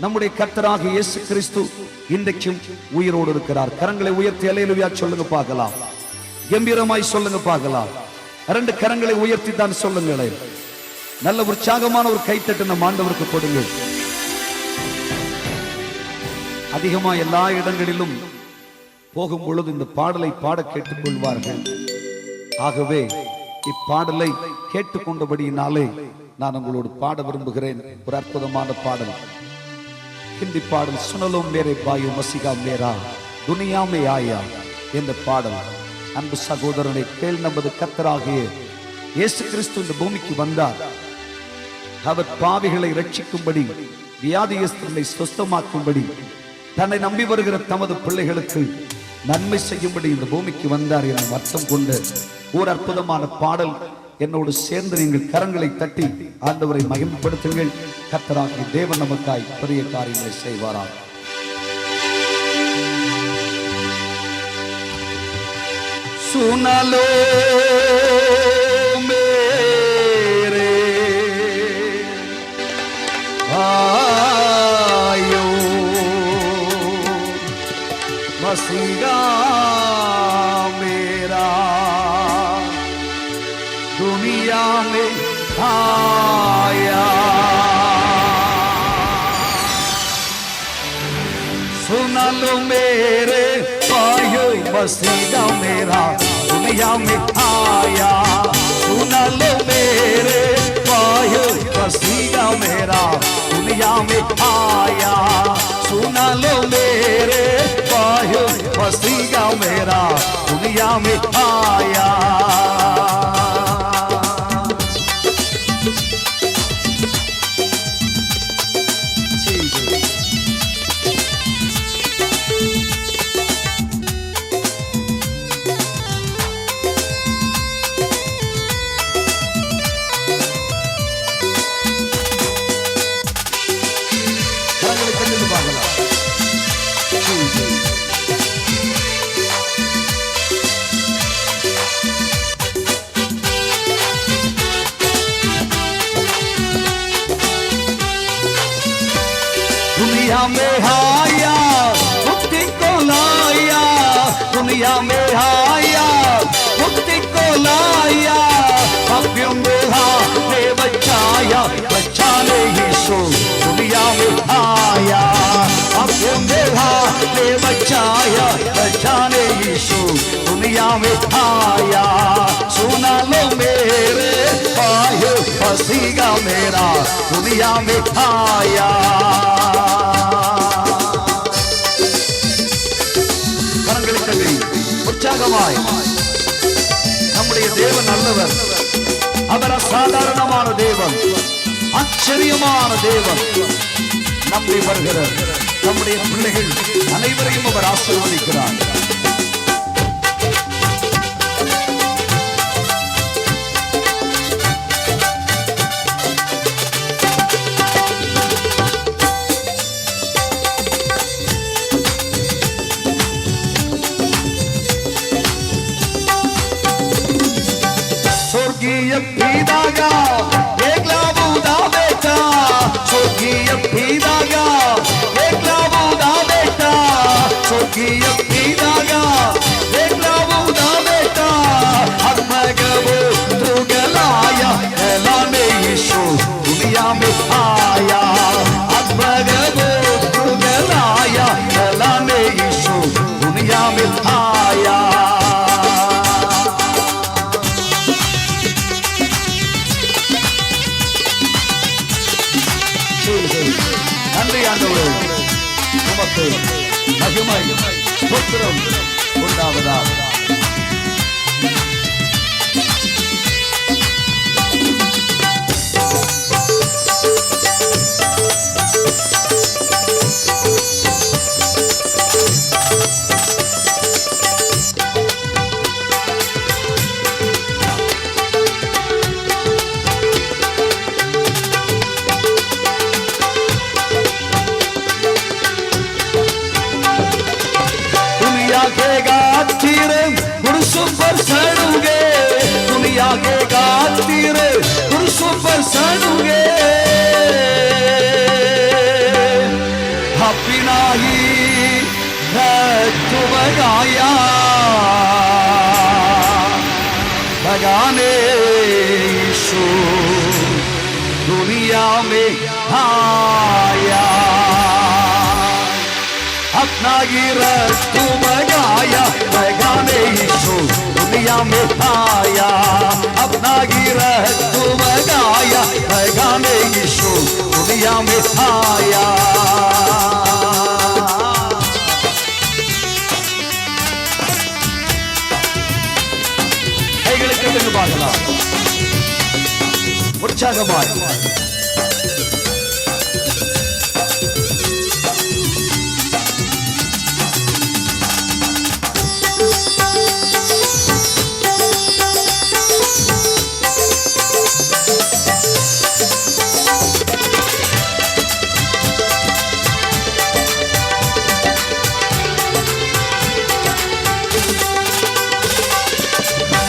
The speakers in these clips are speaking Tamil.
நம்முடைய கர்த்தராகிய இயேசு கிறிஸ்து இன்றைக்கும் உயிரோடு இருக்கிறார். கரங்களை உயர்த்தி அல்லேலூயா சொல்லுங்க பார்க்கலாம். கம்பீரமாய் சொல்லுங்க பார்க்கலாம். 2 கரங்களை உயர்த்தி தான் சொல்லுங்களேன். நல்ல உற்சாகமான ஒரு கைத்தட்டு நம் ஆண்டவருக்கு கொடுங்க. அதிகமா எல்லா இடங்களிலும் போகும் பொழுது இந்த பாடலை பாட கேட்டுக் கொள்வார்கள். ஆகவே இப்பாடலை கேட்டுக்கொண்டபடியினாலே நான் உங்களோடு பாட விரும்புகிறேன். ஒரு அற்புதமான பாடல், ஹிந்தி பாடல். சுனலும் மேரே பாயு மசிகா மேரா துனியா மே ஆயா என்ற பாடல். அன்பு சகோதரனை கேள், நமது கர்த்தராகிய இயேசு கிறிஸ்து இந்த பூமிக்கு வந்தார். அவர் பாவிகளை ரட்சிக்கும்படி, வியாதியஸ்தர்களை சுஸ்தமாக்கும்படி, தன்னை நம்பி வருகிற தமது பிள்ளைகளுக்கு நன்மை செய்யும்படி இந்த பூமிக்கு வந்தார் என அர்த்தம் கொண்டு ஒரு அற்புதமான பாடல். என்னோடு சேர்ந்து நீங்கள் கரங்களை தட்டி ஆண்டவரை மகிமைப்படுத்துங்கள். கர்த்தராகிய தேவன் நமக்காய் பெரிய காரியங்களை செய்வாராம். சுனலோ மேரே ஆயோ மசிகா மேரா दुनिया में आया, सुना लो मेरे भाइयों मसीहा मेरा दुनिया में आया, सुना लो मेरे भाइयों मसीहा मेरा दुनिया में आया, सुना लो मेरे भाइयों मसीहा मेरा दुनिया में आया. दुनिया में आया मुक्ति को लाया, दुनिया में आया मुक्ति को लाया, पापियों में ने बचाया, बचाने यीशु दुनिया में आया, पापियों में ने बचाया, बचाने यीशु दुनिया में आया. सुना लो मेरे भाइयों मसीहा मेरा दुनिया में आया. உற்சாகமாய் நம்முடைய தேவன் நல்லவர், அவர் அசாதாரணமான தேவன், ஆச்சரியமான தேவன். நம்பி வருகிற நம்முடைய பிள்ளைகள் அனைவரையும் அவர் ஆசீர்வதிக்கிறார். स्वर्गीय पिता एकला बुदा बेटा, स्वर्गीय पिता एकला बुदा बेटा, स्वर्गीय पिता एकला बुदा बेटा, अत्मगबो तुगलाया एलाने यीशु दुनिया में आया, अत्मगबो तुगलाया एलाने यीशु दुनिया में आया. நன்றி ஆண்டவரே, உமக்கு மகிமை ஸ்தோத்திரம் உண்டாவதாக. पर सड़ूंगे, दुनिया के गातीरे पुरुषों पर सड़ूंगे, रत्तुमगाया भगाने यीशु दुनिया में आया अपना ही रत्तुमगाया भगाने यीशु दुनिया में आया अपना ही रत्तुमगाया भगाने यीशु दुनिया में आया உற்சாகமாய்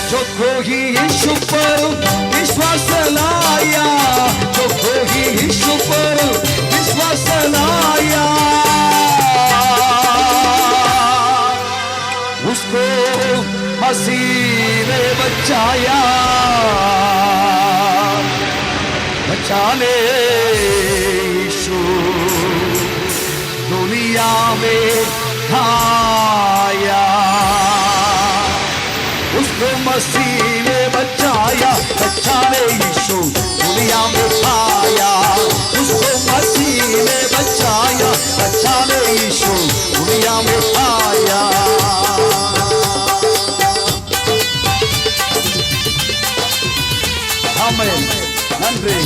जो कोई यीशु पर विश्वास लाया जो कोई यीशु पर विश्वास लाया उसको मसीह ने बचाया बचाने यीशु दुनिया में आया उसको मसीह ने बचाया बचाने यीशु दुनिया में आया उसको मसीह ने बचाया बचाने यीशु दुनिया में आया आमेन नंदी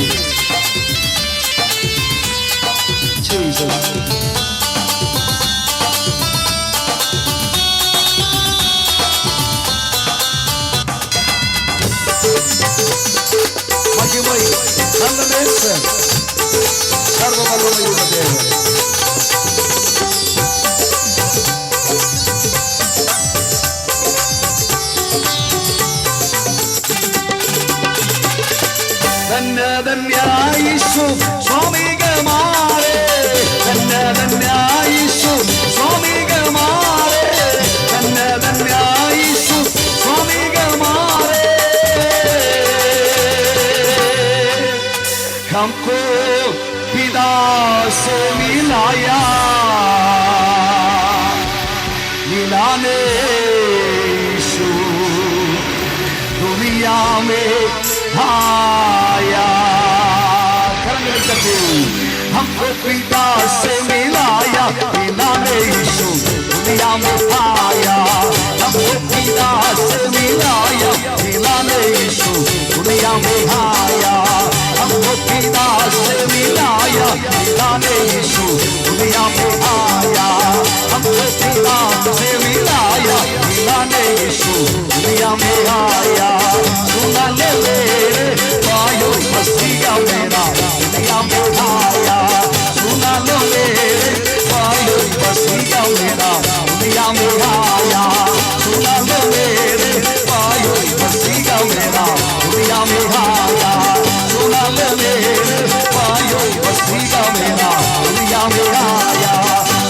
जीसस மகிமை நல்ல நேசர் சர்வ வல்லமையுள்ள தேவன் धन्य धन्य यीशु स्वामी गमारे धन्य धन्य यीशु स्वामी गमारे धन्य धन्य यीशु स्वामी गमारे हमको पिता से मिलाया मिलाने यीशु दुनिया में आया हमको पिता से मिलाया मिलाने यीशु दुनिया में आया हमको पिता से मिलाया मिलाने यीशु दुनिया में आया हमको पिता से मिलाया मिलाने यीशु दुनिया में आया हमको पिता से मिलाया मिलाने यीशु दुनिया में आया सुना ले पायो मसीहा मेरा दुनिया में आया सुना लो मेरे पायो मसीहा मेरा दुनिया में आया सुना लो मेरे पायो मसीहा मेरा दुनिया में आया सुना लो मेरे पायो मसीहा मेरा दुनिया में आया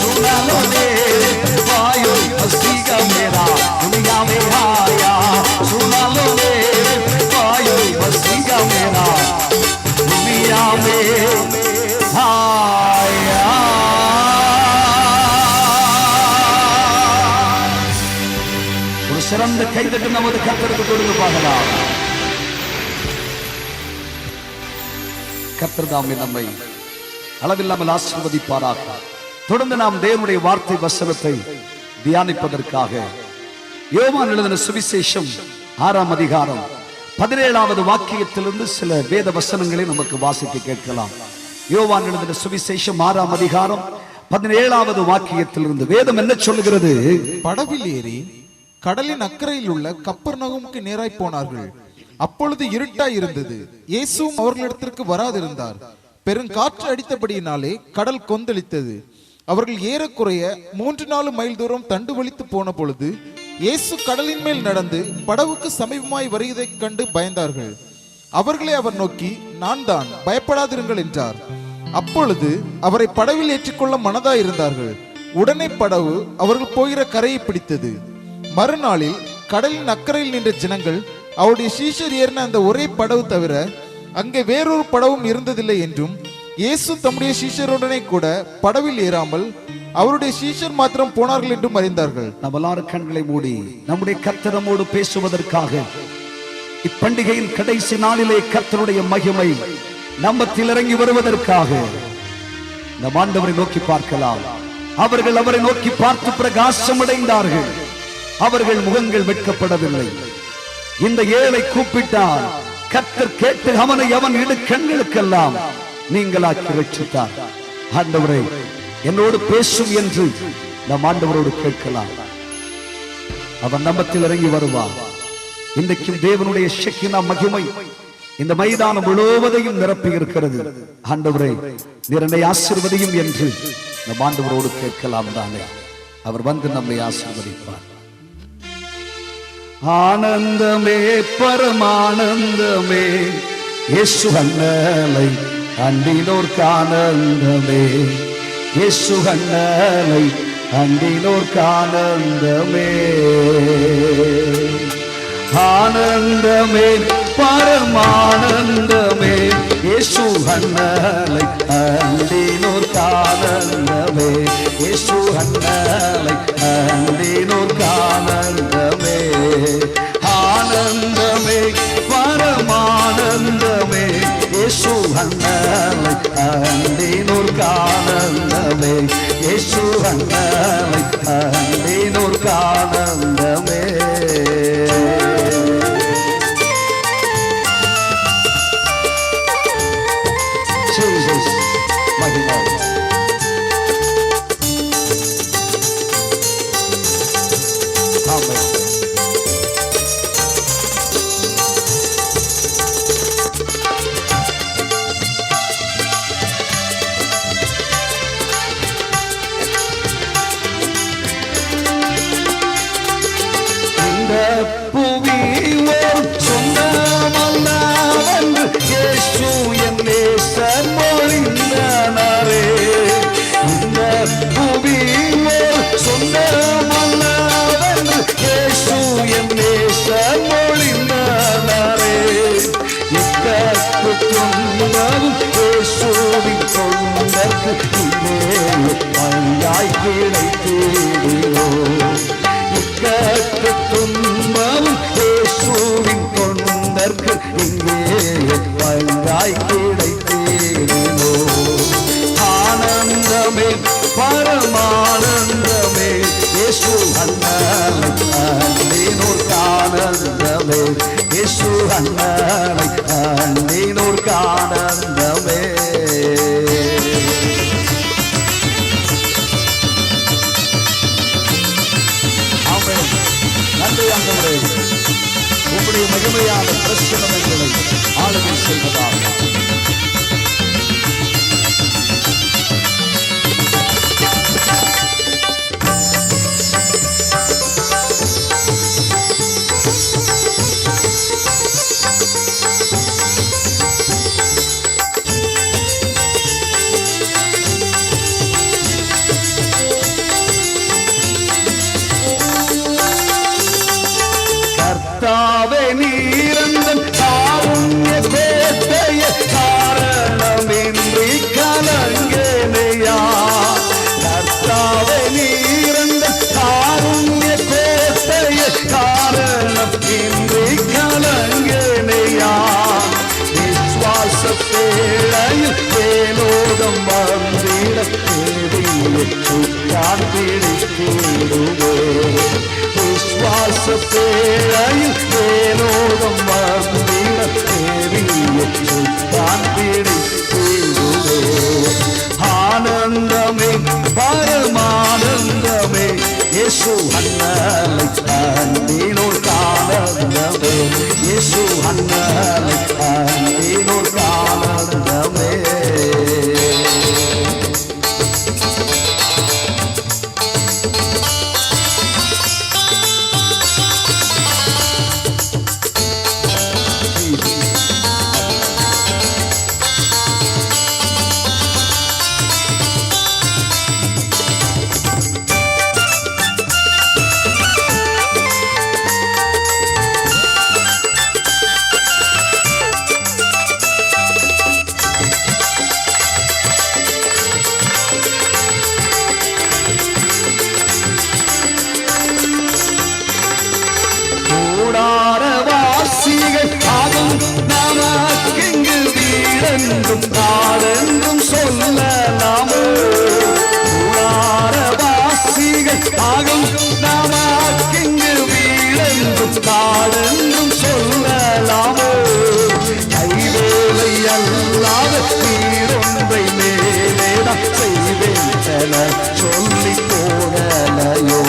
सुना लो मेरे पायो मसीहा मेरा दुनिया में आया सुना लो मेरे पायो मसीहा मेरा दुनिया में आया ஒரு சிறந்த கைதட்டு நமது கர்த்தருக்கு கொடுத்து பார்க்கலாம் கர்த்தர் தாமே நம்மை அளவில்லாமல் ஆசீர்வதிப்பாராக தொடர்ந்து நாம் தேவனுடைய வார்த்தை வசனத்தை தியானிப்பதற்காக யோவான் எழுதின சுவிசேஷம் 6ஆம் அதிகாரம் 17வது வாக்கியத்திலிருந்து சில வேத வசனங்களை நமக்கு வாசித்து கேட்கலாம். யோவான் எழுதின சுவிசேஷம் 6ஆம் அதிகாரம் 17வது வாக்கியத்திலிருந்து வேதம் என்ன சொல்லுகிறது? படவில் ஏறி கடலின் அக்கறையில் உள்ள கப்பர்நகூமுக்கு நேராய் போனார்கள். அப்பொழுது இருட்டாய் இருந்தது. இயேசுவும் அவர்களிடத்திற்கு வராதிருந்தார். பெருங்காற்று அடித்தபடியினாலே கடல் கொந்தளித்தது. அவர்கள் ஏறக்குறைய 3-4 மைல் தூரம் தண்டு வலித்து போன பொழுது இயேசு கடலின் மேல் நடந்து படவுக்கு சமீபமாய் வருவதைக் கண்டு பயந்தார்கள். அவர்களை அவர் நோக்கி, நான் தான், பயப்படாதிருங்கள் என்றார். அப்பொழுது அவரை படவில் ஏற்றிக்கொள்ள மனதாய் இருந்தார்கள். உடனே படவு அவர்கள் போகிற கரையை பிடித்தது. மறுநாளில் கடலின் அக்கறையில் நின்ற ஜனங்கள் அவருடைய சீஷர் ஏறின அந்த ஒரே படவு தவிர அங்கே வேறொரு படவும் இருந்ததில்லை என்றும், இயேசு தம்முடைய சீஷருடனே கூட படவில் ஏறாமல் அவருடைய சீஷர் மாத்திரம் போனார்கள் என்றும் அறிந்தார்கள். நம்ம எல்லாரும் கண்களை மூடி நம்முடைய கர்த்தர் நம்மோடு பேசுவதற்காக இப்பண்டிகையின் கடைசி நாளிலே கர்த்தருடைய மகிமை நம்மத்தில் இறங்கி வருவதற்காக நம் ஆண்டவரை நோக்கி பார்க்கலாம். அவர்கள் அவரை நோக்கி பார்த்து பிரகாசம் அடைந்தார்கள். அவர்கள் முகங்கள் வெட்கப்படவில்லை. இந்த ஏழை கூப்பிட்டார், கர்த்தர் கேட்டு அவனை அவன் இடு கண்களுக்கெல்லாம் நீங்களாக்கி ரட்சித்தார். ஆண்டவரே என்னோடு பேசும் என்று நம் ஆண்டவரோடு கேட்கலாம். அவன் நம்மத்தில் இறங்கி வருவார். இன்றைக்கும் தேவனுடைய ஷெக்கினா மகிமை இந்த மைதானம் முழுவதையும் நிரப்பி இருக்கிறது. ஆண்டவரே நீர் என்னை ஆசீர்வதியும் என்று நம் ஆண்டவரோடு கேட்கலாம் தானே. அவர் வந்து நம்மை ஆசீர்வதிப்பார். ஆனந்தமே பரமானந்தமே இயேசு அண்ணலை அண்டினோர்க்கு ஆனந்தமே, இயேசு அண்ணலை அண்டினோர்க்கு ஆனந்தமே. ஆனந்தமே பரமானந்தமே இயேசு அண்ணலை அண்டினோர்க்கு ஆனந்தமே, இயேசு அண்ணலை அண்டினோர்க்கு ஆனந்தமே. ஆனந்தமே பரமானந்தமே இயேசு அண்ணலை அண்டினோர்க்கு ஆனந்தமே, இயேசு அண்ணலை அண்டினோர்க்கு ஆனந்தமே. Jesus, மகிமை. ஆமென். இந்த புவி ஓர் சொந்தமல்லவென்று இயேசு என் நேசர் மொழிந்தாரே. இந்த புவி ஓர் சொந்தமல்லவென்று இயேசு என் நேசர் மொழிந்தாரே. இக்கட்டு துன்பமும் இயேசுவின் தொண்டர்க்கு பங்காய் கிடைத்தீரோ. இக்கட்டு துன்பமும் இயேசுவின் தொண்டர்க்கு இங்கே பங்காய் கிடைத்தீரோ. ஆனந்தமே பரமானந்தமே இயேசு அண்ணலை அண்டினோர்க்கு ஆனந்தமே, இயேசு அண்ணலை அண்டினோர்க்கு ஆனந்தமே. ஆமென். நன்றி ஆண்டவரே, உம்முடைய மகிமையான பிரசன்னம் எங்களை ஆளுகை செய்வதாக. கர்த்தாவே நீரந்தன் காருண்ய தேத்தைய காரணமின்றி கலங்கேனையா. கர்த்தாவே நீரந்தன் காருண்ய தேத்தைய காரணமின்றி கலங்கேனையா. விசுவாசத்தேழையில் தேலோகம் வந்திட தேடிய சுற்றான் பிடித்திடுவே. விசுவாசத்தேழையில் தேலோகம் வந்திட தேடிய சுற்றான் பிடித்திடுவே. ஆனந்தமே பரமானந்தமே இயேசு அண்ணலை அண்டினோர்க்கு ஆனந்தமே, இயேசு அண்ணலை அண்டினோர்க்கு ஆனந்தமே. வீடென்றும் நாடென்றும் சொல்லலாமோ வாசிகள் ஆகும் நாமாக்கிங்கு வீடென்றும் நாடென்றும் சொல்லலாமோ கைவேலை அல்லாத வீடொன்றை மேலேதான் செய்வேன் என சொல்லி போகலையோ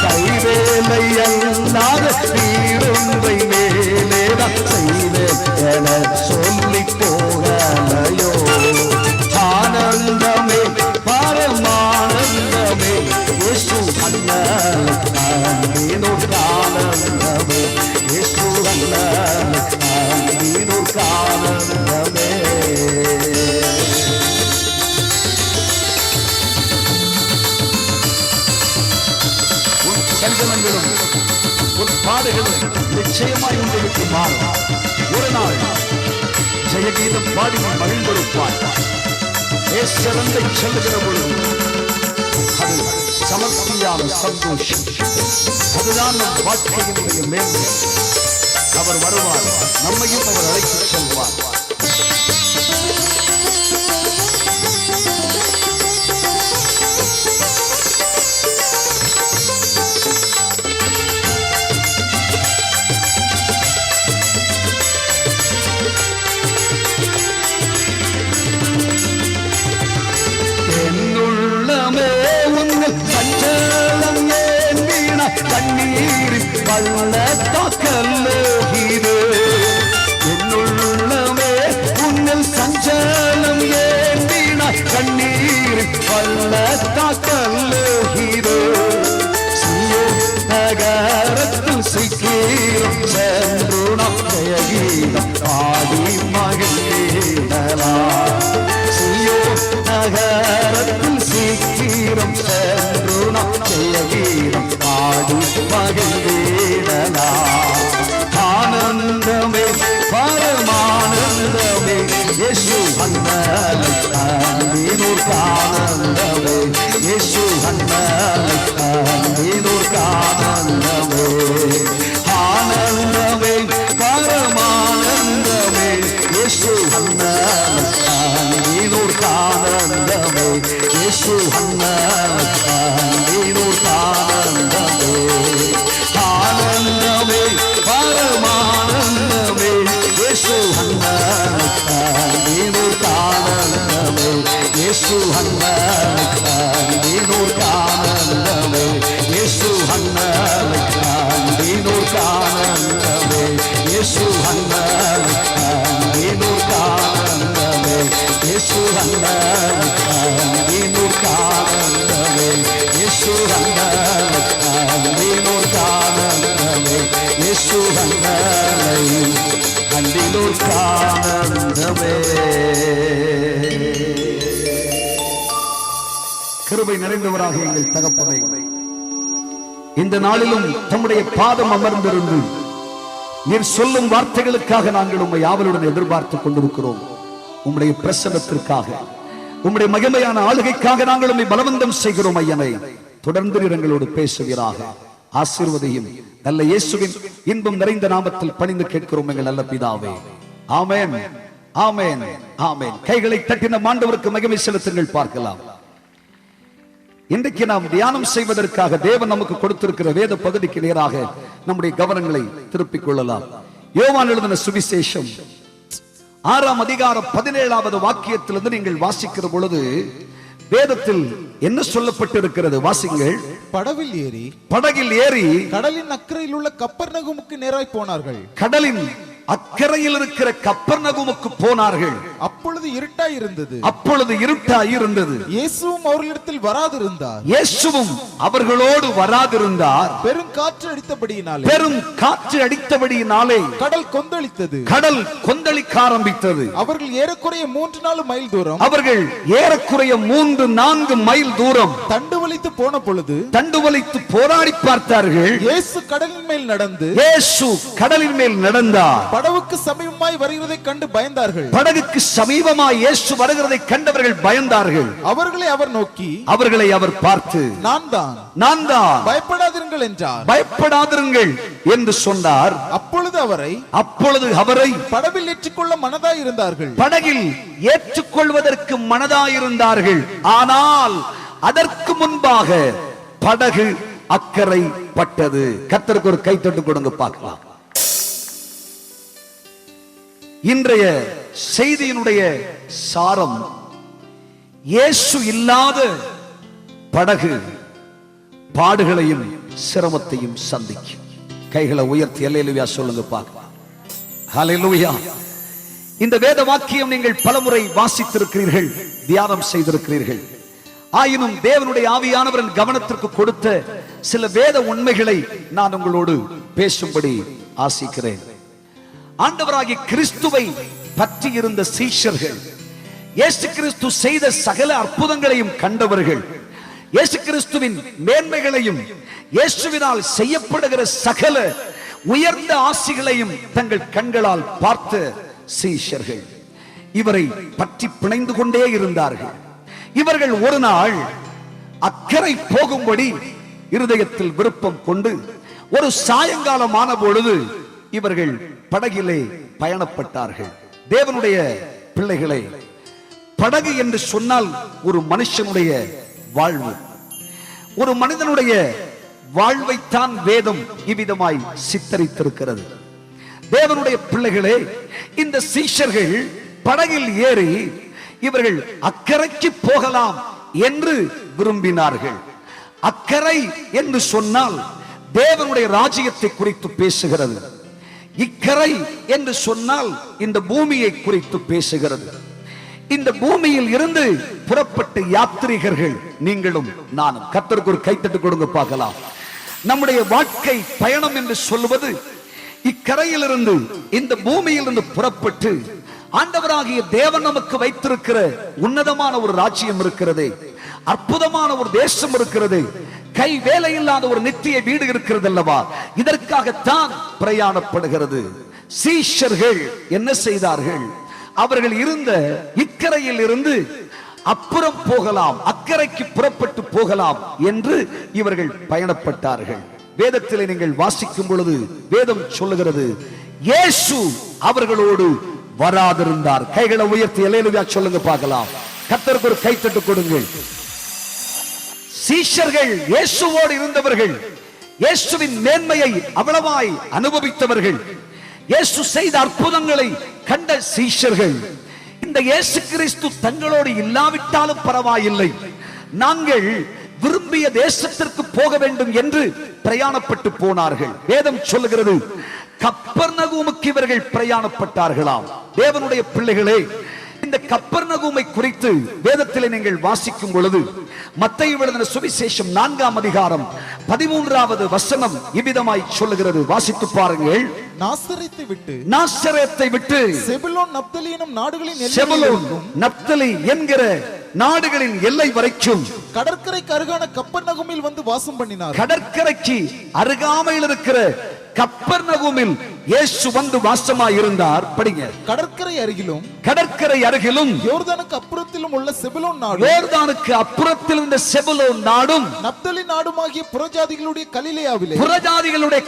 கைவேலை அல்லாத வீடொன்றை மேலேதான் செய்வேன் என சொல்லி போகலையோ ஆனந்தமே பரமானந்தமே இயேசு அண்ணனோர் ஆனந்தமே இயேசு அண்ணனோர் ஆனந்தமே உன் சஞ்சலங்களும் உன் பாடுகளும் நிச்சயமாய் உங்களுக்கு மாறும் ஒரு நாள் ஜெயகீதம் பாடி மகிழ்ந்திருப்பார் ஏசரந்தை செல்லுகிற பொழுது அது சமர்த்தியான சந்தோஷம் அதுதான் நம் வாழ்க்கையினுடைய மேன்மை அவர் வருவார் நம்மையும் அவர் அழைத்துச் செல்வார் கண்ணீர் பள்ளத்தாக்கல்லோகிது என்னுள்ளமே உன்னில் சஞ்சலம் ஏந்தினாய் கண்ணீர் பள்ளத்தாக்கல்லோகிது சீயோன் நகரத்தில் சீக்கிரம் சென்று நாம் ஜெயகீதம் பாடி மகிழ்ந்திடலாம் சீயோன் நகரத்தில் சீக்கிரம் சென்று நாம் ஜெயகீதம் பாடி மகிழ்ந்திடலாம் ஆனந்தமே பரமானந்தமே இயேசு அண்ணனோர் ஆனந்தமே இயேசு அண்ணனோர் ஆனந்தமே ஆனந்தமே பரமானந்தமே இயேசு அண்ணனோர் ஆனந்தமே இயேசு அண்ணனோர் ஆனந்தமே ஆனந்தமே பரமானந்தமே இயேசு அண்ணனோர் ஆனந்தமே இயேசு அண்ணனோர் ஆனந்தமே இயேசு அண்ணனோர் ஆனந்தமே இயேசு அண்ணனோர் ஆனந்தமே இயேசு அண்ணனோர் ஆனந்தமே இயேசு அண்ணனோர் ஆனந்தமே இயேசு அண்ணனோர் ஆனந்தமே கிருபை நிறைந்தவராக எங்கள் தகப்பனை இந்த நாளிலும் தம்முடைய பாதம் அமர்ந்திருந்து நீர் சொல்லும் வார்த்தைகளுக்காக நாங்கள் உம்மை ஆவலுடன் எதிர்பார்த்துக் கொண்டிருக்கிறோம் உம்முடைய பிரசன்னத்திற்காக உம்முடைய மகிமையான ஆளுகைக்காக நாங்கள் உம்மை பலவந்தம் செய்கிறோம் ஐயனை தொடர்ந்து எங்களோடு பேசுகிறாக ஆசீர்வதியும் நல்ல இயேசுவின் இன்பம் நிறைந்த நாமத்தில் பணிந்து கேட்கிறோம் எங்கள் நல்ல பிதாவே ஆமென் ஆமென் ஆமென் கைகளை தட்டின ஆண்டவருக்கு மகிமை செலுத்துங்கள் பார்க்கலாம் இன்றைக்கு நாம் தியானம் செய்வதற்காக தேவன் நமக்கு கொடுத்திருக்கிற வேத பகுதிக்கு நேராக நம்முடைய கவனங்களை திருப்பிக் கொள்ளலாம் யோவான் எழுதின சுவிசேஷம் 6ஆம் அதிகாரம் 17வது வாக்கியத்திலிருந்து நீங்கள் வாசிக்கிற பொழுது வேதத்தில் என்ன சொல்லப்பட்டிருக்கிறது வாசிங்கள் படகில் ஏறி கடலின் அக்கறையில் உள்ள கப்பர்நகூமுக்கு நேராய் போனார்கள் கடலின் அக்கறையில் இருக்கிற கப்பர்நகூமுக்கு போனார்கள் அப்பொழுது இருட்டாய் இருந்தது இயேசுவும் அவர்களிடத்தில் வராதிருந்தார் இயேசுவும் அவர்களோடு வராதிருந்தார் பெரும் காற்று அடித்தபடியினாலே கடல் கொந்தளிக்க ஆரம்பித்தது அவர்கள் ஏறக்குறைய 3-4 மைல் தூரம் தண்டு வலித்து போராடி பார்த்தார்கள் இயேசு கடலின் மேல் நடந்தார் படகுக்கு சமீபமாய் இயேசு வருகிறதை கண்டவர்கள் பயந்தார்கள். அவர்களை அவர் நோக்கி, அவர்களை அவர் பார்த்து, நான் தான், பயப்படாதிருங்கள் என்றார். பயப்படாதிருங்கள் என்று சொன்னார். அப்பொழுது அவரை படகில் ஏற்றுக்கொள்ள மனதாய் இருந்தார்கள். படகில் ஏற்றுக்கொள்வதற்கு மனதாயிருந்தார்கள். ஆனால் அதற்கு முன்பாக படகு அக்கறை பட்டது. கர்த்தருக்கு ஒரு கைத்தட்டு கொடுங்க பார்க்கலாம். இன்றைய செய்தியினுடைய சாரம், இயேசு இல்லாத படகு பாடுகளையும் சிரமத்தையும் சந்திக்கும். கைகளை உயர்த்தி அல்லேலூயா சொல்லுங்க பார்க்கலாம். ஹல்லேலூயா. இந்த வேத வாக்கியம் நீங்கள் பலமுறை வாசித்திருக்கிறீர்கள், தியானம் செய்திருக்கிறீர்கள். ஆயினும் தேவனுடைய ஆவியானவரின் கவனத்திற்கு கொடுத்த சில வேத உண்மைகளை நான் உங்களோடு பேசும்படி ஆசிக்கிறேன். ஆண்டவராகிய கிறிஸ்துவை பற்றி இருந்த சீஷர்கள், இயேசு கிறிஸ்து செய்த சகல அற்புதங்களையும் கண்டவர்கள், இயேசு கிறிஸ்துவின் மேன்மைகளையும் இயேசுவினால் செய்யப்படுகிற சகல உயர்ந்த ஆசிகளையும் தங்கள் கண்களால் பார்த்த சீஷர்கள் இவரை பற்றி பிணைந்து கொண்டே இருந்தார்கள். இவர்கள் ஒரு நாள் அக்கறை போகும்படி இருதயத்தில் விருப்பம் கொண்டு ஒரு சாயங்காலம் ஆன பொழுது இவர்கள் படகிலே பயணப்பட்டார்கள். தேவனுடைய பிள்ளைகளை, படகு என்று சொன்னால் ஒரு மனுஷனுடைய வாழ்வு, ஒரு மனிதனுடைய வாழ்வைத்தான் வேதம் இவ்விதமாய் சித்தரித்திருக்கிறது. தேவனுடைய பிள்ளைகளே, இந்த சீஷர்கள் படகில் ஏறி இவர்கள் அக்கறைக்கு போகலாம் என்று விரும்பினார்கள். அக்கறை என்று சொன்னால் தேவனுடைய ராஜ்யத்தை குறித்து பேசுகிறது. இக்கரை என்று சொன்னால் இந்த பூமியை குறித்து பேசுகிறது. இந்த பூமியில் இருந்து புறப்பட்ட யாத்ரீகர்கள் நீங்களும் நானும். கர்த்தருக்கு ஒரு கைத்தட்டு கொடுங்க பார்க்கலாம். நம்முடைய வாழ்க்கை பயணம் என்று சொல்வது இக்கரையிலிருந்து, இந்த பூமியிலிருந்து புறப்பட்டு ஆண்டவராகிய தேவன் நமக்கு வைத்திருக்கிற உன்னதமான ஒரு ராஜ்யம் இருக்கிறது, அற்புதமான ஒரு தேசம் இருக்கிறது, கை வேலை இல்லாத ஒரு நித்திய வீடு இருக்கிறது அல்லவா? இதற்காகத்தான் பிரயாணப்படுகிறது. சீஷர்கள் என்ன செய்தார்கள்? அவர்கள் இருந்த இக்கரையில் இருந்து அப்புறம் போகலாம், அக்கறைக்கு புறப்பட்டு போகலாம் என்று இவர்கள் பயணப்பட்டார்கள். வேதத்திலே நீங்கள் வாசிக்கும் பொழுது வேதம் சொல்லுகிறது, இயேசு அவர்களோடு வராதிருந்தார். கைகளை உயர்த்தி அல்லேலூயா சொல்லுங்க பார்க்கலாம். கர்த்தருக்கு ஒரு கைத்தட்டு கொடுங்கள். சீஷர்கள் இயேசுவோடு இருந்தவர்கள், இயேசுவின் மேன்மையை அவ்வளவாய் அனுபவித்தவர்கள், இயேசு செய்த அற்புதங்களை கண்ட சீஷர்கள், இந்த இயேசு கிறிஸ்து தங்களோடு இல்லாவிட்டாலும் பரவாயில்லை, நாங்கள் விரும்பிய தேசத்திற்கு போக வேண்டும் என்று பிரயாணப்பட்டு போனார்கள். வேதம் சொல்லுகிறது, கப்பர்நகூமுக்கு இவர்கள் பிரயாணப்பட்டார்களாம். தேவனுடைய பிள்ளைகளே, இந்த கப்பர்நகூமை குறித்து வேதத்திலே நீங்கள் வாசிக்கும் பொழுது மத்தேயு எழுதின சுவிசேஷம் 4ஆம் அதிகாரம் 13வது வசனம் இவ்விதமாய் சொல்லுகிறது. வாசித்து பாருங்கள். நாசரேத்தை விட்டு செபுலோன் நப்தலி எனும் நாடுகளின் செபுலோன் நப்தலி என்கிற நாடுகளின் எல்லை வரைக்கும் கடற்கரைக்கு அருகான கப்பர்நகூமில் வந்து வாசம் பண்ணினார். கடற்கரைக்கு அருகாமையில் இருக்கிற கப்பர்நகூமில் இயேசு வந்து வாசமாய் இருந்தார். படிங்க. கடற்கரை அருகிலும் யோர்தானுக்கு அப்புறத்திலும் உள்ள செபுலோன் நாடு, யோர்தானுக்கு அப்புறத்தில் இருந்த செபுலோன் நாடும் நப்தலி நாடுமாகிய புறஜாதிகளுடைய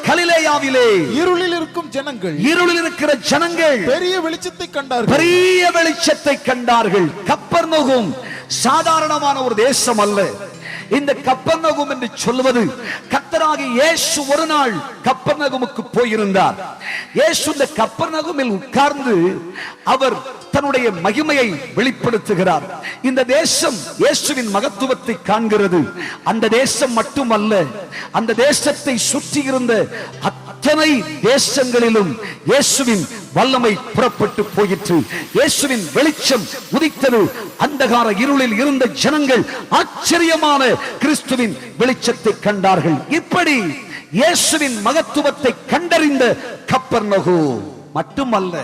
கலிலேயாவிலே இருளில் இருக்கும் ஜனங்கள், இருளில் இருக்கிற ஜனங்கள் பெரிய வெளிச்சத்தை கண்டார்கள். கப்பர்நகூம் சாதாரணமான ஒரு தேசம் அல்ல. இந்த கப்பர்நகூம் என்று சொல்வது, கர்த்தராகிய இயேசு ஒரு நாள் கப்பர்நகூமுக்கு போயிருந்தார். இயேசு இந்த கப்பர்நகூமில் உட்கார்ந்து அவர் தன்னுடைய மகிமையை வெளிப்படுத்துகிறார். இந்த தேசம் இயேசுவின் மகத்துவத்தை காண்கிறது. அந்த தேசம் மட்டுமல்ல, அந்த தேசத்தை சுற்றி இருந்த அத்தனை தேசங்களிலும் இயேசுவின் வல்லமை புறப்பட்டு போயிற்று. இயேசுவின் வெளிச்சம் உதித்தது. அந்தகார இருளில் இருந்த ஜனங்கள் ஆச்சரியமான கிறிஸ்துவின் வெளிச்சத்தை கண்டார்கள். இப்படி இயேசுவின் மகத்துவத்தை கண்டறிந்த கப்பர்நகூம் மட்டுமல்ல,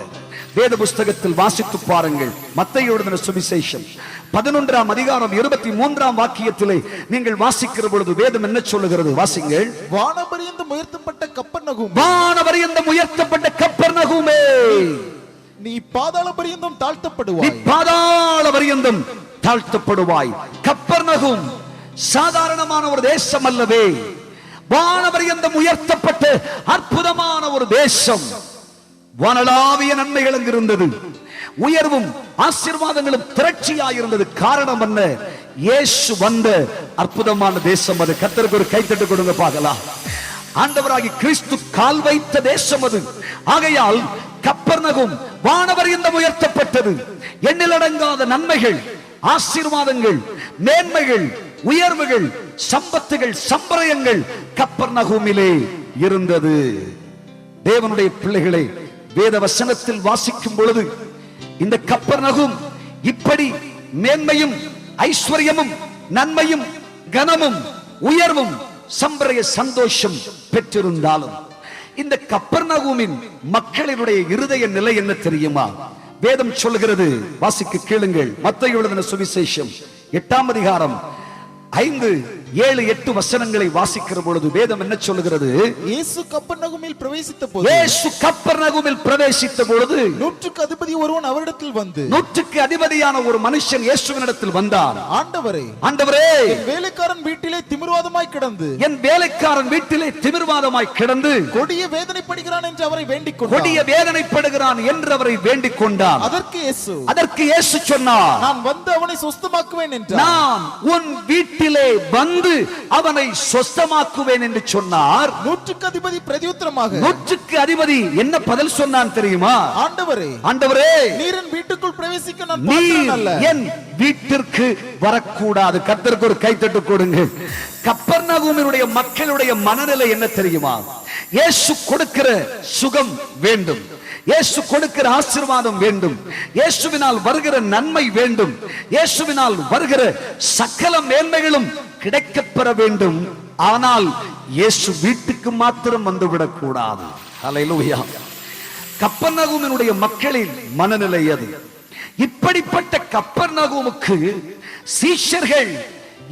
வேத புஸ்தகத்தில் வாசித்து பாருங்கள். மத்தேயு எழுதின சுவிசேஷம் 11ஆம் அதிகாரம் 23ஆம் வாக்கியத்திலே நீங்கள் வாசிக்கிற பொழுது வேதம் என்ன சொல்லுகிறது? வாசிங்கள். வானபரியந்தம் உயர்த்தப்பட்ட கப்பர்நகூம், வானபரியந்தம் உயர்த்தப்பட்ட கப்பர்நகூமே, நீ பாதாள பரியந்தம் நீ தாழ்த்தப்படுவாய். பாதாள பரியந்தம் தாழ்த்தப்படுவாய். கப்பர்நகும் சாதாரணமான ஒரு தேசம் அல்லவே, வானபரியந்தம் உயர்த்தப்பட்ட அற்புதமான ஒரு தேசம். வானளாவிய நன்மைகள் அங்கிருந்தது, உயர்வும் ஆசீர்வாதங்களும் திரட்சியாயிருந்தது. காரணம் என்ன? இயேசு வந்த அற்புதமான தேசம் அது. கர்த்தருக்கு ஒரு கைத்தட்டு கொடுங்க பார்க்கலாம். ஆண்டவராகி கிறிஸ்து கால் வைத்த தேசம் அது. ஆகையால் கப்பர்நகும் வானபரியந்தம் உயர்த்தப்பட்டது. எண்ணிலடங்காத நன்மைகள், ஆசீர்வாதங்கள், மேன்மைகள், உயர்வுகள், சம்பத்துகள், சம்பிரயங்கள் கப்பர்நகூமிலே இருந்தது. தேவனுடைய பிள்ளைகளை, வேத வசனத்தில் வாசிக்கும் பொழுது இந்த கப்பர்நகூம் இப்படி மேன்மையும் ஐஸ்வர்யமும் நன்மையும் கனமும் உயர்வும் சம்பிரய சந்தோஷம் பெற்றிருந்தாலும் இந்த கப்பர்நகூமின் மக்களினுடைய இருதய நிலை என்ன தெரியுமா? வேதம் சொல்கிறது, வாசிக்க கேளுங்கள். மத்தேயு எழுதின சுவிசேஷம் 8ஆம் அதிகாரம் 5, 7, 8 வசனங்களை வாசிக்கிற பொழுது வேதம் என்ன சொல்கிறது? இயேசு கப்பர்நகூமில் பிரவேசித்த போது, இயேசு கப்பர்நகூமில் பிரவேசித்த பொழுது நூற்றுக்கு அதிபதி ஒருவன் அவரிடத்தில் வந்து, நூற்றுக்கு அதிபதியான ஒரு மனுஷன் இயேசுவினிடத்தில் வந்தான். ஆண்டவரே, ஆண்டவரே, என் வேலைக்காரன் வீட்டிலே திமிர்வாதமாய் கிடந்து, என் வேலைக்காரன் வீட்டிலே திமிர்வாதமாய் கிடந்து கொடிய வேதனைப்படுகிறான் என்று அவரை வேண்டிக் கொண்டான். கொடிய வேதனைப்படுகிறான் என்று அவரை வேண்டிக் கொண்டான். அதற்கு இயேசு சொன்னார், நான் வந்து அவனை சொஸ்தமாக்குவேன் என்றார். நான் உன் வீட்டிலே வந்து அவனை சொஸ்தமாக்குவேன் என்று சொன்னார். நூற்றுக்கு அதிபதி பிரதியுத்தரமாக, நூற்றுக்கு அதிபதி என்ன பதில் சொன்னான் தெரியுமா? ஆண்டவரே, ஆண்டவரே, நீர் என் வீட்டுக்குள் பிரவேசிக்க நான் நீர் பாத்திரன் அல்ல. என் வீட்டிற்கு வரக்கூடாது. கர்த்தருக்கு ஒரு கைத்தட்டு கொடுங்க. கப்பர்நகூமினுடைய மக்களுடைய மனநிலை என்ன தெரியுமா? இயேசு கொடுக்கிற சுகம் வேண்டும், இயேசு கொடுக்கிற ஆசீர்வாதம் வேண்டும், இயேசுவினால் வருகிற நன்மை வேண்டும், இயேசுவினால் வருகிற சகல மேன்மைகளும் கிடைக்கப்பெற வேண்டும். ஆனால் இயேசு வீட்டுக்கு மாத்திரம் வந்துவிடக் கூடாது. ஹல்லேலூயா. கப்பர்நகூமினுடைய மக்களின் மனநிலை அது. இப்படிப்பட்ட கப்பர்நகூமுக்கு சீஷர்கள்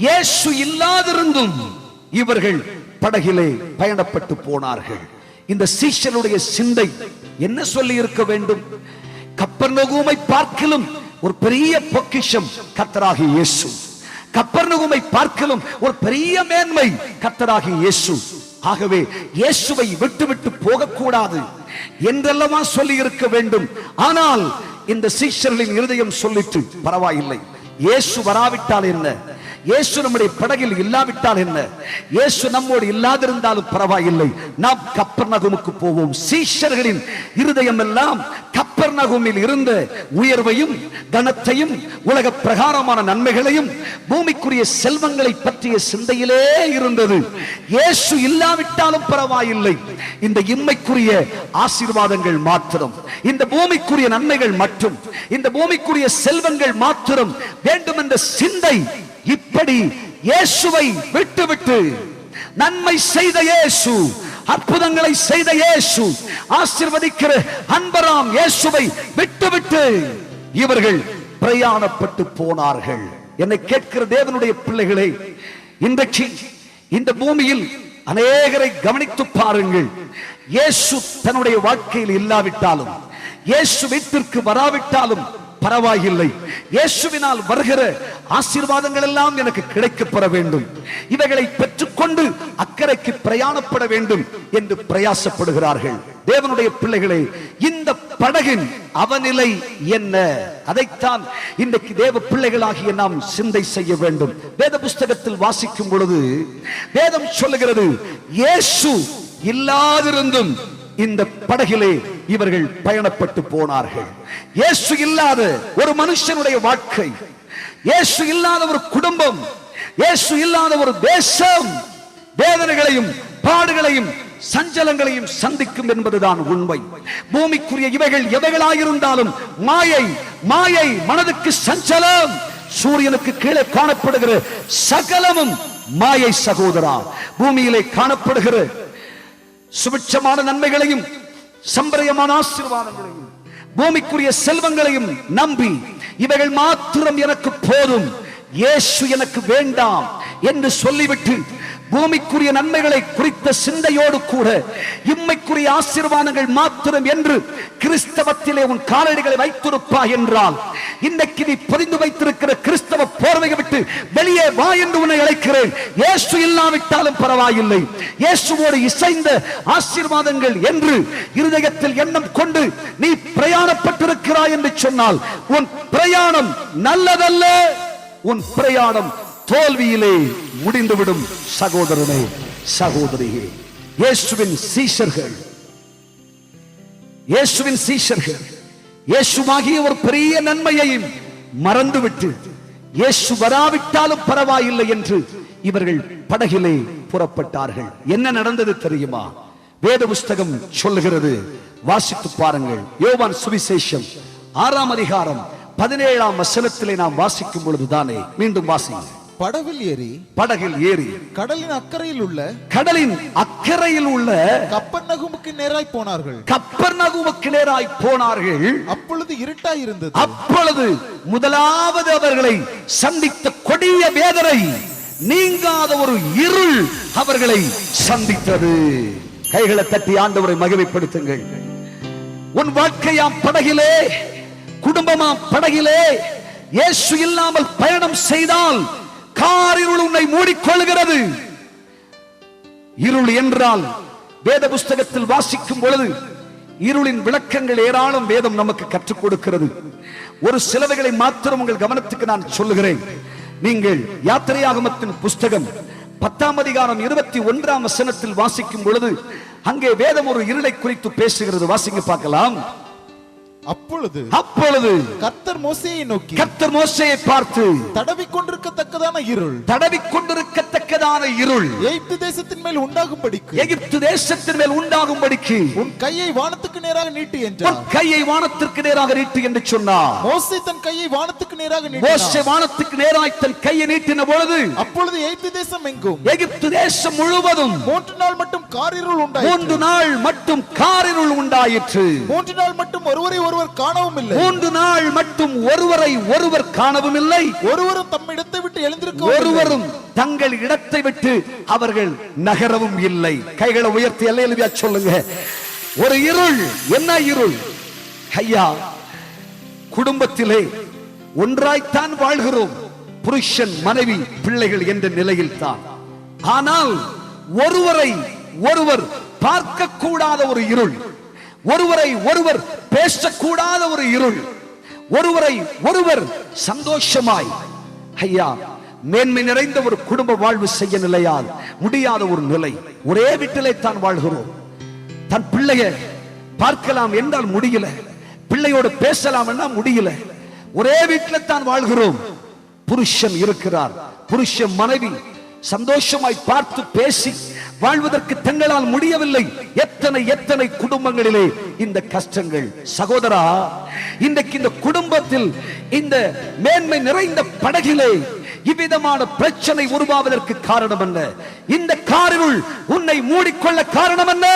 இயேசு இல்லாதிருந்தும் இவர்கள் படகிலே பயணப்பட்டு போனார்கள். இந்த சீஷருடைய சிந்தை என்ன சொல்லி இருக்க வேண்டும்? கப்பர்நகூமை பார்க்கிலும் ஒரு பெரிய பொக்கிஷம் கர்த்தராகிய இயேசு, கப்பர்நகூமை பார்க்கிலும் ஒரு பெரிய மேன்மை கர்த்தராகிய இயேசு. ஆகவே இயேசுவை விட்டு போகக்கூடாது என்றெல்லாம் சொல்லி இருக்க வேண்டும். ஆனால் இந்த சீஷர்களின் இருதயம் சொல்லிட்டு, பரவாயில்லை, இயேசு வராவிட்டால் என்ன, இயேசு நம்முடைய படகில் இல்லாவிட்டால் என்ன, இயேசு நம்மோடு இல்லாதிருந்தாலும் பரவாயில்லை, நாம் கப்பர்நகூமுக்கு போவோம். சீஷர்களின் இருதயம் எல்லாம் கப்பர்நகூமில் இருந்த உயர்வையும் கனத்தையும் உலக பிரகாரமான நன்மைகளையும் பூமிக்குரிய செல்வங்களை பற்றிய சிந்தையிலே இருந்தது. இயேசு இல்லாவிட்டாலும் பரவாயில்லை, இந்த இம்மைக்குரிய ஆசீர்வாதங்கள் மாத்திரம், இந்த பூமிக்குரிய நன்மைகள் மற்றும் இந்த பூமிக்குரிய செல்வங்கள் மாத்திரம் வேண்டும் என்ற சிந்தை. இப்படி இயேசுவை விட்டு நன்மை செய்த இயேசு, அற்புதங்களை செய்த இயேசு, ஆசீர்வதிக்கிற அன்பராம் இயேசுவை விட்டு இவர்கள் பிரயாணப்பட்டு போனார்கள். என்னை கேட்கிற தேவனுடைய பிள்ளைகளே, இன்றைக்கு இந்த பூமியில் அநேகரை கவனித்து பாருங்கள். இயேசு தன்னுடைய வாழ்க்கையில் இல்லாவிட்டாலும், இயேசு வீட்டிற்கு வராவிட்டாலும் பரவாயில்லை, இயேசுவினால் வருகிற ஆசீர்வாதங்கள் எல்லாம் எனக்கு கிடைக்கப்பெற வேண்டும், இவைகளை பெற்றுக்கொண்டு அக்கறைக்கு பிரயாணப்பட வேண்டும் என்று பிரயாசப்படுகிறார்கள். தேவனுடைய பிள்ளைகளே, இந்த படகின் அவநிலை என்ன? அதைத்தான் இன்றைக்கு தேவ பிள்ளைகளாகிய நாம் சிந்தை செய்ய வேண்டும். வேத புஸ்தகத்தில் வாசிக்கும் பொழுது வேதம் சொல்லுகிறது, இயேசு இல்லாதிருந்தும் இந்த படகிலே இவர்கள் பயணப்பட்டு போனார்கள். இயேசு இல்லாத ஒரு மனுஷனுடைய வாழ்க்கை, இயேசு இல்லாத ஒரு குடும்பம், இயேசு இல்லாத ஒரு தேசம் வேதனைகளையும் பாடுகளையும் சஞ்சலங்களையும் சந்திக்கும் என்பதுதான் உண்மை. பூமிக்குரிய இவைகள் எவைகளாயிருந்தாலும் மாயை, மாயை, மனதுக்கு சஞ்சலம். சூரியனுக்கு கீழே காணப்படுகிற சகலமும் மாயை சகோதரா. பூமியிலே காணப்படுகிற சுபிட்சமான நன்மைகளையும் சம்பிரயமான ஆசீர்வாதங்களையும் பூமிக்குரிய செல்வங்களையும் நம்பி இவைகள் மாத்திரம் எனக்கு போதும், இயேசு எனக்கு வேண்டாம் என்று சொல்லிவிட்டு பூமிக்குரிய நன்மைகளை குறித்த சிந்தையோடு கூட இம்மைக்குரிய ஆசீர்வாதங்கள் மாத்திரம் என்று கிறிஸ்தவத்திலே உன் காலடிகளை வைத்திருப்பாய் என்றால், இன்னைக்கு நீ புரிந்து வைத்திருக்கிற கிறிஸ்தவ போர்வையை விட்டு வெளியே வா என்று உன்னை அழைக்கிறேன். இயேசு இல்லாவிட்டாலும் பரவாயில்லை, இயேசுவோடு இசைந்த ஆசீர்வாதங்கள் என்று இருதயத்தில் எண்ணம் கொண்டு நீ பிரயாணப்பட்டிருக்கிறாய் என்று சொன்னால், உன் பிரயாணம் நல்லதல்ல, உன் பிரயாணம் தோல்வியிலே முடிந்துவிடும். சகோதரனே, சகோதரியே, இயேசுவின் சீஷர்கள் இயேசுவாகிய ஒரு பெரிய நன்மையையும் மறந்துவிட்டு இயேசு வராவிட்டாலும் பரவாயில்லை என்று இவர்கள் படகிலே புறப்பட்டார்கள். என்ன நடந்தது தெரியுமா? வேத புஸ்தகம் சொல்லுகிறது, வாசித்து பாருங்கள். யோவான் சுவிசேஷம் 6ஆம் அதிகாரம் 17ஆம் வசனத்திலே நாம் வாசிக்கும் பொழுதுதானே, மீண்டும் வாசிங்க. படகில் ஏறி கடலின் அக்கறையில் உள்ள கப்பர்நகூமுக்கு நேராய் போனார்கள். அப்பொழுது இருட்டாய் இருந்தது. அப்பொழுது முதலாவது அவர்களை சந்தித்த கொடிய வேதனை நீங்காத ஒரு இருள் அவர்களை சந்தித்தது. கைகளை தட்டி ஆண்டவரை மகிமைப்படுத்துங்கள். உன் வாழ்க்கையாம் படகிலே, குடும்பமாம் படகிலே இயேசு இல்லாமல் பயணம் செய்தால் காரிருள் உன்னை மூடிக்கொள்கிறது. இருள் என்றால் வேத புஸ்தகத்தில் வாசிக்கும் பொழுது இருளின் விளக்கங்கள் ஏராளம் வேதம் நமக்கு கற்றுக் கொடுக்கிறது. ஒரு சிலவைகளை மாத்திரம் உங்கள் கவனத்துக்கு நான் சொல்லுகிறேன். நீங்கள் யாத்திரையாகமத்தின் புஸ்தகம் 10ஆம் அதிகாரம் 21ஆம் வசனத்தில் வாசிக்கும் பொழுது அங்கே வேதம் ஒரு இருளை குறித்து பேசுகிறது. வாசிங்க பார்க்கலாம். அப்பொழுது கர்த்தர் மோசேயை பார்த்து, தடவிக்கொண்டிருக்கத்தக்கதான இருள் எகிப்து தேசத்தின் மேல் உண்டாகும்படிக்கு உன் கையை வானத்துக்கு நேராக நீட்டு என்று சொன்னார். மோசே தன் கையை வானத்துக்கு நேராக நீட்டின பொழுது அப்பொழுது எகிப்து தேசம் முழுவதும் 3 நாள் மட்டும் காரிருள் உண்டாயிற்று. 3 நாள் மட்டும் ஒருவரை ஒருவர் காணவும் இல்லை. 3 நாள் மட்டும் ஒருவரை ஒருவர் காணவும் இல்லை. ஒருவரும் தம் இடத்தை விட்டு எழுந்திருக்க, ஒருவரும் தங்கள் இடத்தை விட்டு அவர்கள் நகரவும் இல்லை. கைகளை உயர்த்தி அல்லேலூயா சொல்லுங்க. ஒரு இருள். என்ன இருள்? ஐயா, குடும்பத்திலே ஒன்றாய்த்தான் வாழ்கிறோம், புருஷன் மனைவி பிள்ளைகள் என்ற நிலையில் தான். ஆனால் ஒருவரை ஒருவர் பார்க்க கூடாத ஒரு இருள், ஒருவரை ஒருவர் பேசக்கூடாத ஒரு இருள், ஒருவரை ஒருவர் சந்தோஷமாய் ஐயா மேன்மை நிறைந்த ஒரு குடும்ப வாழ்வு செய்ய நிலையால் முடியாத ஒரு நிலை. ஒரே வீட்டிலே தான் வாழ்கிறோம். தன் பிள்ளைய பார்க்கலாம் என்றால் முடியல, பிள்ளையோடு பேசலாம் என்றால் முடியல. ஒரே வீட்டில் தான் வாழ்கிறோம். புருஷன் இருக்கிறார், புருஷன் மனைவி சந்தோஷமாய் பார்த்து பேசி வாழ்வதற்கு தங்களால் முடியவில்லை. எத்தனை குடும்பங்களிலே இந்த கஷ்டங்கள். சகோதரா, இன்றைக்கு இந்த குடும்பத்தில் இந்த மேன்மை நிறைந்த படகிலே இவ்விதமான பிரச்சனை உருவாவதற்கு காரணம் என்ன? இந்த காரிருள் உன்னை மூடிக்கொள்ள காரணம் என்ன?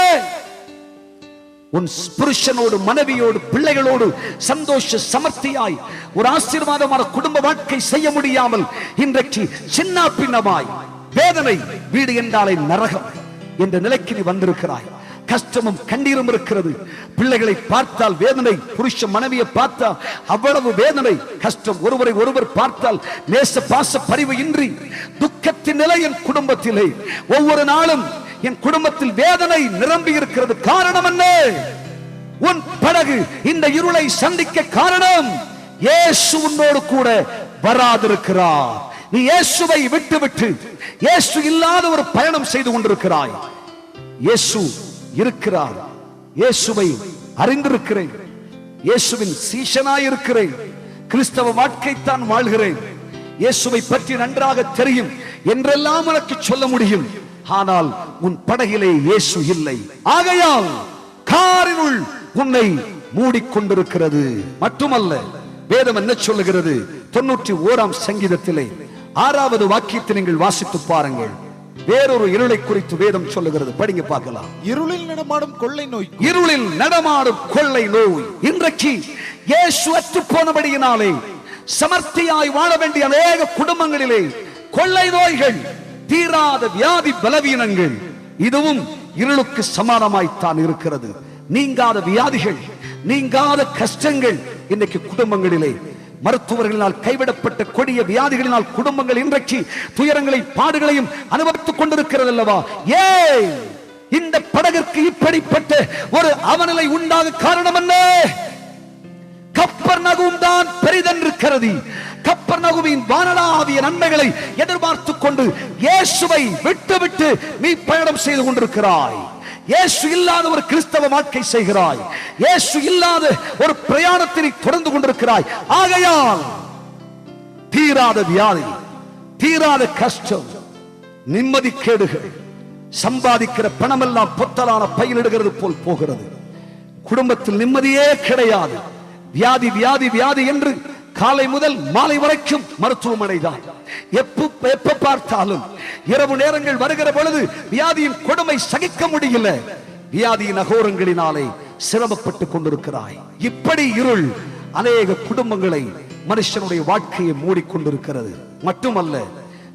உன் புருஷனோடு மனைவியோடு பிள்ளைகளோடு சந்தோஷ சமர்த்தியாய் ஒரு ஆசீர்வாதமான குடும்ப வாழ்க்கை செய்ய முடியாமல் இன்றைக்கு சின்ன பின்னமாய் வேதனை, வீடு என்றாலே நரகம் என்ற நிலைக்கு நீ வந்திருக்கிறாய். கஷ்டமும் கண்ணீரும் இருக்கிறது. பிள்ளைகளை பார்த்தால் வேதனை, புருஷ மனைவியை பார்த்தால் அவ்வளவு வேதனை கஷ்டம். ஒருவரை ஒருவர் பார்த்தால் நேச பாச பரிவு இன்றி துக்கத்தின் நிலை என் குடும்பத்திலே. ஒவ்வொரு நாளும் என் குடும்பத்தில் வேதனை நிரம்பி இருக்கிறது. காரணம் என்ன? உன் படகு இந்த இருளை சந்திக்க காரணம் இயேசு உன்னோடு கூட வராதிருக்கிறார். நீ இயேசுவை விட்டு இயேசு இல்லாத ஒரு பயணம் செய்து கொண்டிருக்கிறாய். இயேசு இருக்கிறார், இயேசுவை அறிந்திருக்கிறேன், இயேசுவின் சீஷனாய் இருக்கிறேன், கிறிஸ்தவ வாழ்க்கைத்தான் வாழ்கிறேன், இயேசுவை பற்றி நன்றாக தெரியும் என்றெல்லாம் உனக்கு சொல்ல முடியும். ஆனால் உன் படகிலே இயேசு இல்லை. ஆகையால் காரிருள் உன்னை மூடிக்கொண்டிருக்கிறது. மட்டுமல்ல, வேதம் என்ன சொல்லுகிறது? 91ஆம் சங்கீதத்திலே 6வது வாக்கியத்தை நீங்கள் வாசித்து பாருங்கள். வேறொரு இருளை குறித்து வேதம் சொல்லுகிறது. படிங்க பார்க்கலாம். இருளில் நடமாடும் கொள்ளை நோய். இன்றைக்கு இயேசு அற்று போனபடியினாலே சமர்த்தியாய் வாழ வேண்டிய அநேக குடும்பங்களிலே கொள்ளை நோய்கள் தீராத வியாதி பலவீனங்கள், இதுவும் இருளுக்கு சமானமாய்த்தான் இருக்கிறது. நீங்காத வியாதிகள், நீங்காத கஷ்டங்கள் இன்றைக்கு குடும்பங்களிலே, மருத்துவர்களால் கைவிடப்பட்ட கொடிய வியாதிகளினால் குடும்பங்கள் இன்றைக்கு துயரங்களை பாடுகளையும் அனுபவித்துக் கொண்டிருக்கிறது அல்லவா? ஏன் இந்த படகிற்கு இப்படிப்பட்ட ஒரு அவநிலை உண்டாக காரணம் என்ன? கப்பர்நகூம் தான் பெரிதென்றிருக்கிறது. கப்பர்நகூமின் வானளாவிய நன்மைகளை எதிர்பார்த்துக் கொண்டு இயேசுவை விட்டு நீ பயணம் செய்து கொண்டிருக்கிறாய். இயேசு இல்லாத ஒரு கிறிஸ்தவ வாழ்க்கை செய்கிறாய். இயேசு இல்லாத ஒரு பிரயாணத்தை தொடர்ந்து கொண்டிருக்கிறாய். ஆகையால் தீராத வியாதி, தீராத கஷ்டம், நிம்மதி கேடுகள், சம்பாதிக்கிற பணமெல்லாம் பொத்தலான பயிரிடுகிறது போல் போகிறது. குடும்பத்தில் நிம்மதியே கிடையாது. வியாதி வியாதி வியாதி என்று காலை முதல் மாலை வரைக்கும் மருத்துவமனை தான். எப்ப பார்த்தாலும் இரவு நேரங்கள் வருகிற பொழுது வியாதியின் கொடுமை சகிக்க முடியல. வியாதியின் அகோரங்களினாலே சிரமப்பட்டுக் கொண்டிருக்கிறாய். இப்படி இருள் அநேக குடும்பங்களை, மனுஷனுடைய வாழ்க்கையை மூடிக்கொண்டிருக்கிறது. மட்டுமல்ல,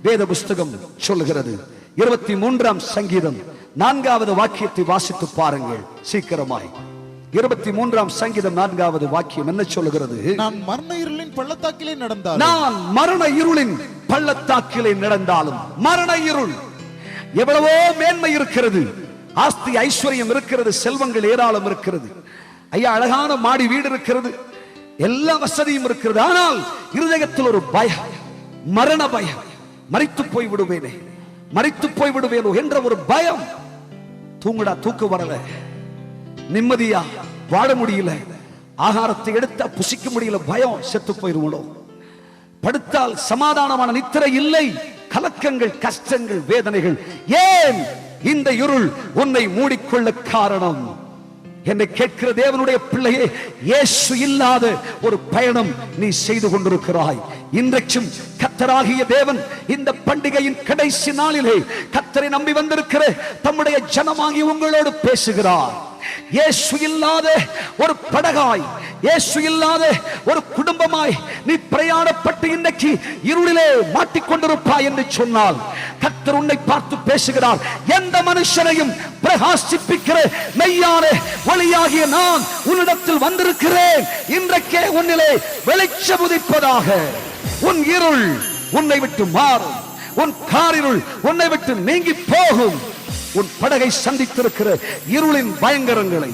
வேத புஸ்தகம் சொல்லுகிறது, 23ஆம் சங்கீதம் 4வது வாக்கியத்தை வாசித்து பாருங்கள் சீக்கிரமாய். 23ஆம் சங்கீதம் 4வது வாக்கியம் என்ன சொல்லுகிறது? நான் மரண இருளின் பள்ளத்தாக்கிலே நடந்தாலும், நான் மரண இருளின் பள்ளத்தாக்கிலே நடந்தாலும். மரண இருள், எவ்வளவோ மேன்மை இருக்கிறது, ஆஸ்தி ஐஸ்வர்யம் இருக்கிறது, செல்வங்கள் ஏராளம் இருக்கிறது, ஐயா அழகான மாடி வீடு இருக்கிறது, எல்லா வசதியும் இருக்கிறது. ஆனால் இருதயத்தில் ஒரு பயம், மரண பயம். மரித்து போய் விடுவேனே, மரித்து போய் விடுவேனோ என்ற ஒரு பயம். தூங்குடா, தூக்கு வரல, நிம்மதியா வாழ முடியல, ஆகாரத்தை எடுத்தா புசிக்க முடியல, பயம், செத்து போயிருவோம், படுத்தால் சமாதானமான நித்திரை இல்லை, கலக்கங்கள், கஷ்டங்கள், வேதனைகள். ஏன் இந்த இருள் உன்னை மூடிக்கொள்ள காரணம்? என்னை கேட்கிற தேவனுடைய பிள்ளையே, இயேசு இல்லாத ஒரு பயணம் நீ செய்து கொண்டிருக்கிறாய். இன்றைக்கும் கர்த்தராகிய தேவன் இந்த பண்டிகையின் கடைசி நாளிலே கர்த்தரை நம்பி வந்திருக்கிற தம்முடைய ஜனமாகி உங்களோடு பேசுகிறார். இயேசு இல்லாத ஒரு படகாய், இயேசு இல்லாத ஒரு குடும்பமாய் நீ பிரயாணப்பட்டு இன்னைக்கு இருளிலே மாட்டிக்கொண்டிருப்பாய் என்று சொன்னால், கர்த்தர் உன்னை பார்த்து பேசுகிறார். எந்த மனுஷனையும் பிரகாசிப்பிக்கிற மெய்யான ஒளியாகிய நான் உன்னிடத்தில் வந்திருக்கிறேன். இன்றைக்கே உன்னிலே வெளிச்சம் உதிப்பதாக. உன் இருள் உன்னை விட்டு மாறும், உன் காரிருள் உன்னை விட்டு நீங்கி போகும். உன் படகை சந்தித்திருக்கிற இருளின் பயங்கரங்களை,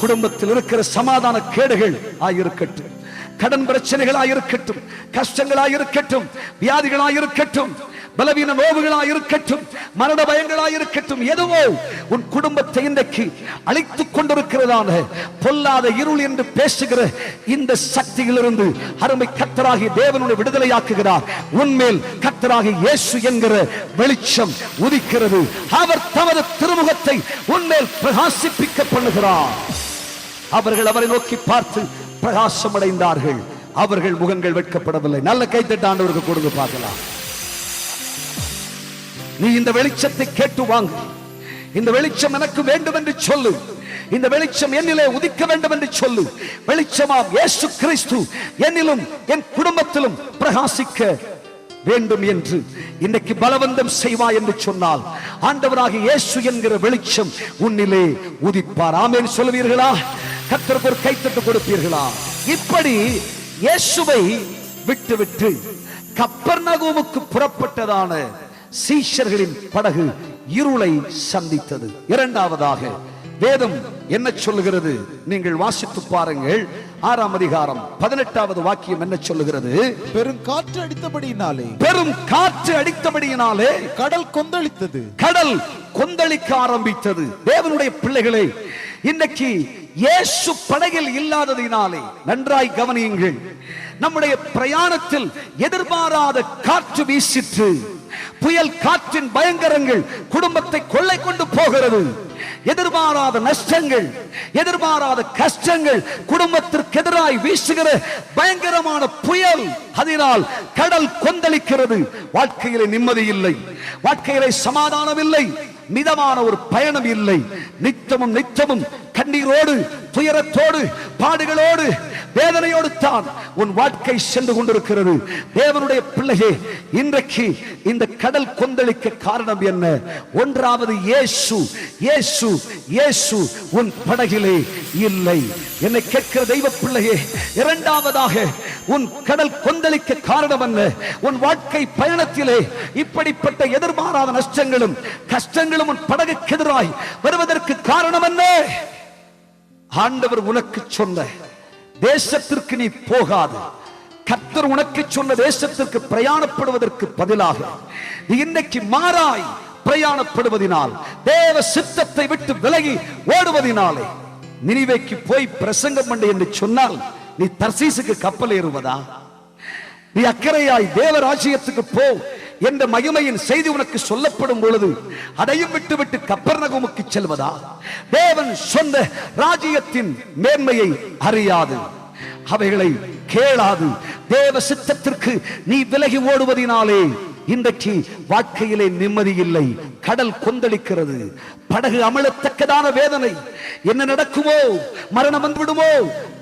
குடும்பத்தில் இருக்கிற சமாதான கேடுகள் ஆயிருக்கட்டும், கடன் பிரச்சனைகள் ஆயிருக்கட்டும், கஷ்டங்கள் ஆயிருக்கட்டும், வியாதிகள் ஆயிருக்கட்டும், பலவீன நோவுகளாக இருக்கட்டும், மரண பயங்களாக இருக்கட்டும், எதுவோ உன் குடும்பத்தை இன்றைக்கு அழித்துக் கொண்டிருக்கிறதான பொல்லாத இருள் என்று பேசுகிற இந்த சக்தியிலிருந்து அருமை கர்த்தராகிய தேவனுடைய விடுதலையாக்குகிறார். உன்மேல் கர்த்தராகிய இயேசு என்கிற வெளிச்சம் உதிக்கிறது. அவர் தமது திருமுகத்தை உன்மேல் பிரகாசிப்பிக்க பண்ணுகிறார். அவர்கள் அவரை நோக்கி பார்த்து பிரகாசம் அடைந்தார்கள். அவர்கள் முகங்கள் வெட்கப்படவில்லை. நல்ல கைத்தட்ட ஆண்டவருக்கு கொடுங்க பார்க்கலாம். நீ இந்த வெளிச்சத்தை கேட்டு வாங்கு. இந்த வெளிச்சம் எனக்கு வேண்டும் என்று சொல்லு. இந்த வெளிச்சம் என்னிலே உதிக்க வேண்டும் என்று சொல்லு. வெளிச்சமாம் இயேசு கிறிஸ்து என்னிலும் என் குடும்பத்திலும் பிரகாசிக்க வேண்டும் என்று இன்னைக்கு பலவந்தம் செய்வாய் என்று சொன்னால், ஆண்டவராகிய இயேசு என்கிற வெளிச்சம் உன்னிலே உதிப்பார். ஆமென் சொல்லுவீர்களா? கர்த்தருக்கு ஒரு கைத்தட்டு கொடுப்பீர்களா? இப்படி இயேசுவை விட்டு கப்பர்நகூமுக்கு புறப்பட்டதான சீஷர்களின் படகு இருளை சந்தித்தது. இரண்டாவதாக வேதம் என்ன சொல்லுகிறது? நீங்கள் வாசித்து பாருங்கள். 6ஆம் அதிகாரம் 18வது வாக்கியம் என்ன சொல்லுகிறது? பெரும் காற்று அடித்தபடியினாலே, பெரும் காற்று அடித்தபடியினாலே கடல் கொந்தளித்தது. கடல் கொந்தளிக்க ஆரம்பித்தது. தேவனுடைய பிள்ளைகளே, இன்னைக்கு இயேசு படகில் இல்லாததினாலே நன்றாய் கவனியுங்கள். நம்முடைய பிரயாணத்தில் எதிர்பாராத காற்று வீசிற்று. புயல் காற்றின் பயங்கரங்கள் குடும்பத்தை கொள்ளை கொண்டு போகிறது. எதிர்பாராத நஷ்டங்கள், எதிர்பாராத கஷ்டங்கள், குடும்பத்திற்கு எதிராய் வீசுகிற பயங்கரமான புயல். அதனால் கடல் கொந்தளிக்கிறது. வாழ்க்கையிலே நிம்மதி இல்லை, வாழ்க்கையிலே சமாதானம் இல்லை, மிதமான ஒரு பயணம் இல்லை. நித்தமும் கண்ணீரோடு, துயரத்தோடு, பாடுகளோடு, வேதனையோடு தான் உன் வாழ்க்கை சென்று கொண்டிருக்கிறது. தேவனுடைய பிள்ளையே, இன்றைக்கு இந்த கடல் கொந்தளிக்க காரணம் என்ன? ஒன்றாவது இயேசு. இயேசு இயேசு உன் படகிலே இல்லை. என்னை கேட்கிற தெய்வ பிள்ளையே, இரண்டாவதாக உன் கடல் கொந்தளிக்க காரணம் என்ன? உன் வாழ்க்கை பயணத்திலே இப்படிப்பட்ட எதிர்பாராத நஷ்டங்களும் கஷ்டங்களும் உன் படகுக்கு எதிராய் வருவதற்கு காரணம் என்ன? ஆண்டவர் உனக்கு சொன்ன தேசத்திற்கு நீ போகாது. கர்த்தர் உனக்கு சொன்ன தேசத்திற்கு பிரயாணப்படுவதற்கு பதிலாக நீ இன்னைக்கு மாறாய் பிரயாணப்படுவதினால், தேவ சித்தத்தை விட்டு விலகி ஓடுவதினாலே, நினிவேக்கு போய் பிரசங்கம் பண்ணு என்று சொன்னால் நீ தர்சீசுக்கு கப்பல் ஏறுவதா? நீ அக்கறையாய் தேவ ராஜ்யத்துக்கு போ என்ற மகிமையின் செய்தி உனக்கு சொல்லப்படும் பொழுது அதையும் விட்டுவிட்டு கப்பர்நகூமுக்கு செல்வதா? தேவன் சொந்த ராஜ்யத்தின் மேன்மையை அறியாது, அவைகளை கேளாது தேவ சித்தத்திற்கு நீ விலகி ஓடுவதினாலே இன்றைக்கு வாழ்க்கையிலே நிம்மதி இல்லை. கடல் கொந்தளிக்கிறது, படகு அமளத்தக்கதான வேதனை. என்ன நடக்குமோ? மரணம் வந்துவிடுமோ?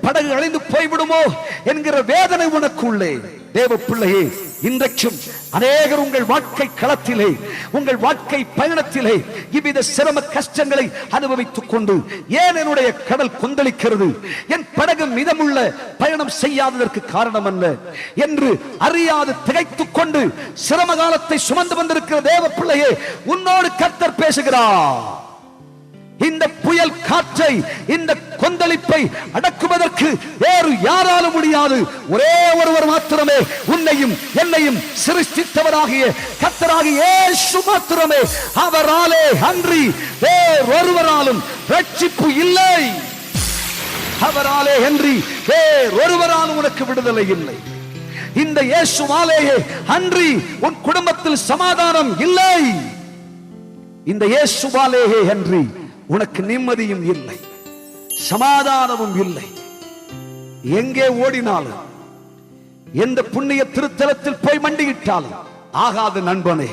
படகு அழிந்து போய்விடுமோ என்கிற வேதனை உனக்குள்ளே. தேவ பிள்ளையே, இன்றைக்கும் அநேகர் உங்கள் வாழ்க்கை களத்திலே, உங்கள் வாழ்க்கை பயணத்திலே இவ்வித சிரம கஷ்டங்களை அனுபவித்துக் கொண்டு, ஏன் என்னுடைய கடல் கொந்தளிக்கிறது, என் படகு மிதமுள்ள பயணம் செய்யாததற்கு காரணம் என்ன என்று அறியாது திகைத்துக் கொண்டு சிரம காலத்தை சுமந்து வந்திருக்கிற தேவ பிள்ளையே, உன்னோடு கர்த்தர் பேசுகிறார். இந்த புயல் காற்றை, இந்த கொந்தளிப்பை அடக்குவதற்கு வேறு யாராலும் முடியாது. ஒரே ஒருவர் மாத்திரமே, உன்னையும் என்னையும் சிருஷ்டித்தவராகிய கர்த்தராகிய இயேசு மாத்திரமே. அவராலே அன்றி வேறொருவராலும் ரட்சிப்பு இல்லை. அவராலே அன்றி வேறொருவராலும் உனக்கு விடுதலை இல்லை. இந்த இயேசுவாலேயே அன்றி உன் குடும்பத்தில் சமாதானம் இல்லை. இந்த இயேசுவாலேயே அன்றி உனக்கு நிம்மதியும் இல்லை, சமாதானமும் இல்லை. எங்கே ஓடினாலும், எந்த புண்ணிய திருத்தலத்தில் போய் மண்டியிட்டாலும் ஆகாத நண்பனே,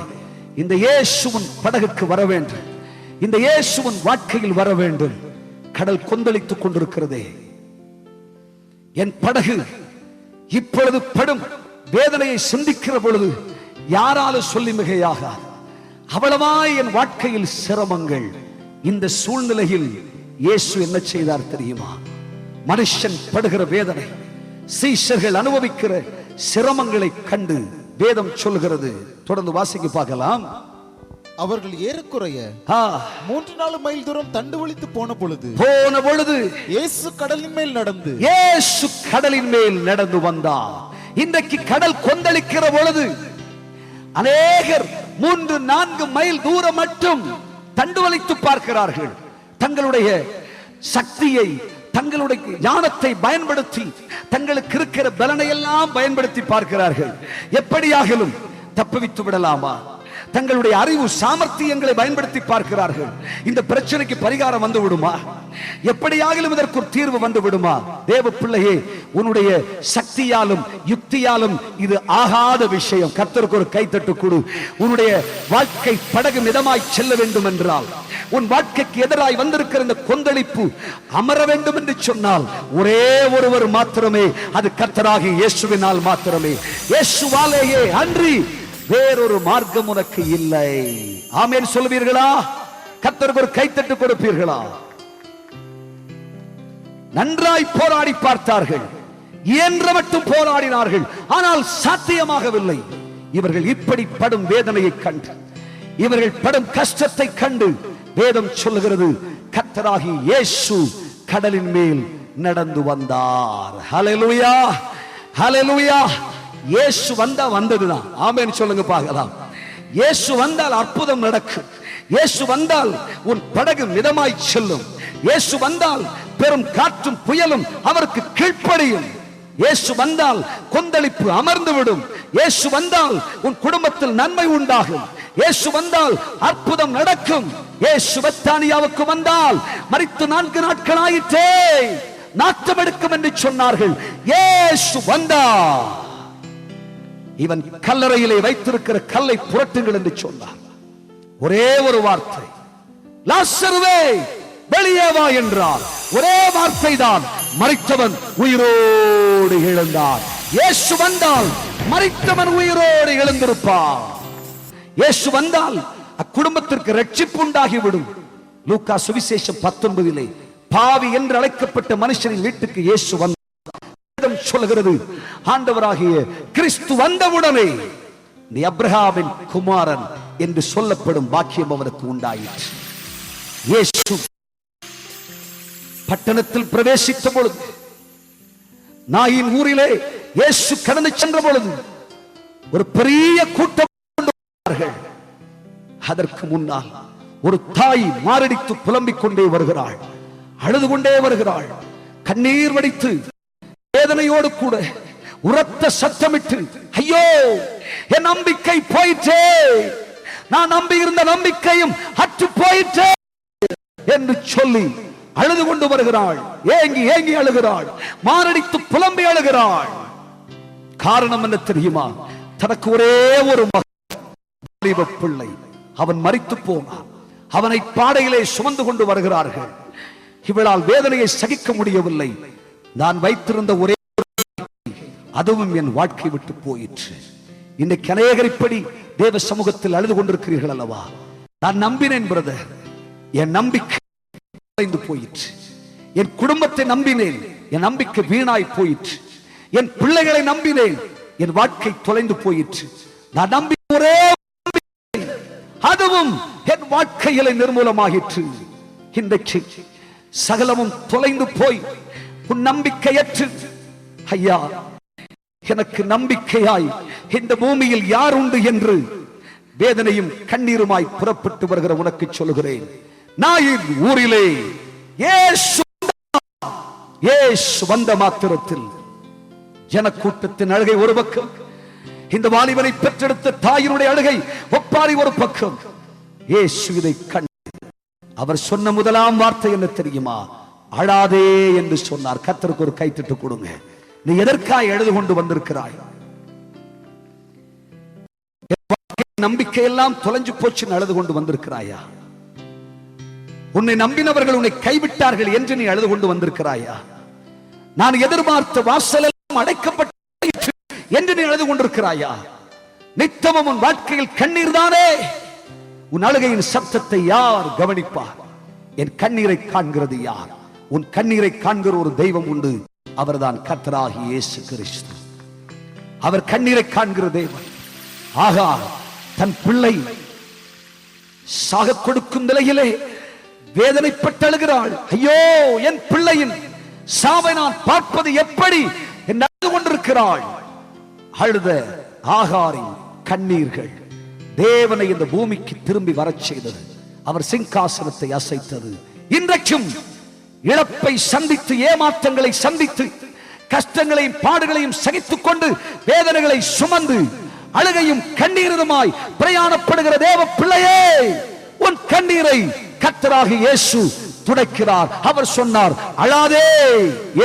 இந்த இயேசுவின் படகுக்கு வர வேண்டும். இந்த இயேசுவின் வாழ்க்கையில் வர வேண்டும். கடல் கொந்தளித்துக் கொண்டிருக்கிறதே, என் படகு இப்பொழுது படும் வேதனையை சிந்திக்கிற பொழுது யாராலும் சொல்லி மிகையாகாது. அவ்வளவாய் என் வாழ்க்கையில் சிரமங்கள். இந்த சூழ்நிலையில் இயேசு என்ன செய்தார் தெரியுமா? மனுஷன் படுகிற வேதனை, சீஷர்கள் அனுபவிக்கிற சிரமங்களை கண்டு வேதம் சொல்கிறது. தொடர்ந்து வாசிக்க பார்க்கலாம். அவர்கள் ஏறக்குறைய 3-4 மைல் தூரம் தண்டுவலித்து போன பொழுது இயேசு கடலின் மேல் நடந்து வந்தார். இன்றைக்கு கடல் கொந்தளிக்கிற பொழுது அநேகர் 3-4 மைல் தூரம் மட்டும் தண்டுவலித்து பார்க்கிறார்கள். தங்களுடைய சக்தியை, தங்களுடைய ஞானத்தை பயன்படுத்தி, தங்களுக்கு இருக்கிற பலனை எல்லாம் பயன்படுத்தி பார்க்கிறார்கள். எப்படியாகலும் தப்புவித்து விடலாமா? தங்களுடைய அறிவு சாமர்த்தியங்களை பயன்படுத்தி பார்க்கிறார்கள். இந்த பிரச்சனைக்கு பரிகாரம் வந்து விடுமா? எப்படியாகிலும் இதற்கு ஒரு தீர்வு வந்து விடுமா? தேவ பிள்ளையே, உன்னுடைய சக்தியாலும் யுக்தியாலும் இது ஆகாத விஷயம். கர்த்தருக்கு ஒரு கைத்தட்டு கொடு. உன்னுடைய வாழ்க்கை படகு மிதமாய் செல்ல வேண்டும் என்றால், உன் வாழ்க்கைக்கு எதிராய் வந்திருக்கிற இந்த கொந்தளிப்பு அமர வேண்டும் என்று சொன்னால் ஒரே ஒருவர் மாத்திரமே, அது கர்த்தராகிய இயேசுவினால் மாத்திரமே. இயேசுவாலேயே அன்றி வேறொரு மார்க்கம் உனக்கு இல்லை. ஆமென் சொல்வீர்களா? கர்த்தருக்கு ஒரு கைத்தட்டு கொடுப்பீர்களா? நன்றாய் போராடி பார்த்தார்கள், இயன்ற மட்டும் போராடினார்கள், ஆனால் சாத்தியமாகவில்லை. இவர்கள் இப்படி படும் வேதனையை கண்டு, இவர்கள் படும் கஷ்டத்தை கண்டு வேதம் சொல்லுகிறது, கர்த்தராகிய இயேசு கடலின் மேல் நடந்து வந்தார். ஹல்லேலூயா, ஹல்லேலூயா. இயேசு வந்தா வந்ததுதான். ஆமென் சொல்லுங்க பார்க்கலாம். இயேசு வந்தால் அற்புதம் நடக்கும். இயேசு வந்தால் உன் படகு மிதமாய் செல்லும். இயேசு வந்தால் பெரும் காற்றும் புயலும் அவருக்கு கீழ்ப்படியும். இயேசு வந்தால் கொந்தளிப்பு அமர்ந்துவிடும். இயேசு வந்தால் உன் குடும்பத்தில் நன்மை உண்டாகும். இயேசு வந்தால் அற்புதம் நடக்கும். இயேசு பெத்தானியாவுக்கு வந்தால் மரித்து 4 நாட்கள் ஆயிற்றே, நாட்டம் எடுக்கும் என்று சொன்னார்கள். இயேசு வந்தார். இவன் கல்லறையிலே வைத்திருக்கிற கல்லை புரட்டுங்கள் என்று சொன்னார். ஒரே ஒரு வார்த்தை, லாசருவே வெளியே வா என்றார். ஒரே வார்த்தை தான், மரித்தவன் உயிரோடு எழுந்தார். இயேசு வந்தால் மரித்தவன் உயிரோடு எழுந்திருப்பான். இயேசு வந்தால் அக்குடும்பத்திற்கு ரட்சிப்பு உண்டாகிவிடும். லூக்கா சுவிசேஷம் 19 பாவி என்று அழைக்கப்பட்ட மனுஷனின் வீட்டுக்கு இயேசு வந்தார். சொல்கிறது, ஆண்டவராகிய கிறிஸ்து வந்தவுடனே நீ அப்ரஹாமின் குமாரன் என்று சொல்லப்படும் பாக்கியம் அவனுக்கு உண்டாயிற்று. இயேசு பட்டணத்தில் பிரவேசித்த பொழுது, நாயின் ஊரிலே இயேசு கடந்து சென்ற பொழுது ஒரு பெரிய கூட்டம். அதற்கு முன்னால் ஒரு தாய் மாரடித்து புலம்பிக் கொண்டே வருகிறாள், அழுது கொண்டே வருகிறாள், கண்ணீர் வடித்து வேதனையோடு கூட உரத்த சத்தமிட்டு, ஐயோ என் நம்பிக்கை போயிற்றே, நான் நம்பியிருந்த நம்பிக்கையும் அற்று போயிற்றே என்று சொல்லி அழுது கொண்டு வருகிறாள். ஏங்கி ஏங்கி அழுகிறாள், மாரடித்து புலம்பி அழுகிறாள். காரணம் என்ன தெரியுமா? தனக்கு ஒரே ஒரு பிள்ளை, அவன் மரித்து போனான். அவனை பாடையிலே சுமந்து கொண்டு வருகிறார்கள். இவளால் வேதனையை சகிக்க முடியவில்லை. நான் வைத்திருந்த ஒரே, அதுவும் என் வாழ்க்கை விட்டு போயிற்று. இன்னைக்கு அநேகர் இப்படி தேவ சமூகத்தில் அழுது கொண்டிருக்கிறீர்கள் அல்லவா? நான் நம்பினேன் பிரதர், என் நம்பிக்கை தொலைந்து போயிற்று. என் குடும்பத்தை நம்பினேன், என் நம்பிக்கை வீணாய் போயிற்று. என் பிள்ளைகளை நம்பினேன், என் வாழ்க்கை தொலைந்து போயிற்று. நான் நம்பி ஒரே, அதுவும் என் வாழ்க்கையிலே நிர்மூலமாயிற்று. இன்றைக்கு சகலமும் தொலைந்து போய் உன் நம்பிக்கையற்று, ஐயா எனக்கு நம்பிக்கையாய் இந்த பூமியில் யார் உண்டு என்று வேதனையும் கண்ணீருமாய் புறப்பட்டு வருகிற உனக்கு சொல்கிறேன், நாயின் ஊரிலே இயேசு வந்த மாத்திரத்தில் ஜனக்கூட்டத்தின் அழுகை ஒரு பக்கம், இந்த வாலிபனை பெற்றெடுத்த தாயினுடைய அழுகை ஒப்பாரி ஒரு பக்கம். இயேசு இதை கண்டு அவர் சொன்ன முதலாம் வார்த்தை என்ன தெரியுமா? அழாதே என்று சொன்னார். கர்த்தருக்கு ஒரு கைத்தட்டு கொடுங்க. நீ எதற்காய் எழுது கொண்டு வந்திருக்கிறாய்? நம்பிக்கை எல்லாம் தொலைஞ்சு போச்சு அழுது கொண்டு வந்திருக்கிறாயா? உன்னை நம்பினவர்கள் உன்னை கைவிட்டார்கள் என்று நீ அழுது கொண்டு வந்திருக்கிறாயா? நான் எதிர்பார்த்த வாசல் எல்லாம் அடைக்கப்பட்ட என்று நீ அழுது கொண்டிருக்கிறாயா? நித்தமும் உன் வாழ்க்கையில் கண்ணீர் தானே. உன் அழுகையின் சப்தத்தை யார் கவனிப்பார்? என் கண்ணீரை காண்கிறது யார்? உன் கண்ணீரை காண்கிற ஒரு தெய்வம் உண்டு, அவர்தான் கர்த்தராகிய இயேசு கிறிஸ்து. அவர் கண்ணீரை காண்கிற தெய்வம். ஆகா, தன் பிள்ளை சாக கொடுக்கும் நிலையிலே வேதனைப்பட்டு அழுகிறாள். ஐயோ என் பிள்ளையின் சாவை நான் பார்ப்பது எப்படி என்று அழுது கொண்டிருக்கிறாள். அழுத ஆகாரின் கண்ணீர்கள் தேவனை இந்த பூமிக்கு திரும்பி வரச் செய்தது. அவர் சிங்காசனத்தை அசைத்தது. இன்றைக்கும் இழப்பை சந்தித்து, ஏமாற்றங்களை சந்தித்து, கஷ்டங்களையும் பாடுகளையும் சகித்துக் கொண்டு, வேதனைகளை சுமந்து, அழுகையும் கண்ணீருமாய் பிரயாணப்படுகிற தேவ பிள்ளையே, உன் கண்ணீரை கர்த்தராகிய இயேசு துடைக்கிறார். அவர் சொன்னார், அழாதே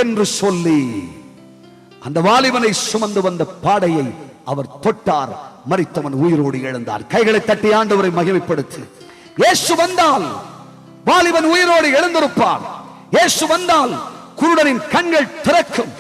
என்று சொல்லி அந்த வாலிபனை சுமந்து வந்த பாடையை அவர் தொட்டார். மரித்தவன் உயிரோடு எழுந்தார். கைகளை தட்டி ஆண்டவரை மகிமைப்படுத்து. இயேசு வந்தால் வாலிபன் உயிரோடு எழுந்திருப்பான். இயேசு வந்தால் குருடனின் கண்கள் திறக்கும்.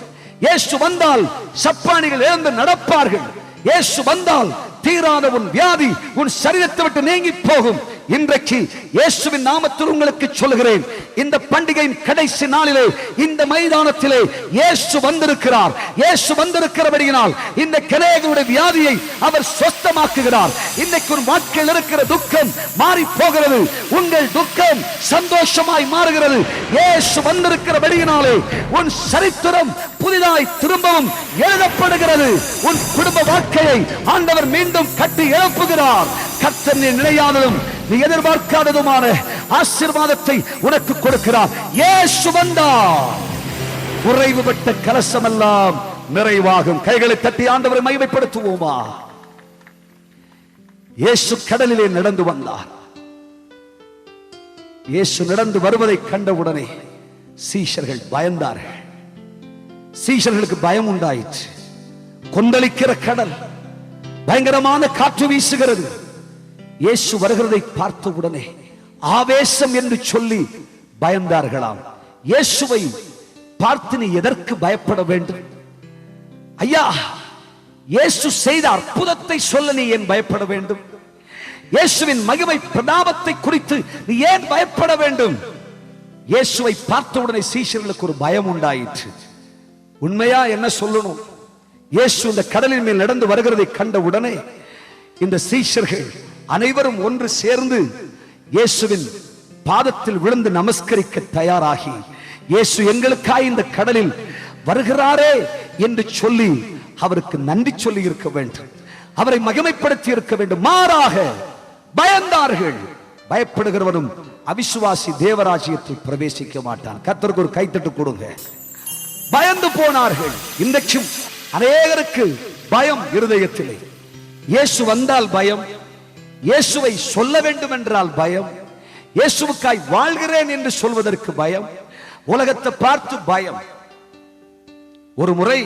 இயேசு வந்தால் சப்பானிகள் எழுந்து நடப்பார்கள். இயேசு வந்தால் தீராத உன் வியாதி உன் சரீரத்தை விட்டு நீங்கி போகும். இன்றைக்கு இயேசுவின் நாமத்தில் உங்களுக்கு சொல்கிறேன், இந்த பண்டிகையின் கடைசி நாளிலே இந்த மைதானத்திலே இயேசு வந்திருக்கிறார். இயேசு வந்திருக்கிறபடியினால் இந்த கலேகனுடைய வியாதியை அவர் சுத்தமாக்குகிறார். இன்றைக்கு உன் வாழ்க்கையில் இருக்கிற துக்கம் மாறி போகிறது. உங்கள் துக்கம் சந்தோஷமாய் மாறுகிறது. இயேசு வந்திருக்கிறபடியினாலே உன் சரித்திரம் புதிதாய் திரும்பவும் எழுதப்படுகிறது. உன் குடும்ப வாழ்க்கையை ஆண்டவர் மீண்டும் கட்டி எழுப்புகிறார். கர்த்தர் நீ நிலையானதும் நீ எதிர்பார்க்காததுமான ஆசீர்வாதத்தை உனக்கு கொடுக்கிறார். இயேசு வந்தார், குறைவுபட்ட கலசம் எல்லாம் நிறைவாகும். கைகளை தட்டி ஆண்டவரை மகிமைப்படுத்துவோமா? இயேசு கடலிலே நடந்து வந்தார். இயேசு நடந்து வருவதை கண்டவுடனே சீஷர்கள் பயந்தார்கள். சீஷர்களுக்கு பயம் உண்டாயிற்று. கொந்தளிக்கிற கடல், பயங்கரமான காற்று வீசுகிறது. இயேசு வருகிறதை பார்த்த உடனே ஆவேசம் என்று சொல்லி பயந்தார்களாம். இயேசுவை பார்த்து நீ எதற்கு பயப்பட வேண்டும்? ஐயா, இயேசு செய்த அற்புதத்தை சொல்ல நீ ஏன் பயப்பட வேண்டும்? இயேசுவின் மகிமை பிரதாபத்தை குறித்து நீ ஏன் பயப்பட வேண்டும்? இயேசுவை பார்த்தவுடனே சீஷர்களுக்கு ஒரு பயம் உண்டாயிற்று. உண்மையா என்ன சொல்லணும்? இயேசு இந்த கடலின் மேல் நடந்து வருகிறதை கண்ட உடனே இந்த சீஷர்கள் அனைவரும் ஒன்று சேர்ந்து இயேசுவின் பாதத்தில் விழுந்து நமஸ்கரிக்க தயாராகி, இயேசு எங்களுக்காய் இந்த கடலில் வருகிறாரே என்று சொல்லி அவருக்கு நன்றி சொல்லி இருக்க வேண்டும், அவரை மகிமைப்படுத்தி இருக்க வேண்டும். மாறாக பயந்தார்கள். பயப்படுகிறவனும் அவிசுவாசி தேவராஜ்யத்தில் பிரவேசிக்க மாட்டான். கர்த்தருக்கு ஒரு கைத்தட்டு கொடுங்க. பயந்து போனார்கள். இன்றைக்கும் அநேகருக்கு பயம் இருதயத்திலே. இயேசு வந்தால் பயம், இயேசுவை சொல்ல வேண்டும் என்றால் பயம், இயேசுவுக்காய் வாழ்கிறேன் என்று சொல்வதற்கு பயம், உலகத்தை பார்த்து பயம். ஒரு முறை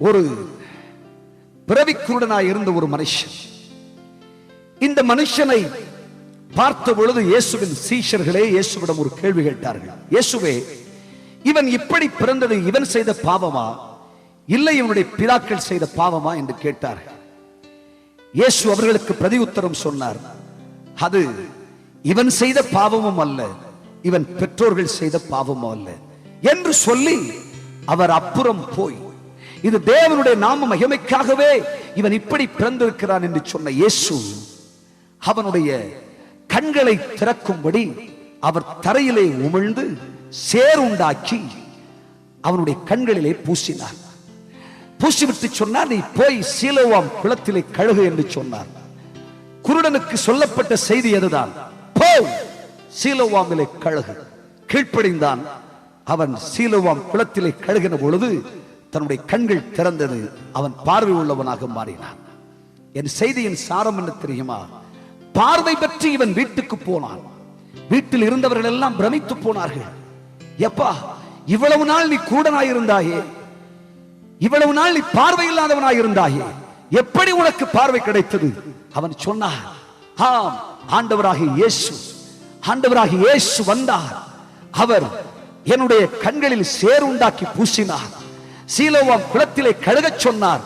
ஒரு பிறவிக்குருடனாய் இருந்த ஒரு மனுஷன், இந்த மனுஷனை பார்த்த பொழுது இயேசுவின் சீஷர்களே இயேசுவிடம் ஒரு கேள்வி கேட்டார்கள். இயேசுவே, இவன் இப்படி பிறந்தது இவன் செய்த பாவமா இல்லை இவனுடைய பிதாக்கள் செய்த பாவமா என்று கேட்டார்கள். இயேசு அவர்களுக்கு பிரதி உத்தரம் சொன்னார், அது இவன் செய்த பாவமும் அல்ல, இவன் பெற்றோர்கள் செய்த பாவமும் அல்ல என்று சொல்லி அவர் அப்புறம் போய், இது தேவனுடைய நாம மகிமைக்காகவே இவன் இப்படி பிறந்திருக்கிறான் என்று சொன்ன இயேசு அவனுடைய கண்களை திறக்கும்படி அவர் தரையிலே உமிழ்ந்து சேருண்டாக்கி அவனுடைய கண்களிலே பூசினார். பூசிவிட்டு சொன்னார், நீ போய் சீலோவாம் குளத்திலே கழுகு என்று சொன்னார். குருடனுக்கு சொல்லப்பட்ட செய்தி அதுதான், போ சீலோவாமிலே கழுகு. கீழ்ப்படிந்தான். அவன் சீலோவாம் குளத்திலே கழுகின பொழுது தன்னுடைய கண்கள் திறந்தது. அவன் பார்வை உள்ளவனாக மாறினான். என் செய்தியின் சாரம் என்ன தெரியுமா? பார்வை பற்றி இவன் வீட்டுக்கு போனான். வீட்டில் இருந்தவர்கள் எல்லாம் பிரமித்து போனார்கள். எப்பா, இவ்வளவு நாள் நீ குருடனாயிருந்தாயே, இவ்வளவு நாள் நீ பார்வை இல்லாதவனாயிருந்தாயே, எப்படி உனக்கு பார்வை கிடைத்தது? அவன் சொன்னான், ஆம், ஆண்டவராகிய இயேசு, ஆண்டவராகிய இயேசு வந்தார். அவர் என்னுடைய கண்களில் சேருண்டாக்கி பூசினார். சீலோவாம் குளத்திலே கழுகச் சொன்னார்.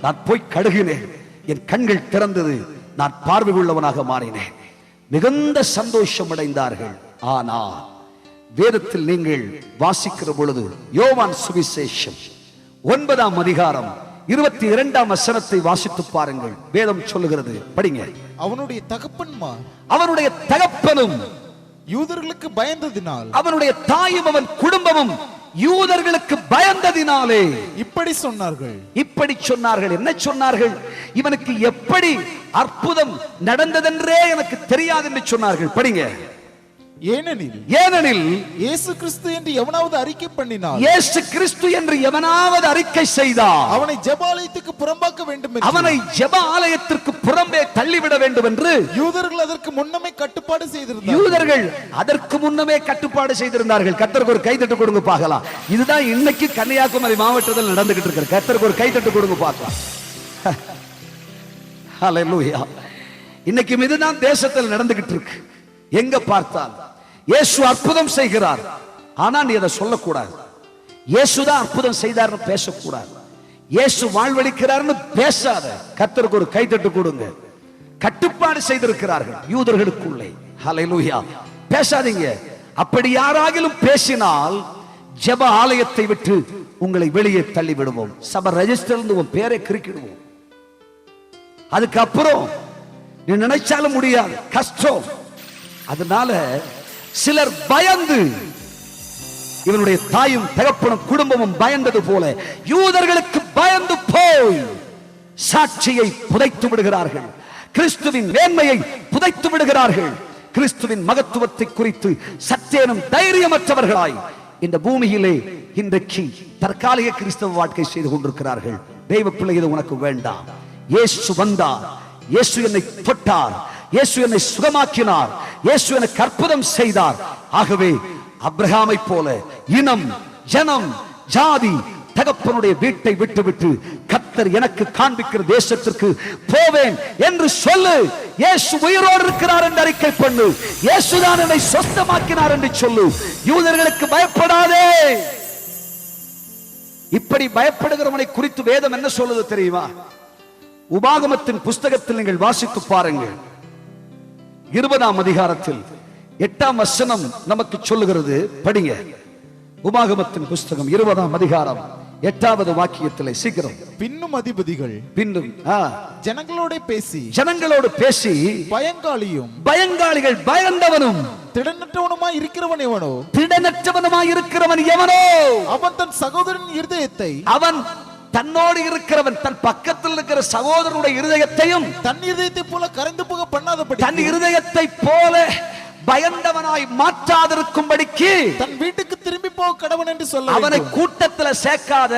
நான் போய் கழுகினேன். என் கண்கள் திறந்தது. நான் பார்வை உள்ளவனாக மாறினேன். மிகுந்த சந்தோஷம் அடைந்தார்கள். ஆனால் வேதத்தில் நீங்கள் வாசிக்கிற பொழுது யோவான் சுவிசேஷம் 9ஆம் அதிகாரம் 22ஆம் வசனத்தை வாசித்து பாருங்கள். வேதம் சொல்லுகிறது, படிங்க. அவனுடைய தகப்பன்மார், அவனுடைய தகப்பனும் யூதர்களுக்கு பயந்ததினால், அவனுடைய தாயும் அவன் குடும்பமும் யூதர்களுக்கு பயந்ததினாலே இப்படி சொன்னார்கள். இப்படி சொன்னார்கள். என்ன சொன்னார்கள்? இவனுக்கு எப்படி அற்புதம் நடந்ததென்றே எனக்கு தெரியாது என்று சொன்னார்கள். படிங்க. ஏனெனில் இயேசு கிறிஸ்து என்று எவனாவது அறிக்கை பண்ணினார், இயேசு கிறிஸ்து என்று எவனாவது அறிக்கை செய்தார், அவனை ஜெபாலயத்துக்கு புறம்பாக்க வேண்டும், அவனை ஜெப ஆலயத்திற்கு புறம்பே தள்ளிவிட வேண்டும் என்று யூதர்கள் அதற்கு முன்னமே கட்டுப்பாடு செய்திருந்தார்கள். யூதர்கள் அதற்கு முன்னமே கட்டுப்பாடு செய்திருந்தார்கள். கர்த்தருக்கு ஒரு கைதட்டு கொடுங்க பார்க்கலாம். இதுதான் இன்னைக்கு கன்னியாகுமரி மாவட்டத்தில் நடந்துகிட்டு இருக்கிற. கர்த்தருக்கு ஒரு கைதட்டு கொடுங்க பார்க்கலாம். ஹல்லேலூயா. இன்னைக்கு இதுதான் தேசத்தில் நடந்துகிட்டு இருக்கு. எங்க பார்த்தால் இயேசு அற்புதம் செய்கிறார், ஆனா நீ அதை சொல்லக்கூடாது. இயேசுதான் அற்புதம் செய்தார்னு பேசக்கூடாது. இயேசு வாழ்வளிக்கிறார்னு பேசாத. கர்த்தருக்கு ஒரு கைதட்டு கொடுங்க. கட்டுப்பாடு செய்திருக்கிறார்கள் யூதர்களுக்குள்ளே. ஹல்லேலூயா. பேசாதீங்க. அப்படி யாராகிலும் பேசினால் ஜெப ஆலயத்தை விட்டு உங்களை வெளியே தள்ளி விடுவோம். சபை ரெஜிஸ்டர்ல இருந்து உன் பேரை கிறுக்கிடுவோம். அதுக்கப்புறம் நீ நினைச்சாலும் முடியாது, கஷ்டம். அதனால சிலர் பயந்து, இவனுடைய தாயும் தகப்பனும் குடும்பமும் பயந்தது போல யூதர்களுக்கு பயந்து போய் சாட்சியை புதைத்து விடுகிறார்கள். கிறிஸ்துவின் மேன்மையை புதைத்து விடுகிறார்கள். கிறிஸ்துவின் மகத்துவத்தை குறித்து சற்றேனும் தைரியமற்றவர்களாய் இந்த பூமியிலே இன்றைக்கு தற்காலிக கிறிஸ்தவ வாழ்க்கை செய்து கொண்டிருக்கிறார்கள். தெய்வ பிள்ளை, இது உனக்கு வேண்டாம். இயேசு வந்தார், இயேசு என்னை தொட்டார், இயேசு என்னை சுகமாக்கினார், இயேசு எனக்கு அற்புதம் செய்தார். ஆகவே அப்ரஹாமை போல இனம், ஜனம், ஜாதி, தகப்பனுடைய வீட்டை விட்டுவிட்டு கர்த்தர் எனக்கு காண்பிக்கிற தேசத்திற்கு போவேன் என்று சொல்லு. இயேசு உயிரோடு இருக்கிறார் என்று அறிக்கை பண்ணு. இயேசுதான் என்னை சொஸ்தமாக்கினார் என்று சொல்லு. யூதர்களுக்கு பயப்படாதே. இப்படி பயப்படுகிறவனை குறித்து வேதம் என்ன சொல்லுது தெரியுமா? உபாகமத்தின் புஸ்தகத்தில் நீங்கள் வாசித்து பாருங்கள். 20ஆம் அதிகாரத்தில் 8ஆம் வசனம் நமக்கு சொல்லுகிறது. படிங்க. உபாகமத்தின் புஸ்தகம் 20ஆம் அதிகாரம் 8வது வாக்கியத்திலே சீக்கிரம். பின்னும் அதிபதிகள் ஜனங்களோடு பேசி பயங்காளிகள் பயந்தவனும் திடனற்றவனுமாய் இருக்கிறவன் எவனோ அவன் தன் சகோதரன் இருதயத்தை தன்னோடு இருக்கிறவன் தன் பக்கத்தில் இருக்கிற சகோதரனுடைய இருதயத்தையும் தன் இருதயத்தை போல கரைந்து போக பண்ணாதபடி தன் இருதயத்தை போல பயந்தவனாய் மாற்றாதிருக்கும்படிக்கு தன் வீட்டுக்கு திரும்பி போக கடவன் என்று சொல்ல. அவனை கூட்டத்தில் சேர்க்காத,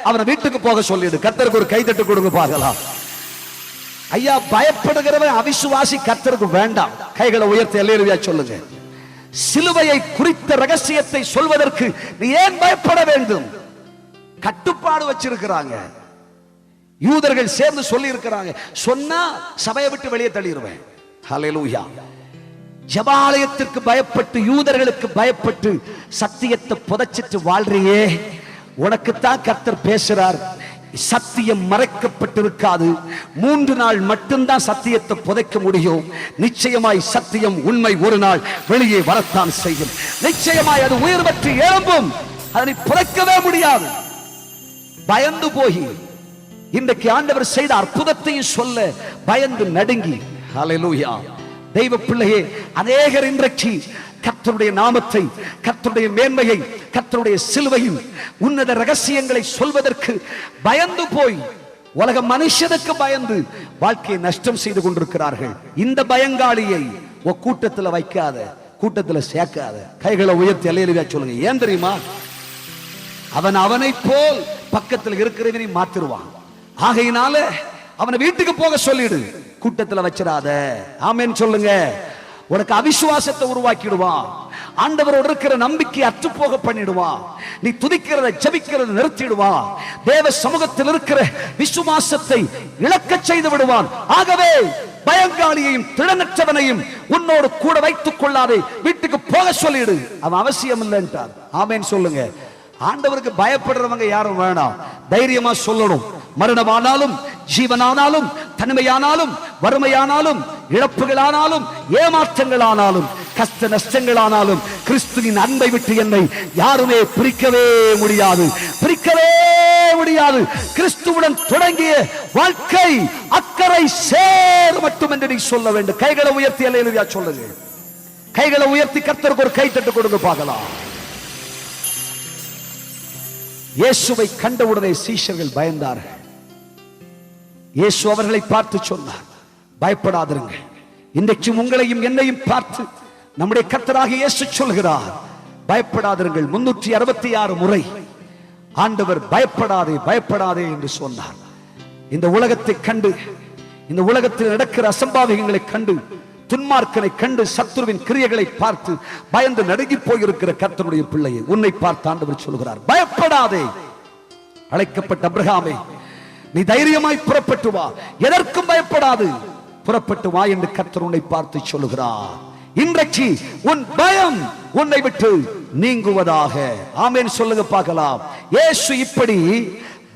அவனை வீட்டுக்கு போக சொல்லிடு. கர்த்தருக்கு ஒரு கைதட்டு கொடுங்க பார்க்கலாம். ஐயா, பயப்படுகிறவன் அவிசுவாசி கர்த்தருக்கு வேண்டாம். கைகளை உயர்த்தி அல்லேலூயா சொல்லுங்க. சிலுவையை குறித்த ரகசியத்தை சொல்வதற்கு நீ ஏன் பயப்பட வேண்டும்? கட்டுப்பாடு வச்சிருக்கிறாங்க. யூதர்கள் சேர்ந்து சொல்லி இருக்கிறாங்க, சொன்னா சபையை விட்டு வெளியே தள்ளிடுவேன். ஹல்லேலூயா. ஜெபாலயத்திற்கு பயப்பட்டு, யூதர்களுக்கு பயப்பட்டு சத்தியத்தை புதைச்சிட்டு வாழ்றியே, உனக்குத்தான் கர்த்தர் பேசுறார். சத்தியம் மறைக்கப்பட்டிருக்காது. 3 நாள் மட்டும்தான் சத்தியத்தை புதைக்க முடியும். நிச்சயமாய் சத்தியம் உண்மை ஒரு நாள் வெளியே வரத்தான் செய்யும். நிச்சயமாய் அது உயிர் பற்றி எழும்பும். அதனை புதைக்கவே முடியாது. பயந்து போய் இன்றைக்கு ஆண்டவர் செய்த அற்புதத்தையும் சொல்ல பயந்து நடுங்கி. ஹல்லேலூயா. தெய்வ பிள்ளையே, அநேகர் இன்றைக்கு கர்த்தருடைய நாமத்தை, கர்த்தருடைய மேன்மையை, கர்த்தருடைய சிலுவையின் உன்னத ரகசியங்களை சொல்வதற்கு பயந்து போய் உலக மனுஷனுக்கு பயந்து வாழ்க்கையை நஷ்டம் செய்து கொண்டிருக்கிறார்கள். இந்த பயங்காளியை கூட்டத்தில் வைக்காத, கூட்டத்தில் சேர்க்காத. கைகளை உயர்த்தி அல்லேலூயா சொல்லுங்க. ஏன் தெரியுமா? அவனை போல் பக்கத்தில் இருக்கிறவனை மாத்திருவான். ஆகையினால அவனை வீட்டுக்கு போக சொல்லிடு, கூட்டத்தில் வச்சிடாத. ஆமென் சொல்லுங்க. உனக்கு அவிசுவாசத்தை உருவாக்கிடுவான். ஆண்டவரோடு இருக்கிற நம்பிக்கை அற்று போக பண்ணிடுவான். நீ துதிக்கிறத ஜெபிக்கிறத நிறுத்திடுவான். தேவ சமூகத்தில் இருக்கிற விசுவாசத்தை இழக்க செய்து விடுவான். ஆகவே பயங்காளியையும் திடனற்றவனையும் உன்னோடு கூட வைத்துக் கொள்ளாதே, வீட்டுக்கு போக சொல்லிடு. அவன் அவசியம் இல்லைன்றார். ஆமென் சொல்லுங்க. ஆண்டவருக்கு பயப்படுறவங்க யாரும் வேணாம். தைரியமா சொல்லணும். மரணமானாலும் ஜீவனானாலும் தனிமையானாலும் வறுமையானாலும் இழப்புகளானாலும் ஏமாற்றங்களானாலும் கஷ்ட நஷ்டங்களானாலும் கிறிஸ்துவின் அன்பை விட்டு என்னை யாருமே பிரிக்கவே முடியாது, பிரிக்கவே முடியாது. கிறிஸ்துவுடன் தொடங்கிய வாழ்க்கை அக்கறை சேர் மட்டும் என்று நீ சொல்ல வேண்டும். கைகளை உயர்த்தி அல்லேலூயா சொல்லுங்க. கைகளை உயர்த்தி கர்த்தருக்கு ஒரு கை தட்டு கொடுங்க பார்க்கலாம். இயேசுவை கண்டவுடனே சீஷர்கள் பயந்தார்கள். இயேசு அவர்களை பார்த்து சொன்னார், பயப்படாதிருங்கள். இன்றைக்கு உங்களையும் என்னையும் பார்த்து நம்முடைய கர்த்தராகிய இயேசு சொல்கிறார், பயப்படாதிருங்கள். 366 முறை ஆண்டவர் பயப்படாதே பயப்படாதே என்று சொன்னார். இந்த உலகத்தை கண்டு, இந்த உலகத்தில் நடக்கிற அசம்பாவிகங்களை கண்டு, துன்மார்க்கனை கண்டு, சத்துருவின் கிரியைகளை பார்த்து பயந்து நடுங்கி போயிருக்கிற கர்த்தருடைய பிள்ளையை உன்னை பார்த்து ஆண்டவர் சொல்கிறார், பயப்படாதே. அழைக்கப்பட்ட அபிரகாமே, நீ தைரியமாய் புறப்பட்டு வா, எதற்கும் பயப்படாது, புறப்பட்டு வா என்று கர்த்தர் உன்னை பார்த்து சொல்லுகிறார். இன்றைக்கு உன் பயம் உன்னை விட்டு நீங்குவதாக. ஆமென் சொல்லுங்க பார்க்கலாம். இயேசு இப்படி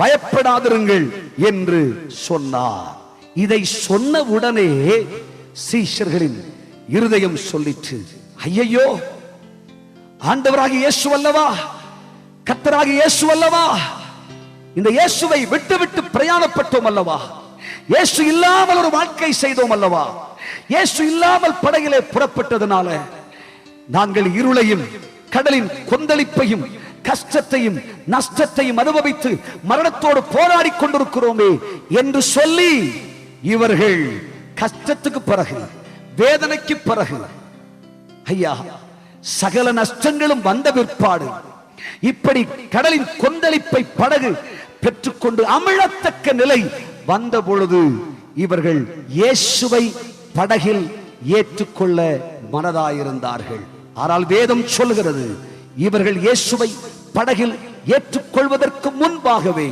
பயப்படாதிருங்கள் என்று சொன்னார். இதை சொன்ன உடனே சீஷர்களின் இருதயம் சொல்லிற்று, ஐயையோ, ஆண்டவராகிய இயேசு அல்லவா, கர்த்தராகிய இயேசு அல்லவா, இந்த இயேசுவை விட்டு விட்டு பிரயாணப்பட்டோம் அல்லவா, இயேசு இல்லாமல் ஒரு வாழ்க்கை செய்தோம் அல்லவா, இயேசு இல்லாமல் படகிலே புறப்பட்டதனால நாங்கள் இருளையும் கடலின் கொந்தளிப்பையும் கஷ்டத்தையும் நஷ்டத்தையும் அனுபவித்து மரணத்தோடு போராடி கொண்டிருக்கிறோமே என்று சொல்லி இவர்கள் கஷ்டத்துக்கு பிறகு, வேதனைக்கு பிறகு, ஐயா, சகல நஷ்டங்களும் வந்த பிற்பாடு இப்படி கடலின் கொந்தளிப்பை படகு பெற்றுக்கொண்டு அமிழத்தக்க நிலை வந்த பொழுது இவர்கள் இயேசுவை படகில் ஏற்றுக்கொள்ள மனதாயிருந்தார்கள். ஆனால் வேதம் சொல்கிறது, இவர்கள் இயேசுவை படகில் ஏற்றுக்கொள்வதற்கு முன்பாகவே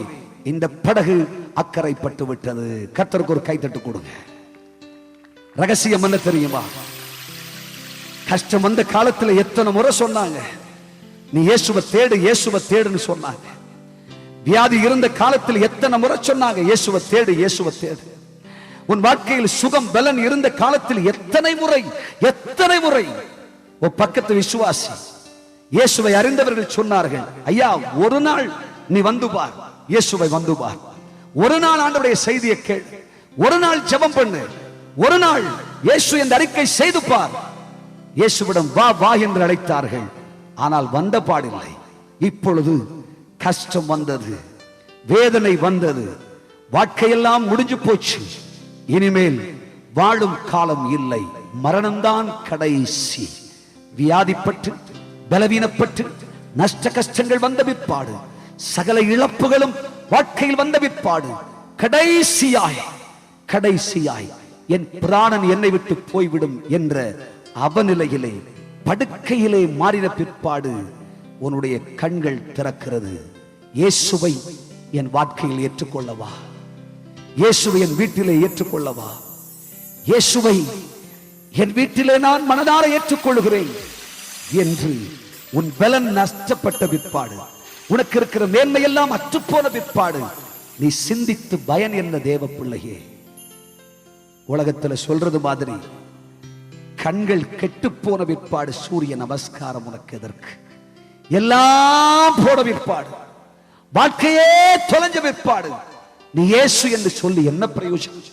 இந்த படகு அக்கறைப்பட்டு விட்டது. கர்த்தருக்கு ஒரு கைத்தட்டு கொடுங்க. ரகசியம் என்ன தெரியுமா? கஷ்டம் வந்த காலத்துல எத்தனை முறை சொன்னாங்க, நீ இயேசுவை தேடு, இயேசுவை தேடுன்னு சொன்னாங்க. வியாதி இருந்த காலத்தில் எத்தனை முறை சொன்னாங்க, இயேசுவை தேடு, இயேசுவை தேடு. உன் வாழ்க்கையில் சுகம் பலன் இருந்த காலத்தில் எத்தனை முறை ஒரு பக்கத்து விசுவாசி இயேசுவை அறிந்தவர்கள் சொன்னார்கள், ஐயா ஒரு நாள் நீ வந்து பார், இயேசுவை வந்து பார், ஒரு நாள் ஆண்டவருடைய செய்தியை கேள், ஒரு நாள் ஜெபம் பண்ணு, ஒரு நாள் இயேசு என்ற அறிக்கை செய்து பார். இயேசுவிடம் வா வா என்று அழைத்தார்கள். ஆனால் வந்த பாடில்லை. இப்பொழுது கஷ்டம் வந்தது, வேதனை வந்தது, வாழ்க்கையெல்லாம் முடிஞ்சு போச்சு, இனிமேல் வாழும் காலம் இல்லை, மரணம்தான் கடைசி. வியாதிப்பட்டு பலவீனப்பட்டு நஷ்ட கஷ்டங்கள் வந்த பிற்பாடு, சகல இழப்புகளும் வாழ்க்கையில் வந்த பிற்பாடு, கடைசியாய் என் பிராணன் என்னை விட்டு போய்விடும் என்ற அவநிலையிலே படுக்கையிலே மாறின பிற்பாடு உன்னுடைய கண்கள் திறக்கிறது. இயேசுவை என் வாழ்க்கையில் ஏற்றுக்கொள்ளவா, இயேசுவை என் வீட்டிலே ஏற்றுக்கொள்ளவா, இயேசுவை என் வீட்டிலே நான் மனதார ஏற்றுக்கொள்கிறேன் என்று உன் பலன் நஷ்டப்பட்ட பிற்பாடு, உனக்கு இருக்கிற மேன்மையெல்லாம் அற்றுப்போன பிற்பாடு நீ சிந்தித்து பயன் என்ன தேவ பிள்ளையே. உலகத்துல சொல்றது மாதிரி கண்கள் கெட்டு போன பிற்பாடு சூரிய நமஸ்காரம் உனக்கு எதற்கு? எல்லாம் போன பிற்பாடு, வாழ்க்கையே தொலைஞ்ச பிற்பாடு நீ இயேசு என்று சொல்லி என்ன பிரயோஜனம்?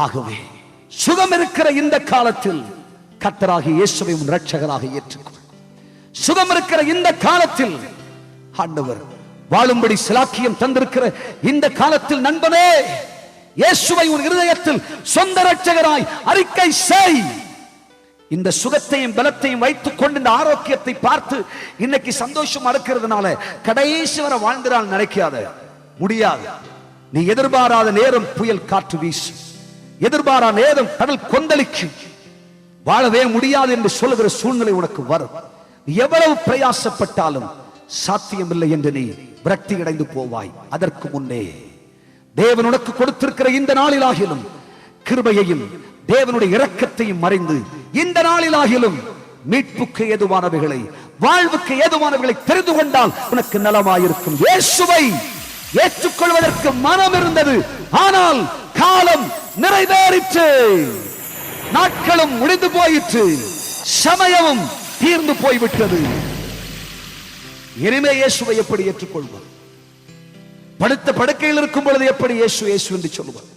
ஆகவே சுகம் இருக்கிற இந்த காலத்தில் கர்த்தராகிய இயேசுவை உன் இரட்சகராக ஏற்றுக்கொள். சுகம் இருக்கிற இந்த காலத்தில் ஆண்டவர் வாழும்படி சிலாக்கியம் தந்திருக்கிற இந்த காலத்தில் நண்பனே, இயேசுவை உன் இருதயத்தில் சொந்த இரட்சகராய் அறிக்கை செய். இந்த சுகத்தையும் பலத்தையும் வைத்துக் கொண்டு இந்த ஆரோக்கியத்தை பார்த்து இன்னைக்கு சந்தோஷமா இருக்கிறதுனால கடைசி வரை வாழ்ந்திரால் நினைக்காத, முடியாது. நீ எதிர்பாராத நேரம் புயல் காற்று வீசு, எதிர்பாராத நேரம் கடல் கொந்தளிக்கும், வாழவே முடியாது என்று சொல்லுகிற சூழ்நிலை உனக்கு வரும். எவ்வளவு பிரயாசப்பட்டாலும் சாத்தியமில்லை என்று நீ விரக்தி அடைந்து போவாய். அதற்கு முன்னே தேவன் உனக்கு கொடுத்திருக்கிற இந்த நாளிலாகிலும் கிருபையையும் தேவனுடைய இரக்கத்தையும் மறைந்து இந்த நாளிலாகிலும் மீட்புக்கு ஏதுவானவைகளை, வாழ்வுக்கு ஏதுவானவைகளை தெரிந்து கொண்டால் உனக்கு நலமாயிருக்கும். இயேசுவை ஏற்றுக்கொள்வதற்கு மனம் இருந்தது, ஆனால் காலம் நிறைவேறிற்று, நாட்களும் முடிந்து போயிற்று, சமயமும் தீர்ந்து போய்விட்டது. இனிமே இயேசுவை எப்படி ஏற்றுக்கொள்வது? படுத்த படுக்கையில் இருக்கும் பொழுது எப்படி இயேசு இயேசு என்று சொல்லுவது?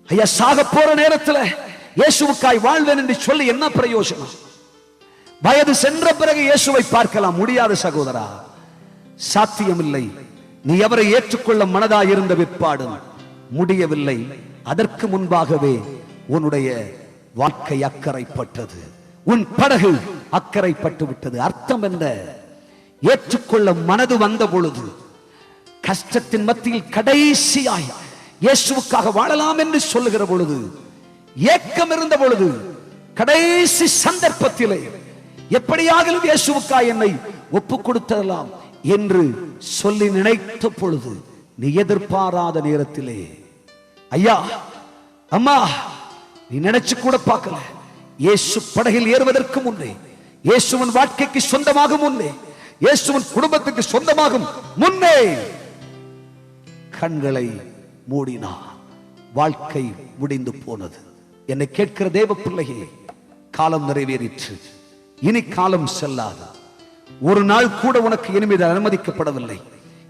ஐயா சாக போற நேரத்தில் இயேசுவுக்காய் வாழ்வேன் என்று சொல்லி என்ன பிரயோஜனம்? வயது சென்ற பிறகு இயேசுவை பார்க்கலாம், முடியாது சகோதரா, சாத்தியமில்லை. நீ அவரை ஏற்றுக்கொள்ள மனதாய் இருந்த பிற்பாடு முடியவில்லை. அதற்கு முன்பாகவே உன்னுடைய வாழ்க்கை அக்கறைப்பட்டது, உன் படகு அக்கறைப்பட்டு விட்டது. அர்த்தம் என்ன? ஏற்றுக்கொள்ள மனது வந்த பொழுது, கஷ்டத்தின் மத்தியில் கடைசியாய் இயேசுவுக்காக வாழலாம் என்று சொல்லுகிற பொழுது, ஏக்கம் இருந்த பொழுது, கடைசி சந்தர்ப்பத்திலே எப்படியாக இயேசுவுக்காக என்னை ஒப்புக் கொடுத்தரலாம் என்று சொல்லி நினைத்த பொழுது, நீ எதிர்பாராத நேரத்திலே, ஐயா அம்மா, நீ நினைச்சு கூட பார்க்கல, இயேசு படகில் ஏறுவதற்கு முன்னே, இயேசுவின் வாழ்க்கைக்கு சொந்தமாகும் முன்னே, இயேசுவின் குடும்பத்துக்கு சொந்தமாகும் முன்னே கண்களை மூடினார். வாழ்க்கை முடிந்து போனது. என்னை கேட்கிற தேவ பிள்ளையே, காலம் நிறைவேறிற்று, இனி காலம் செல்லாது. ஒரு நாள் கூட உனக்கு இனிமேல் அனுமதிக்கப்படவில்லை.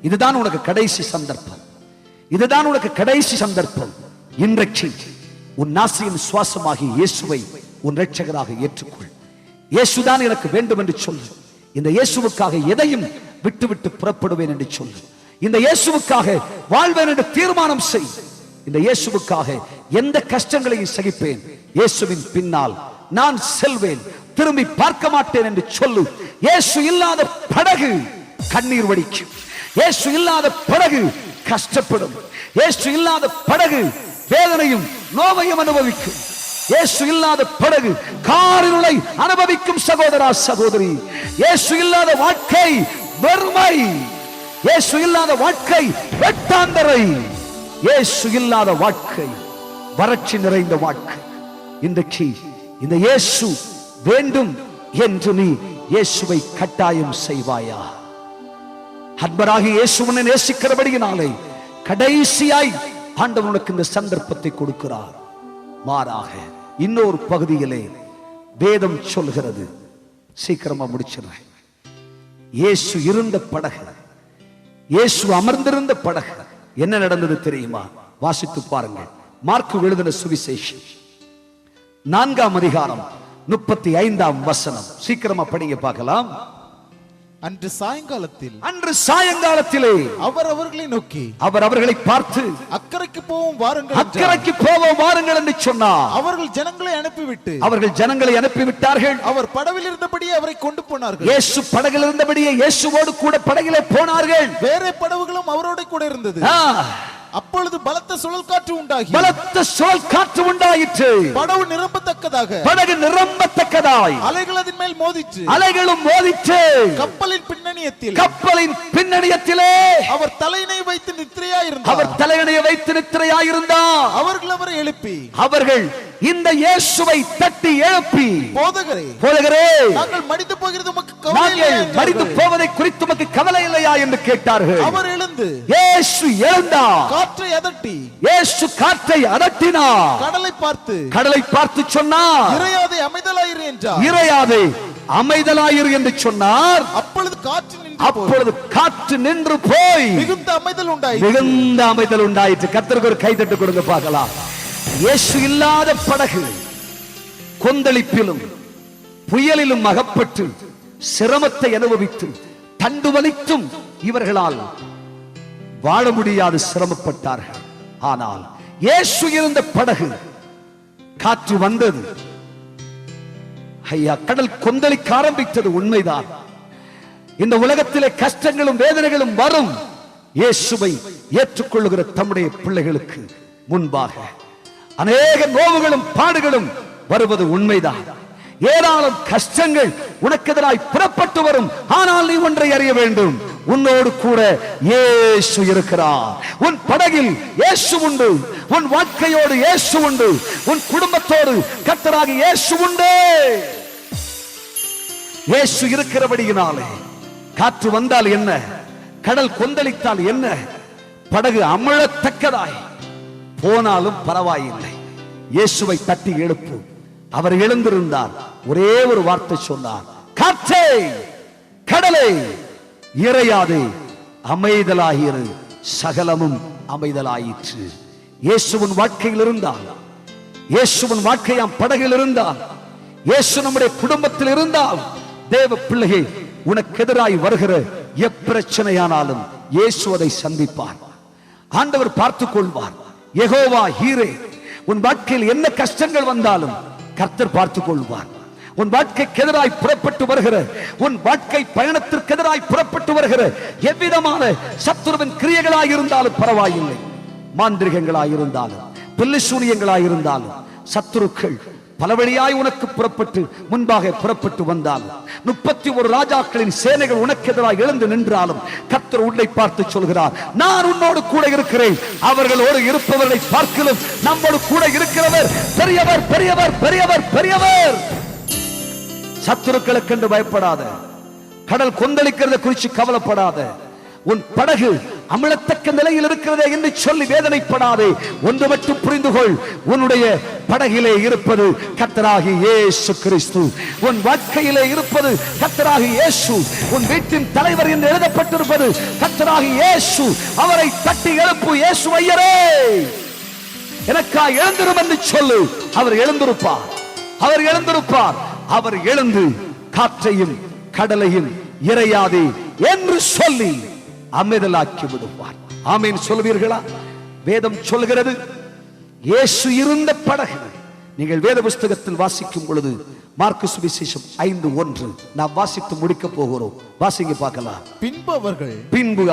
இதுதான் உனக்கு கடைசி சந்தர்ப்பம், இதுதான் உனக்கு கடைசி சந்தர்ப்பம். இன்றைக்கு உன் நாசியின் சுவாசமாகி இயேசுவை உன் இரட்சகராக ஏற்றுக்கொள். இயேசுதான் எனக்கு வேண்டும் என்று சொல்லு. இந்த இயேசுவுக்காக எதையும் விட்டுவிட்டு புறப்படுவேன் என்று சொல்லு. இந்த இயேசுவுக்காக வாழ்வேன் என்று தீர்மானம் செய். இந்த இயேசுவுக்காக எந்த கஷ்டங்களையும் சகிப்பேன், இயேசுவின் பின்னால் நான் செல்வேன், திரும்பி பார்க்க மாட்டேன் என்று சொல்லு. இயேசு இல்லாத படகு கண்ணீர் வடிக்கும், இயேசு இல்லாத படகு கஷ்டப்படும், இயேசு இல்லாத படகு வேதனையும் நோவையும் அனுபவிக்கும், இயேசு இல்லாத படகு காரிருளை அனுபவிக்கும். சகோதரா சகோதரி, இயேசு இல்லாத வாழ்க்கை வெறுமை. இயேசு இல்லாத வாழ்க்கை வெட்டாந்தரை. இயேசு இல்லாத வாழ்க்கை வறட்சி நிறைந்த வாழ்க்கை. இன்றைக்கு இந்த இயேசு வேண்டும் என்று நீ இயேசுவை கட்டாயம் செய்வாயா? அன்பராகி இயேசுவனை நேசிக்கிறபடியினாலே கடைசியாய் ஆண்டவர் உனக்கு இந்த சந்தர்ப்பத்தை கொடுக்கிறார். மாறாக இன்னொரு பகுதியிலே வேதம் சொல்கிறது, சீக்கிரமா முடிச்சிடுறேன். இயேசு இருந்த படகு, இயேசு அமர்ந்திருந்த படகு என்ன நடந்தது தெரியுமா? வாசித்து பாருங்கள். மார்க்கு எழுதின சுவிசேஷம் 4ஆம் அதிகாரம் 35ஆம் வசனம். சீக்கிரமா படிங்க பார்க்கலாம். அன்று சாயங்காலத்திலே அவர் அவர்களை நோக்கி, அவர் அவர்களை பார்த்து, அக்கறைக்கு போவோம் வாருங்கள், அக்கறைக்கு போவோம் வாருங்கள் என்று சொன்னார். அவர்கள் ஜனங்களை அனுப்பிவிட்டார்கள். அவர் படவில் இருந்தபடியே அவரை கொண்டு போனார்கள். இயேசு படகில் இருந்தபடியே இயேசுவோடு கூட படகிலே போனார்கள். வேற படகுகளும் அவரோட கூட இருந்தது. அப்பொழுது பலத்த சுழல் காற்று உண்டாயிற்று. படகு நிரம்பத்தக்கதாய் அலைகள் அதன் மேல் மோதிற்று. அலைகளும் மோதிற்று. கப்பலின் பின்னணியத்திலே அவர் தலையணை வைத்து நித்திரையாயிருந்தார். அவர்கள் அவரை எழுப்பி, அவர்கள் இந்த இயேசுவை தட்டி எழுப்பி, போதகரே, நாங்கள் மடிந்து போவதை குறித்து உமக்கு கவலை இல்லையா என்று கேட்டார்கள். அவர் எழுந்து இயேசு எழுந்தார். இயேசு காற்றை அதட்டினார். கடலை பார்த்து சொன்னார், இறையாதே அமைதலாயிரு என்றார். இறையாதே அமைதலாயிரு என்று சொன்னார். அப்பொழுது காற்று நின்று போய் மிகுந்த அமைதல் உண்டாயிற்று. கர்த்தருக்கு ஒரு கைதட்டு கொடுங்க பார்க்கலாம். இயேசு இல்லாத படகு கொந்தளிப்பிலும் புயலிலும் அகப்பட்டு சிரமத்தை அனுபவித்து தண்டு வலித்தும் இவர்களால் வாழ முடியாது சிரமப்பட்டார்கள். ஆனால் இயேசு இருந்த படகு காற்று வந்தது. ஐயா, கடல் கொந்தளிக்க ஆரம்பித்தது. உண்மைதான், இந்த உலகத்திலே கஷ்டங்களும் வேதனைகளும் வரும். இயேசுவை ஏற்றுக்கொள்ளுகிற தம்முடைய பிள்ளைகளுக்கு முன்பாக அநேக நோவுகளும் பாடுகளும் வருவது உண்மைதான். ஏராளம் கஷ்டங்கள் உனக்கு எதிராய் புறப்பட்டு வரும். ஆனால் நீ ஒன்றை அறிய வேண்டும், உன்னோடு கூட இயேசு இருக்கிறார். உன் படகில் இயேசு உண்டு, உன் வாழ்க்கையோடு இயேசு உண்டு, உன் குடும்பத்தோடு கர்த்தராகிய இயேசு உண்டு. இயேசு இருக்கிறபடியினாலே காற்று வந்தால் என்ன, கடல் கொந்தளித்தால் என்ன, படகு அமிழத்தக்கதாய் போனாலும் பரவாயில்லை, இயேசுவை தட்டி எழுப்பு. அவர் எழுந்திருந்தார். ஒரே ஒரு வார்த்தை சொன்னார், காற்றே கடலே இறையாதே அமைதலாயிரு. சகலமும் அமைதலாயிற்று. இயேசுவின் வாழ்க்கையில் இருந்தால், இயேசுவின் வாழ்க்கையாம் படகில் இருந்தால், இயேசு நம்முடைய குடும்பத்தில் இருந்தால், தேவ பிள்ளையை உனக்கு எதிராய் வருகிற எப்பிரச்சனையானாலும் இயேசு அதை சந்திப்பார். ஆண்டவர் பார்த்துக் கொள்வார். யெகோவா ஹீரே, உன் வாழ்க்கையில் என்ன கஷ்டங்கள் வந்தாலும் கர்த்தர் பார்த்துக் கொள்வார். உன் வாழ்க்கைக்கு எதிராய் புறப்பட்டு வருகிற, உன் வாழ்க்கை பயணத்திற்கு எதிராய் புறப்பட்டு வருகிற எவ்விதமான சத்துருவின் கிரியைகளாய் இருந்தாலும் பரவாயில்லை, மாந்திரிகங்களாய் இருந்தாலும் பில்லி சூனியங்களாய் இருந்தாலும், சத்துருக்கள் பல வழியாய் உனக்கு புறப்பட்டு முன்பாக புறப்பட்டு வந்தாலும், 31 ராஜாக்களின் சேனைகள் உனக்கு எதிராக எழுந்து நின்றாலும், கர்த்தர் உன்னை பார்த்து சொல்கிறார், நான் உன்னோடு கூட இருக்கிறேன். அவர்களோடு இருப்பவர்களை பார்க்கலும் நம்மோடு கூட இருக்கிறவர் பெரியவர், பெரியவர், பெரியவர், பெரியவர். சத்துருக்களுக்கு என்று பயப்படாத, கடல் கொந்தளிக்கிறத குறித்து கவலைப்படாத, உன் படகு அமிழத்தக்க நிலையில் இருக்கிறதே என்று சொல்லி வேதனைப்படாதே. ஒன்று மட்டும் புரிந்து கொள், உன்னுடைய படகிலே இருப்பது கர்த்தராகிய இயேசு கிறிஸ்து. உன் வாழ்க்கையிலே இருப்பது கர்த்தராகிய இயேசு. உன் வீட்டின் தலைவர் என்று எழுதப்பட்டிருப்பது கர்த்தராகிய இயேசு. அவரை தட்டி எழுப்பு, இயேசு ஐயரே எனக்கா எழுந்திரும் என்று சொல்லு. அவர் எழுந்திருப்பார், அவர் எழுந்திருப்பார். அவர் எழுந்து காற்றையும் கடலையும் இறையாதே என்று சொல்லி அமைதலாக்கி விடுவார். ஆமீன் சொல்வீர்களா? வேதம் சொல்கிறது, இயேசு இருந்த படகு. நீங்கள் வேத புஸ்தகத்தில் வாசிக்கும் பொழுது மார்க்கு சுவிசேஷம் 5:1 நாம் வாசித்து முடிக்க போகிறோம். வாசிங்க பார்க்கலாம். பின்பு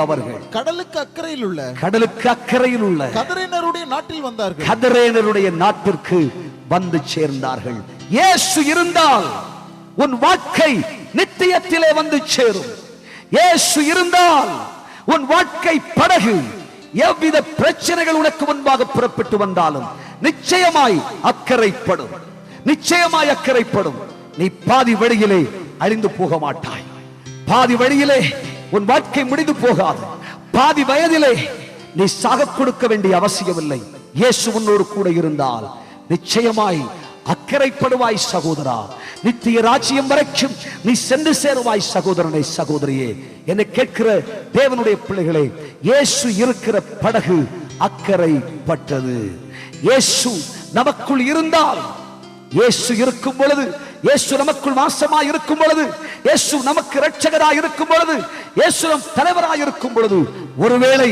அவர்கள் கடலுக்கு அக்கறையில் உள்ள கதரேனருடைய நாட்டில் வந்தார்கள். கதரேனருடைய நாட்டிற்கு வந்து சேர்ந்தார்கள். இயேசு இருந்தால் உன் வாழ்க்கை நித்தியத்திலே வந்து சேரும். இயேசு இருந்தால் உன் வாழ்க்கை படகு எவ்வித பிரச்சனைகள் உனக்கு முன்பாக புறப்பட்டு வந்தாலும் நிச்சயமாய் அக்கறைப்படும், நிச்சயமாய் அக்கறைப்படும். நீ பாதி வழியிலே அழிந்து போக மாட்டாய். பாதி வழியிலே உன் வாழ்க்கை முடிந்து போகாது. பாதி வயதிலே நீ சாக கொடுக்க வேண்டிய அவசியமில்லை. இயேசு உன்னோடு கூட இருந்தால் நிச்சயமாய் அக்கறைப்படுவாய் சகோதரா. நித்திய ராஜ்யம் வரைக்கும் நீ சென்று சேருவாய் சகோதரனை, சகோதரியே. என்னை கேட்கிற தேவனுடைய பிள்ளைகளே, இயேசு இருக்கிற படகு அக்கறைப்பட்டது. இயேசு நமக்குள் இருந்தால், இயேசு இருக்கும் பொழுது, இயேசு நமக்குள் வாசமாய் இருக்கும் பொழுது, இயேசு நமக்கு இரட்சகராய் இருக்கும் பொழுது, இயேசு நம் தலைவராய் இருக்கும் பொழுது, ஒருவேளை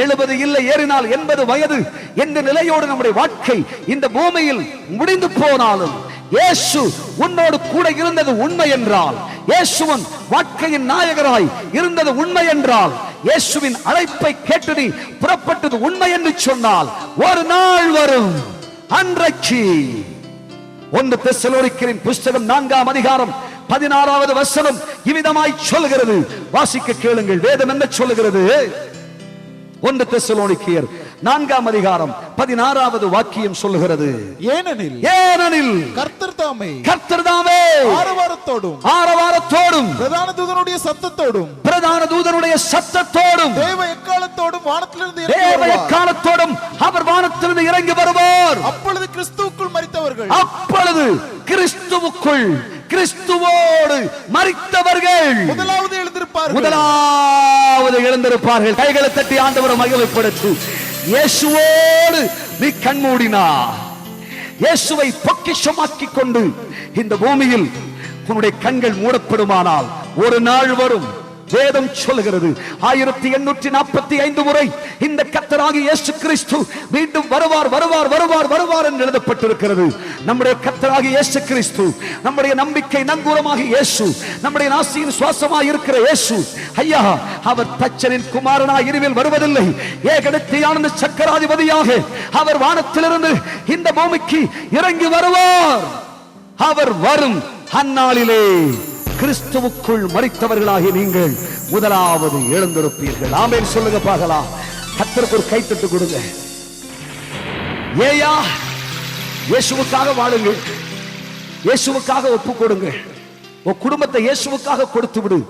70 இல்லை ஏறினால் 80 வயது என்ற நிலையோடு நம்முடைய வாழ்க்கை இந்த பூமியில் முடிந்து போனாலும் இயேசு உன்னோடு கூட இருந்தது உண்மை என்றால், இயேசுவின் வாழ்க்கையின் நாயகராய் இருந்தது உண்மை என்றால், இயேசுவின் அழைப்பை கேட்டு நீ புறப்பட்டது உண்மை என்று சொன்னால், ஒரு நாள் வரும் அன்றைக்கு 1 தெசலோனிக்கரின் புஸ்தகம் 4ஆம் அதிகாரம் 16வது வசனம் இவ்விதமாய் சொல்கிறது. வாசிக்க கேளுங்கள். வேதம் என்ன சொல்லுகிறது? 1 தெசலோனிக்கேயர் 4ஆம் அதிகாரம் 16வது வாக்கியம் சொல்லுகிறது. ஏனெனில் கர்த்தர் தாமே ஆரவாரத்தோடும் பிரதான தூதனுடைய சத்தத்தோடும் தேவ எக்காலத்தோடும் அவர் வானத்திலிருந்து இறங்கி வருவார். அப்பொழுது கிறிஸ்துவோடு மரித்தவர்கள் முதலாவது எழுந்திருப்பார்கள். கைகளை தட்டி ஆண்டவரை மகிமைப்படுத்து. இயேசுவோடு நீ கண்மூடினா, இயேசுவை பொக்கிஷமாக்கிக் கொண்டு இந்த பூமியில் உன்னுடைய கண்கள் மூடப்படுமானால் ஒரு நாள் வரும். வேதம் சொல்லுகிறது 1845 முறை இந்த கர்த்தராகிய இயேசு கிறிஸ்து மீண்டும் வருவார் வருவார் வருவார் வருவார் என்று எழுதப்பட்டிருக்கிறது. நம்முடைய கர்த்தராகிய இயேசு கிறிஸ்து, நம்முடைய நம்பிக்கை நங்கூரமாக இயேசு, நம்முடைய நாசியின் சுவாசமாக இருக்கிற இயேசு, ஐயா, அவர் தச்சனின் குமாரனாய் இருவில் வருவதில்லை. ஏகடத்தியான சக்கராதிபதியாக அவர் வானத்திலிருந்து இந்த பூமிக்கு இறங்கி வருவார். அவர் வரும் அந்நாளிலே கிறிஸ்துவுக்குள் மரித்தவர்களாகி நீங்கள் முதலாவது எழுந்திருப்பீர்கள். ஆமென் சொல்லுங்க பார்க்கலாம். கர்த்தருக்கு ஒரு கைத்தட்டு கொடுங்க. ஏயா, இயேசுவுக்காக வாழுங்கள், இயேசுவுக்காக ஒப்பு கொடுங்க, உன் குடும்பத்தை இயேசுவுக்காக கொடுத்து விடு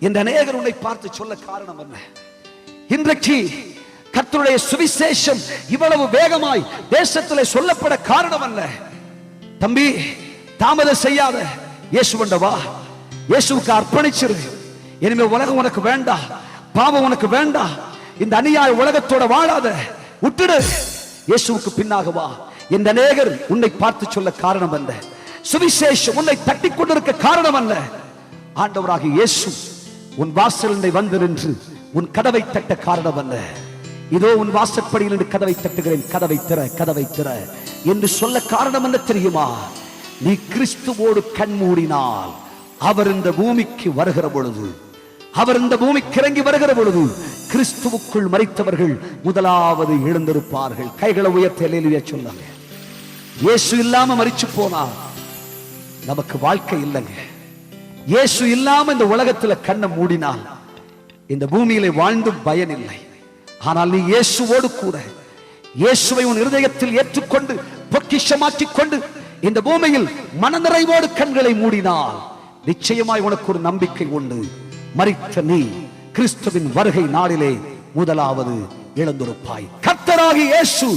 என்று அநேகர் உன்னை பார்த்து சொல்ல காரணம் என்ன? இன்றைக்கு கர்த்தருடைய சுவிசேஷம் இவ்வளவு வேகமாய் தேசத்திலே சொல்லப்பட காரணம் அல்ல. தம்பி, தாமதம் செய்யாத, இயேசுவண்டவா, இயேசுவுக்கு அர்ப்பணிச்சிரு. இனிமே உலகம் உனக்கு வேண்டாம், பாவம் உனக்கு வேண்டாம், இந்த அநியாய உலகத்தோட வாழாத, விட்டுடு, இயேசுவுக்கு பின்னாக வா இந்த அநேகர் உன்னை பார்த்து சொல்ல காரணம் அல்ல. சுவிசேஷம் உன்னை தட்டி கொண்டிருக்க காரணம் அல்ல. ஆண்டவராகிய இயேசு உன் வாசலில் வந்து நின்று உன் கதவை தட்ட காரணம் அல்ல. இதோ உன் வாசற்படியில் நின்று கதவை தட்டுகிறேன், கதவை திற, கதவை திற என்று சொல்ல காரணம் என்ன தெரியுமா? நீ கிறிஸ்துவோடு கண்மூடினால் அவர் இந்த பூமிக்கு வருகிற பொழுது, அவர் இந்த பூமிக்கு இறங்கி வருகிற பொழுது கிறிஸ்துவுக்குள் மரித்தவர்கள் முதலாவது எழுந்திருப்பார்கள். கைகளை உயர்த்தி அல்லேலூயா சொல்லுங்க. இயேசு இல்லாம மரிச்சு போனா நமக்கு வாழ்க்கை இல்லைங்க. இயேசு இல்லாம இந்த உலகத்துல கண்ணை மூடினால் இந்த பூமியில வாழ்ந்தும் பயன் இல்லை. ஆனால் நீ இயேசுவோடு கூட, இயேசுவை உன் இருதயத்தில் ஏற்றுக்கொண்டு பொக்கிஷமாக்கிக் கொண்டு இந்த பூமியில் மனநிறைவோடு கண்களை மூடினால் நிச்சயமாய் உனக்கு ஒரு நம்பிக்கை உண்டு. மரித்த நீ கிறிஸ்துவின் வருகை நாளிலே முதலாவது எழுந்திருப்பாய். கர்த்தராகிய இயேசு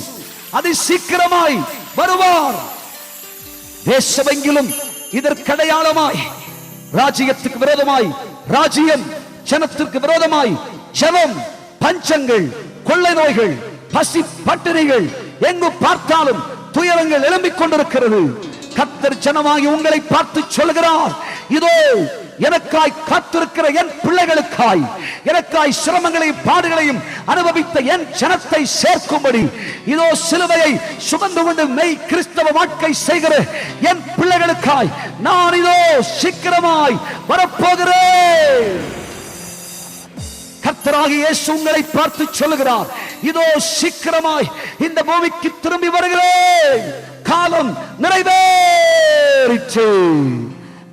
அதி சீக்கிரமாய் வருவார். தேசமெங்கிலும் இதற்கடையாளமாய் ராஜ்யத்துக்கு விரோதமாய் ராஜ்யம், ஜனத்திற்கு விரோதமாய் ஜனம், பஞ்சங்கள், கொள்ளை நோய்கள், பசி பட்டினிகள், எங்கு பார்த்தாலும் துயரங்கள் எழும்பிக் கொண்டிருக்கிறது. கர்த்தர் ஜனமாகி உங்களை பார்த்து சொல்கிறார், இதோ எனக்காய் காத்திருக்கிற என் பிள்ளைகளுக்காய், எனக்காய் சிரமங்களையும் பாடுகளையும் அனுபவித்த என் ஜனத்தை சேர்க்கும்படி, இதோ சிலுவையை சுமந்து கொண்டு மெய் கிறிஸ்தவ வாழ்க்கை செய்கிற என் பிள்ளைகளுக்காய் நான் இதோ சீக்கிரமாய் வரப்போகிறேன். கர்த்தராகிய இயேசு உங்களை பார்த்து சொல்லுகிறார், இதோ சீக்கிரமாய் இந்த பூமிக்கு திரும்பி வருகிறேன். காலம் நிறைவேறிற்று.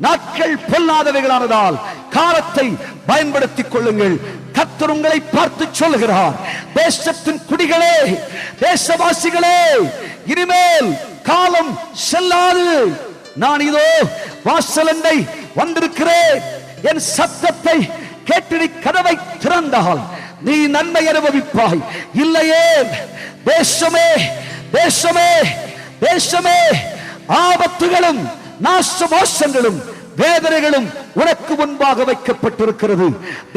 நாட்கள் பொல்லாதவைகளானதால் காலத்தை பயன்படுத்திக் கொள்ளுங்கள். கர்த்தர் உங்களை பார்த்து சொல்கிறார், தேசத்தின் குடிகளே, தேசவாசிகளே, இனிமேல் காலம் செல்லாது. நான் இதோ வாசலண்டை வந்திருக்கிறேன். என் சத்தத்தை கேட்டு நீ கதவை திறந்தால் நீ நன்மை அனுபவிப்பாய். இல்லையே தேசமே, தேசமே, தேசமே, ஆபத்துகளும் நாசமோசங்களும் வேதனைகளும் உனக்கு முன்பாக வைக்கப்பட்டிருக்கிறது.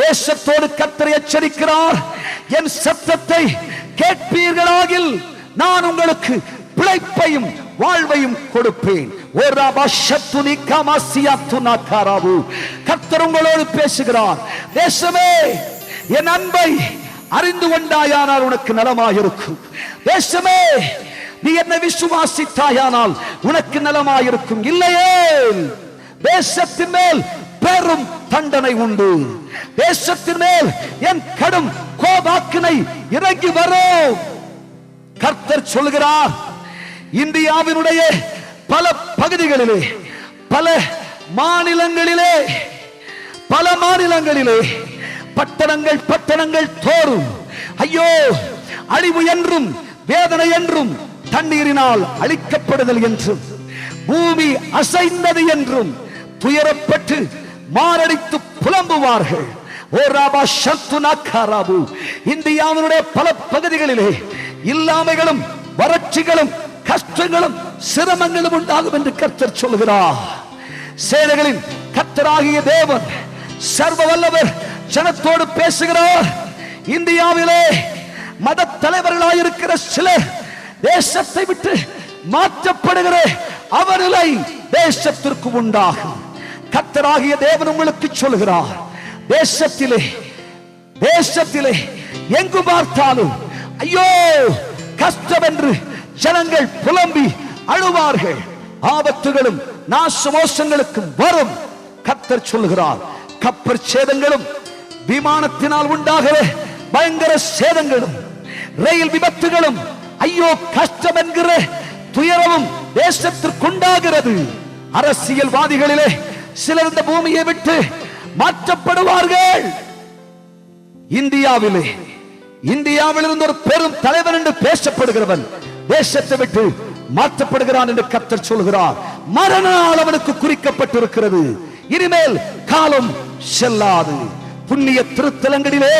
தேசத்தோடு கர்த்தர் எச்சரிக்கிறார், என் சத்தத்தை கேட்பீர்களாகில் நான் உங்களுக்கு பிழைப்பையும் வாழ்வையும் கொடுப்பேன். கர்த்தர் உங்களோடு பேசுகிறார். தேசமே, என் அன்பை அறிந்து கொண்டாயானால் உனக்கு நலமாயிருக்கும். தேசமே, நீ என்னை விசுவாசித்தாயானால் உனக்கு நலமாயிருக்கும். இல்லையே தேசத்தின் மேல் பெரும் தண்டனை உண்டு. தேசத்தின் மேல் என் கடும் கோபாக்கினை இறங்கி வரும். கர்த்தர் சொல்கிறார், இந்தியாவினுடைய பல பகுதிகளிலே, பல மாநிலங்களிலே, பட்டணங்கள் தோறும் ஐயோ அழிவு என்றும் வேதனை என்றும், தண்ணீரினால் அழிக்கப்படுதல் என்றும், பூமி அசைந்தது என்றும் துயரப்பட்டு மாரடித்து புலம்புவார்கள். இந்தியாவினுடைய பல பகுதிகளிலே இல்லாமைகளும் வறட்சிகளும் கஷ்டங்களும் சிரமங்களும் உண்டாகும் என்று கர்த்தர் சொல்கிறார். சேனைகளின் கர்த்தராகிய தேவன் சர்வ வல்லவர் ஜனத்தோடு பேசுகிறார். இந்தியாவிலே மத தலைவர்களாயிருக்கிற சிலர் தேசத்தை விட்டு மாற்றப்படுகிற அவர்களை தேசத்திற்கு உண்டாகும். கர்த்தராகிய தேவன் உங்களுக்கு சொல்கிறார், தேசத்திலே எங்கு பார்த்தாலும் ஐயோ கஷ்டம் என்று ஜனங்கள் புலம்பி அழுவார்கள். ஆபத்துகளும் நாசமோசங்களுக்கும் வரும். கர்த்தர் சொல்கிறார், கப்பற் சேதங்களும், விமானத்தினால் உண்டாகிற பயங்கர சேதங்களும், ரயில் விபத்துகளும், ஐயோ கஷ்டம் என்கிற துயரமும் தேசத்திற்கு உண்டாகிறது. அரசியல்வாதிகளிலே சிலர் இந்த பூமியை விட்டு மாற்றப்படுவார்கள். இந்தியாவில் இருந்து ஒரு பெரும் தலைவர் என்று பேசப்படுகிறவன் தேசத்தை விட்டு மாற்றப்படுகிறான் என்று கர்த்தர் சொல்கிறார். மரண நாள் அவனுக்கு குறிக்கப்பட்டிருக்கிறது. இனிமேல் காலம் செல்லாது. புண்ணிய திருத்தலங்களிலே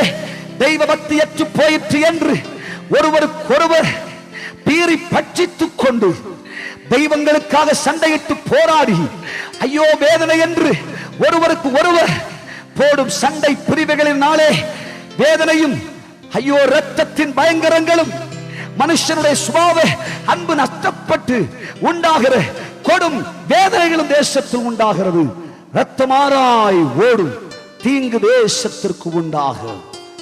தெய்வ பக்தியற்று போயிற்று என்று ஒருவருக்கொருவர் பீறி பட்சித்துக் கொண்டு தெய்வங்களுக்காக சண்டையிட்டு போராடி ஐயோ வேதனை என்று ஒருவருக்கு ஒருவர் போடும் சண்டை பிரிவுகளினாலே வேதனையும் ஐயோ இரத்தத்தின் பயங்கரங்களும் மனுஷனுடைய சுபாவ அன்பு நஷ்டப்பட்டு உண்டாகிற கொடும் வேதனைகளும் தேசத்தில் உண்டாகிறது. இரத்தமாராய் ஓடும் தீங்கு தேசத்திற்கு உண்டாகும்.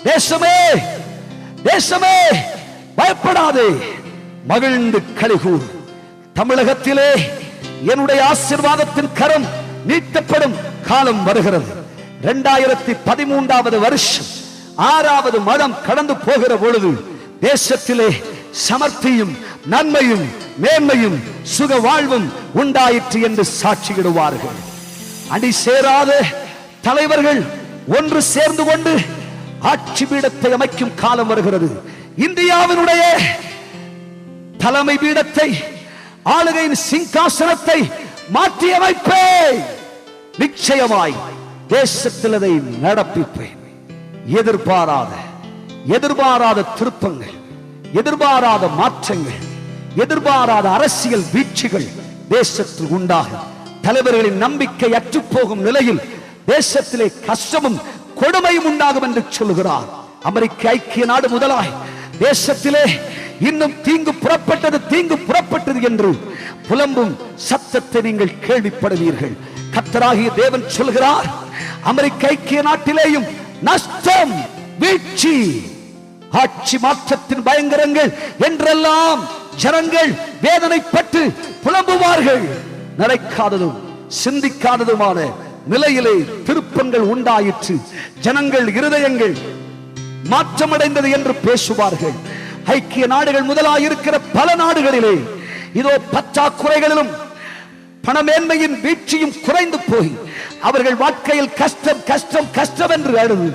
தேசமே, தேசமே, பயப்படாதே, மகிழ்ந்து களிகூர். தமிழகத்திலே என்னுடைய ஆசீர்வாதத்தின் கரம் நீட்டப்படும் காலம் வருகிறது. 2013 வருஷம் 6வது மாதம் கடந்து போகிற பொழுது தேசத்திலே சமர்த்தியும் நன்மையும் மேன்மையும் சுக வாழ்வும் உண்டாயிற்று என்று சாட்சியிடுவார்கள். அடி சேராத தலைவர்கள் ஒன்று சேர்ந்து கொண்டு ஆட்சி பீடத்தை அமைக்கும் காலம் வருகிறது. இந்தியாவினுடைய தலைமை பீடத்தை, ஆளுகையின் சிங்காசனத்தை மாற்றி அமைப்பேன். நிச்சயமாய் தேசத்தில் அதை நடப்பிப்பேன். எதிர்பாராத திருப்பங்கள், எதிர்பாராத மாற்றங்கள், எதிர்பாராத அரசியல் வீழ்ச்சிகள் தேசத்தில் உண்டாகும். தலைவர்களின் நம்பிக்கை அற்றுப்போகும் நிலையில் தேசத்திலே கஷ்டமும் கொடுமையும் உண்டாகும் என்று சொல்கிறார். அமெரிக்க ஐக்கிய நாடு முதலாய் தேசத்திலே இன்னும் தீங்கு புறப்பட்டது என்று புலம்பும் சத்தத்தை நீங்கள் கேள்விப்படுவீர்கள். கர்த்தராகிய தேவன் சொல்கிறார், அமெரிக்க ஐக்கிய நாட்டிலேயும் நஷ்டம், வீழ்ச்சி, ஆட்சி மாற்றத்தின் பயங்கரங்கள் என்றெல்லாம் ஜனங்கள் வேதனைப்பட்டு புலம்புவார்கள். நடக்காததும் சிந்திக்காததுமான நிலையிலே திருப்பங்கள் உண்டாயிற்று. ஜனங்கள் இருதயங்கள் மாற்றமடைந்தது என்று பேசுவார்கள். ஐக்கிய நாடுகள் முதலாயிருக்கிற பல நாடுகளிலே இதோ பற்றாக்குறைகளிலும் பணமேன்மையின் வீழ்ச்சியும் குறைந்து போய் அவர்கள் வாழ்க்கையில் கஷ்டம் கஷ்டம் கஷ்டம் என்று அழுது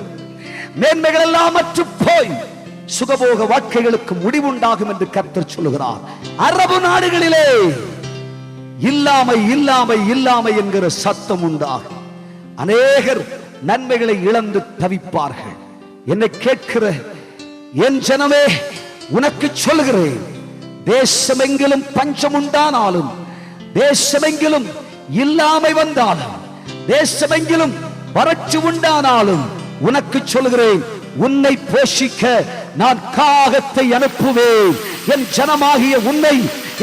மேன்மைகள் எல்லாம் அற்று போய் சுகபோக வாழ்க்கைகளுக்கு முடிவுண்டாகும் என்று கர்த்தர் சொல்லுகிறார். அரபு நாடுகளிலே இல்லாமை இல்லாமை இல்லாமை என்கிற சத்தம் உண்டாகும். அநேகர் நன்மைகளை இழந்து தவிப்பார்கள். என்னை கேட்கிற என் ஜனமே, உனக்கு சொல்கிறேன், தேசமெங்கிலும் பஞ்சம் உண்டானாலும், தேசமெங்கிலும் இல்லாமை வந்தாலும், தேசமெங்கிலும் வறட்சி உண்டானாலும், உனக்கு சொல்கிறேன், உன்னை போஷிக்க நான் காகத்தை அனுப்புவேன். என் ஜனமாகிய உன்னை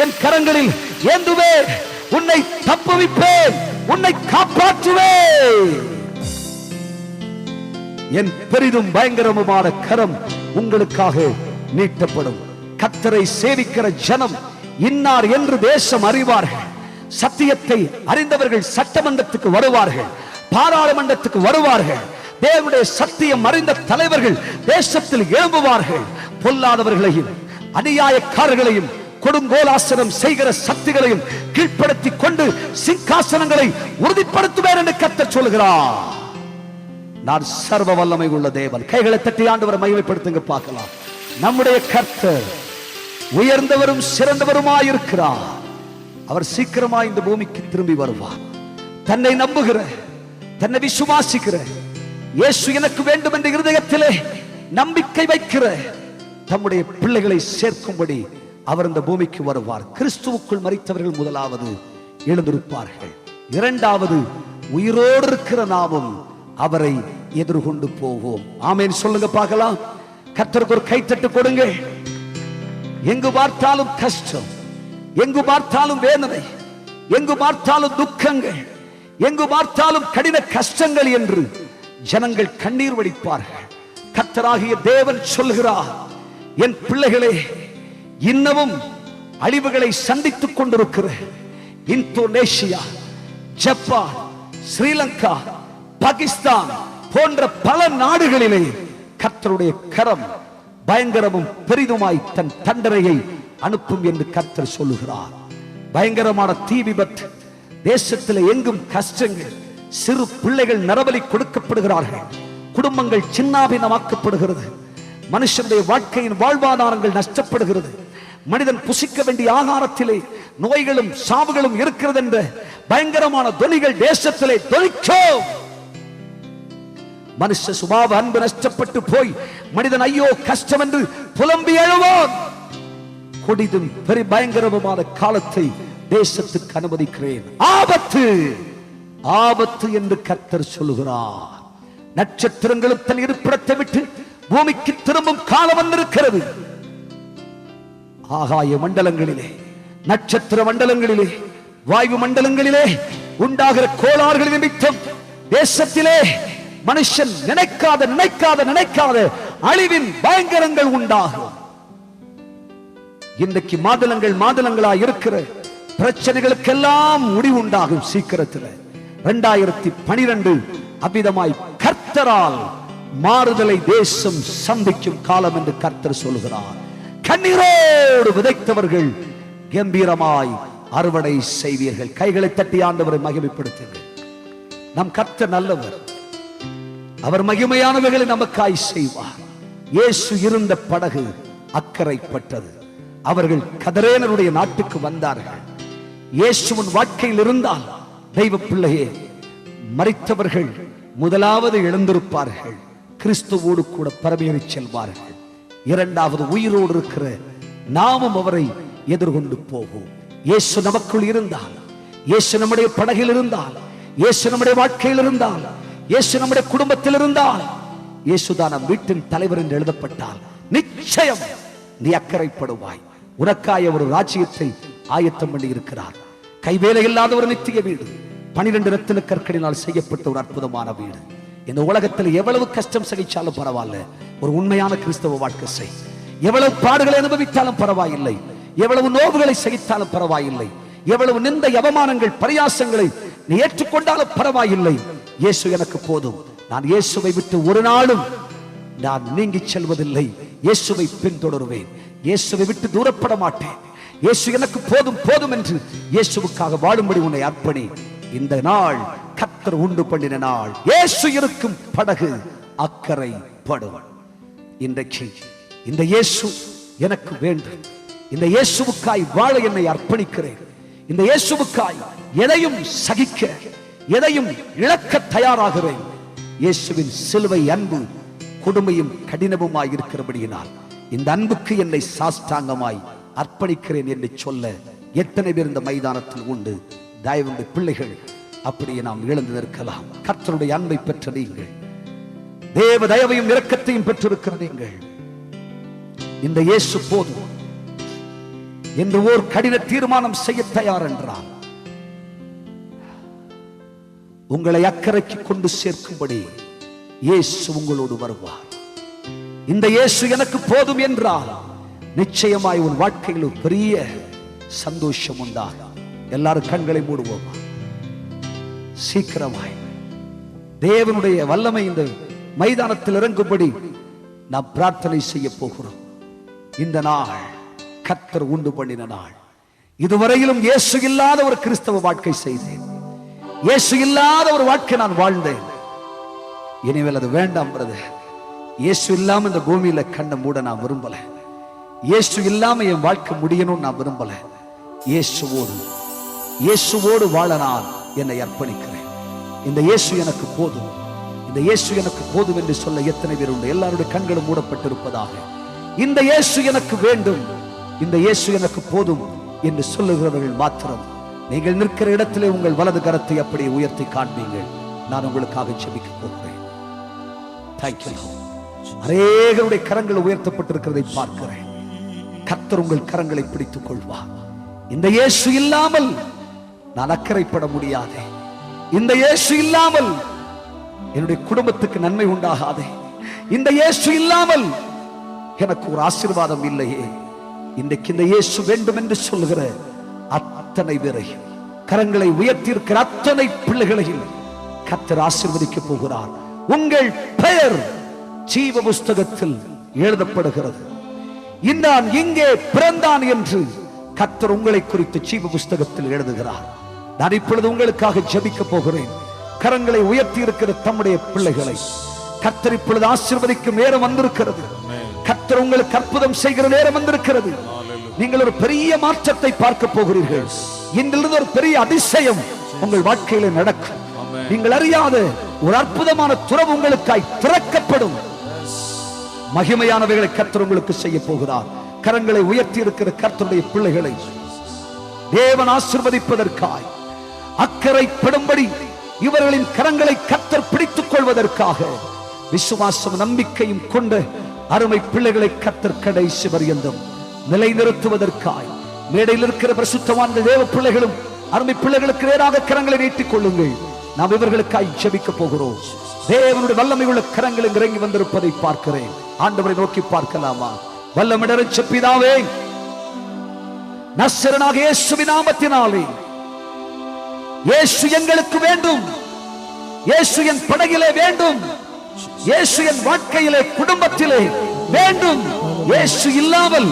என் கரங்களில் ஏந்துவேன், உன்னை தப்புவிப்பேன், உன்னை காப்பாற்றுவேன். என் பெரிதும் பயங்கரமுமான கரம் உங்களுக்காக நீட்டப்படும். கர்த்தரை சேவிக்கிற ஜனம் இன்னார் என்று தேசம் அறிவார்கள். சத்தியத்தை அறிந்தவர்கள் சட்டமன்றத்துக்கு வருவார்கள், பாராளுமன்றத்துக்கு வருவார்கள். தேவனுடைய சத்தியம் அறிந்த தலைவர்கள் தேசத்தில் எழும்புவார்கள். பொல்லாதவர்களையும் அநியாயக்காரர்களையும் கொடுங்கோலாசனம் செய்கிற சக்திகளையும் கீழ்ப்படுத்தி கொண்டு சிங்காசனங்களை உறுதிப்படுத்துவேன் என்று கர்த்தர் சொல்கிறார். நான் சர்வ வல்லமை உள்ள தேவன். கைகளை தட்டி ஆண்டவரை மகிமைப்படுத்துங்க பார்க்கலாம். நம்முடைய கர்த்தர் உயர்ந்தவரும் சிறந்தவருமாயிருக்கிறார். அவர் சீக்கிரமாய் இந்த பூமிக்கு திரும்பி வருவார். தன்னை நம்புகிற, தன்னை விசுவாசிக்கிற, இயேசு எனக்கு வேண்டும் என்ற இருதயத்திலே நம்பிக்கை வைக்கிற தம்முடைய பிள்ளைகளை சேர்க்கும்படி அவர் இந்த பூமிக்கு வருவார். கிறிஸ்துவுக்குள் மரித்தவர்கள் முதலாவது எழுந்திருப்பார்கள். இரண்டாவது, உயிரோடு இருக்கிற நாமும் அவரை எதிர்கொண்டு போவோம். ஆமென் சொல்லுங்க பார்க்கலாம். கர்த்தருக்கு ஒரு கைத்தட்டு கொடுங்க. எங்கு பார்த்தாலும் கஷ்டம், எங்கு பார்த்தாலும் வேதனை, எங்கு பார்த்தாலும் துக்கங்கள், எங்கு பார்த்தாலும் கடின கஷ்டங்கள் என்று ஜனங்கள் கண்ணீர் வடிப்பார்கள். கர்த்தராகிய தேவன் சொல்கிறார், என் பிள்ளைகளே, இன்னமும் அழிவுகளை சந்தித்துக் கொண்டிருக்கிற இந்தோனேஷியா, ஜப்பான், ஸ்ரீலங்கா, பாகிஸ்தான் போன்ற பல நாடுகளிலே கர்த்தருடைய கரம் பயங்கரமும் பெரிதுமாய் தன் தண்டனையை அனுப்பும் என்று கர்த்தர் சொல்லுகிறார். பயங்கரமான தீ விபத்து, தேசத்தில் எங்கும் கஷ்டங்கள், சிறு பிள்ளைகள் நரபலி கொடுக்கப்படுகிறார்கள், குடும்பங்கள் சின்னாபின்னமாக்கப்படுகிறது, மனுஷனுடைய வாழ்க்கையின் வாழ்வாதாரங்கள் நஷ்டப்படுகிறது, மனிதன் புசிக்க வேண்டிய ஆகாரத்திலே நோய்களும் சாவுகளும் இருக்கிறது என்ற பயங்கரமான தொனிகள் தேசத்திலே தொனிக்கும். மனுஷ சுபாவ அன்பு நஷ்டப்பட்டு போய் மனிதன் ஐயோ கஷ்டம் என்று புலம்பி எழுவான். கொடிதும் பெரிய பயங்கரமான காலத்தை தேசத்துக்கு அனுமதிக்கிறேன். ஆபத்து ஆபத்து என்று கர்த்தர் சொல்லுகிறார். நட்சத்திரங்களும் தன் இருப்பிடத்தை விட்டு பூமிக்கு திரும்பும் காலம் வந்திருக்கிறது. ஆகாய மண்டலங்களிலே, நட்சத்திர மண்டலங்களிலே, வாயு மண்டலங்களிலே உண்டாகிற கோளாறுகள் நிமித்தம் தேசத்திலே மனுஷன் நினைக்காத நினைக்காத நினைக்காத அழிவின் பயங்கரங்கள் உண்டாகும். இன்றைக்கு மாதளங்களா இருக்கிற பிரச்சனைகளுக்கெல்லாம் முடிவு உண்டாகும் சீக்கிரத்தில். 2012 அவ்விதமாய் கர்த்தரால் மாறுதலை தேசம் சந்திக்கும் காலம் என்று கர்த்தர் சொல்கிறார். கண்ணீரோடு விதைத்தவர்கள் கம்பீரமாய் அறுவடை செய்வீர்கள். கைகளை தட்டி ஆண்டவரை மகிமைப்படுத்துங்கள். நம் கர்த்தர் நல்லவர், அவர் மகிமையானவைகளை நமக்காய் செய்வார். இயேசு இருந்த படகு அக்கறைப்பட்டது. அவர்கள் கதரேனருடைய நாட்டுக்கு வந்தார்கள். இயேசுவின் வாழ்க்கையில் இருந்தால் தெய்வ பிள்ளையே, மரித்தவர்கள் முதலாவது எழுந்திருப்பார்கள், கிறிஸ்துவோடு கூட பரமேறி செல்வார்கள். இரண்டாவது, உயிரோடு இருக்கிற நாமும் அவரை எதிர்கொண்டு போவோம். இயேசு நமக்குள் இருந்தால், இயேசு நம்முடைய படகில் இருந்தால், இயேசு நம்முடைய வாழ்க்கையில் இருந்தால், இயேசு நம்முடைய குடும்பத்தில் இருந்தால், இயேசுதான் நம் வீட்டின் தலைவர் என்று எழுதப்பட்டால் நிச்சயம் நீ அக்கறைப்படுவாய். உனக்காய ஒரு ராஜ்யத்தை ஆயத்தம் பண்ணி இருக்கிறார். கைவேலை இல்லாத ஒரு நித்திய வீடு, 12 ரத்தின கற்களினால் செய்யப்பட்ட ஒரு அற்புதமான வீடு. இந்த உலகத்தில் எவ்வளவு கஷ்டம் சகிச்சாலும் பரவாயில்ல, ஒரு உண்மையான கிறிஸ்தவ வாழ்க்கை செய். எவ்வளவு பாடுகளை அனுபவித்தாலும் பரவாயில்லை, எவ்வளவு நோவுகளை சகித்தாலும் பரவாயில்லை, எவ்வளவு நிந்தை அவமானங்கள் பரியாசங்களை நீ ஏற்றுக்கொண்டாலும் பரவாயில்லை. இயேசு எனக்கு போதும், நான் இயேசுவை விட்டு ஒரு நாளும் நான் நீங்கி செல்வதில்லை, இயேசுவை பின்தொடருவேன், இயேசுவை விட்டு தூரப்பட மாட்டேன், இயேசு எனக்கு போதும் போதும் என்று இயேசுவுக்காக வாழும்படி உன்னை அர்ப்பணி. இந்த நாள் கர்த்தர் உண்டு பண்ணின நாள். இயேசு இருக்கும் படகு அக்கறை படும். இன்றைக்கு இந்த இயேசு எனக்கு வேண்டும். இந்த இயேசுவுக்காய் வாழ என்னை அர்ப்பணிக்கிறேன். இந்த இயேசுவுக்காய் எதையும் சகிக்க, எதையும் இழக்க தயாராகிறேன். இயேசுவின் சிலுவை அன்பு கொடுமையும் கடினமுமாய் இருக்கிறபடியினால் இந்த அன்புக்கு என்னை சாஷ்டாங்கமாய் அர்ப்பணிக்கிறேன் என்று சொல்ல எத்தனை பேர் இந்த மைதானத்தில் உண்டு? தயவுடைய பிள்ளைகள், அப்படியே நாம் இழந்து நிற்கலாம். கர்த்தருடைய அன்பை பெற்ற நீங்கள், தேவ தயவையும் இரக்கத்தையும் பெற்றிருக்கிற நீங்கள், இந்த இயேசு போதும் என்று ஓர் கடின தீர்மானம் செய்ய தயார் என்றால் உங்களை அக்கறைக்கு கொண்டு சேர்க்கும்படி இயேசு உங்களோடு வருவார். இந்த இயேசு எனக்கு போதும் என்றால் நிச்சயமாய் உன் வாழ்க்கையில் ஒரு பெரிய சந்தோஷம் உண்டாகும். எல்லாரும் கண்களை மூடுவோமா? சீக்கிரமாய் தேவனுடைய வல்லமை இந்த மைதானத்தில் இறங்கும்படி நாம் பிரார்த்தனை செய்ய போகிறோம். இந்த நாள் கர்த்தர் உண்டு பண்ணின நாள். இதுவரையிலும் இயேசு இல்லாத ஒரு கிறிஸ்தவ வாழ்க்கை செய்தேன். இயேசு இல்லாத ஒரு வாழ்க்கை நான் வாழ்ந்தேன். இனிமேல் அது வேண்டாம் பிரதர். இயேசு இல்லாம இந்த பூமியில கண்ணை மூட நான் விரும்பல. இயேசு இல்லாம என் வாழ்க்கை முடியணும் நான் விரும்பல. இயேசுவோடு வாழ நான் என்னை அர்ப்பணிக்கிறேன். இந்த இயேசு எனக்கு போதும், இந்த இயேசு எனக்கு போதும் என்று சொல்ல எத்தனை பேர் உண்டு? எல்லாருடைய கண்களும் மூடப்பட்டிருப்பதாக. இந்த இயேசு எனக்கு வேண்டும், இந்த இயேசு எனக்கு போதும் என்று சொல்லுகிறவர்கள் மாத்திரம் நீங்கள் நிற்கிற இடத்திலே உங்கள் வலது கரத்தை அப்படியே உயர்த்தி காண்பீங்கள். நான் உங்களுக்காக ஜெபிக்க போகிறேன். அநேகருடைய கரங்கள் உயர்த்தப்பட்டிருக்கிறதை பார்க்கிறேன். கர்த்தர் உங்கள் கரங்களை பிடித்துக் கொள்வார். இந்த இயேசு இல்லாமல் நான் அக்கறைப்பட முடியாதே. இந்த இயேசு இல்லாமல் என்னுடைய குடும்பத்துக்கு நன்மை உண்டாகாதே. இந்த இயேசு இல்லாமல் எனக்கு ஒரு ஆசீர்வாதம் இல்லையே. இன்றைக்கு இந்த இயேசு வேண்டும் என்று சொல்லுகிற அத்தனை பேரையும், கரங்களை உயர்த்தி இருக்கிற அத்தனை பிள்ளைகளையும் கர்த்தர் ஆசீர்வதிக்க போகிறார். உங்கள் பெயர் ஜீவ புஸ்தகத்தில் எழுதப்படுகிறது. இன்னான் இங்கே பிறந்தான் என்று கர்த்தர் உங்களை குறித்து ஜீவ புஸ்தகத்தில் எழுதுகிறார். நான் இப்பொழுது உங்களுக்காக ஜெபிக்க போகிறேன். கரங்களை உயர்த்தி இருக்கிற தம்முடைய பிள்ளைகளை கர்த்தர் இப்பொழுது ஆசீர்வதிக்கும் நேரம் வந்திருக்கிறது. கர்த்தர் உங்களுக்கு அற்புதம் செய்கிற நேரம் வந்திருக்கிறது. நீங்கள் ஒரு பெரிய மாற்றத்தை பார்க்க போகிறீர்கள். இன்றிலிருந்து ஒரு பெரிய அதிசயம் உங்கள் வாழ்க்கையில நடக்கும். நீங்கள் அறியாத ஒரு அற்புதமான துறவு உங்களுக்காய் திறக்கப்படும். மகிமையானவைகளை கர்த்தர் உங்களுக்கு செய்ய போகிறார். கரங்களை உயர்த்தி இருக்கிற கர்த்தருடைய பிள்ளைகளை தேவன் ஆசீர்வதிப்பதற்காய், அக்கறைப்படும்படி இவர்களின் கரங்களை கர்த்தர் பிடித்துக் கொள்வதற்காக விசுவாசம் நம்பிக்கையும் கொண்ட அருமை பிள்ளைகளை கர்த்தர் கடைசி பரியந்தம் நிலைநிறுத்துவதற்காய் மேடையில் இருக்கிற பரிசுத்தவான்கள் தேவ பிள்ளைகளும் அருமை பிள்ளைகளுக்கு நேராக கரங்களை நீட்டிக் கொள்ளுங்கள். நாம் இவர்களுக்காய் ஜெபிக்க போகிறோம். தேவனுடைய வல்லமை உள்ள கரங்கள் இறங்கி வந்திருப்பதை பார்க்கிறேன். ஆண்டவரை நோக்கி பார்க்கலாமா? வல்லமிடரச்ச பிதாவே, நசரேயனாகிய இயேசுவின் நாமத்தினாலே இயேசு எங்களுக்கு வேண்டும். இயேசு என் படகிலே வேண்டும். இயேசு என் வாழ்க்கையிலே, குடும்பத்திலே வேண்டும். இயேசு இல்லாமல்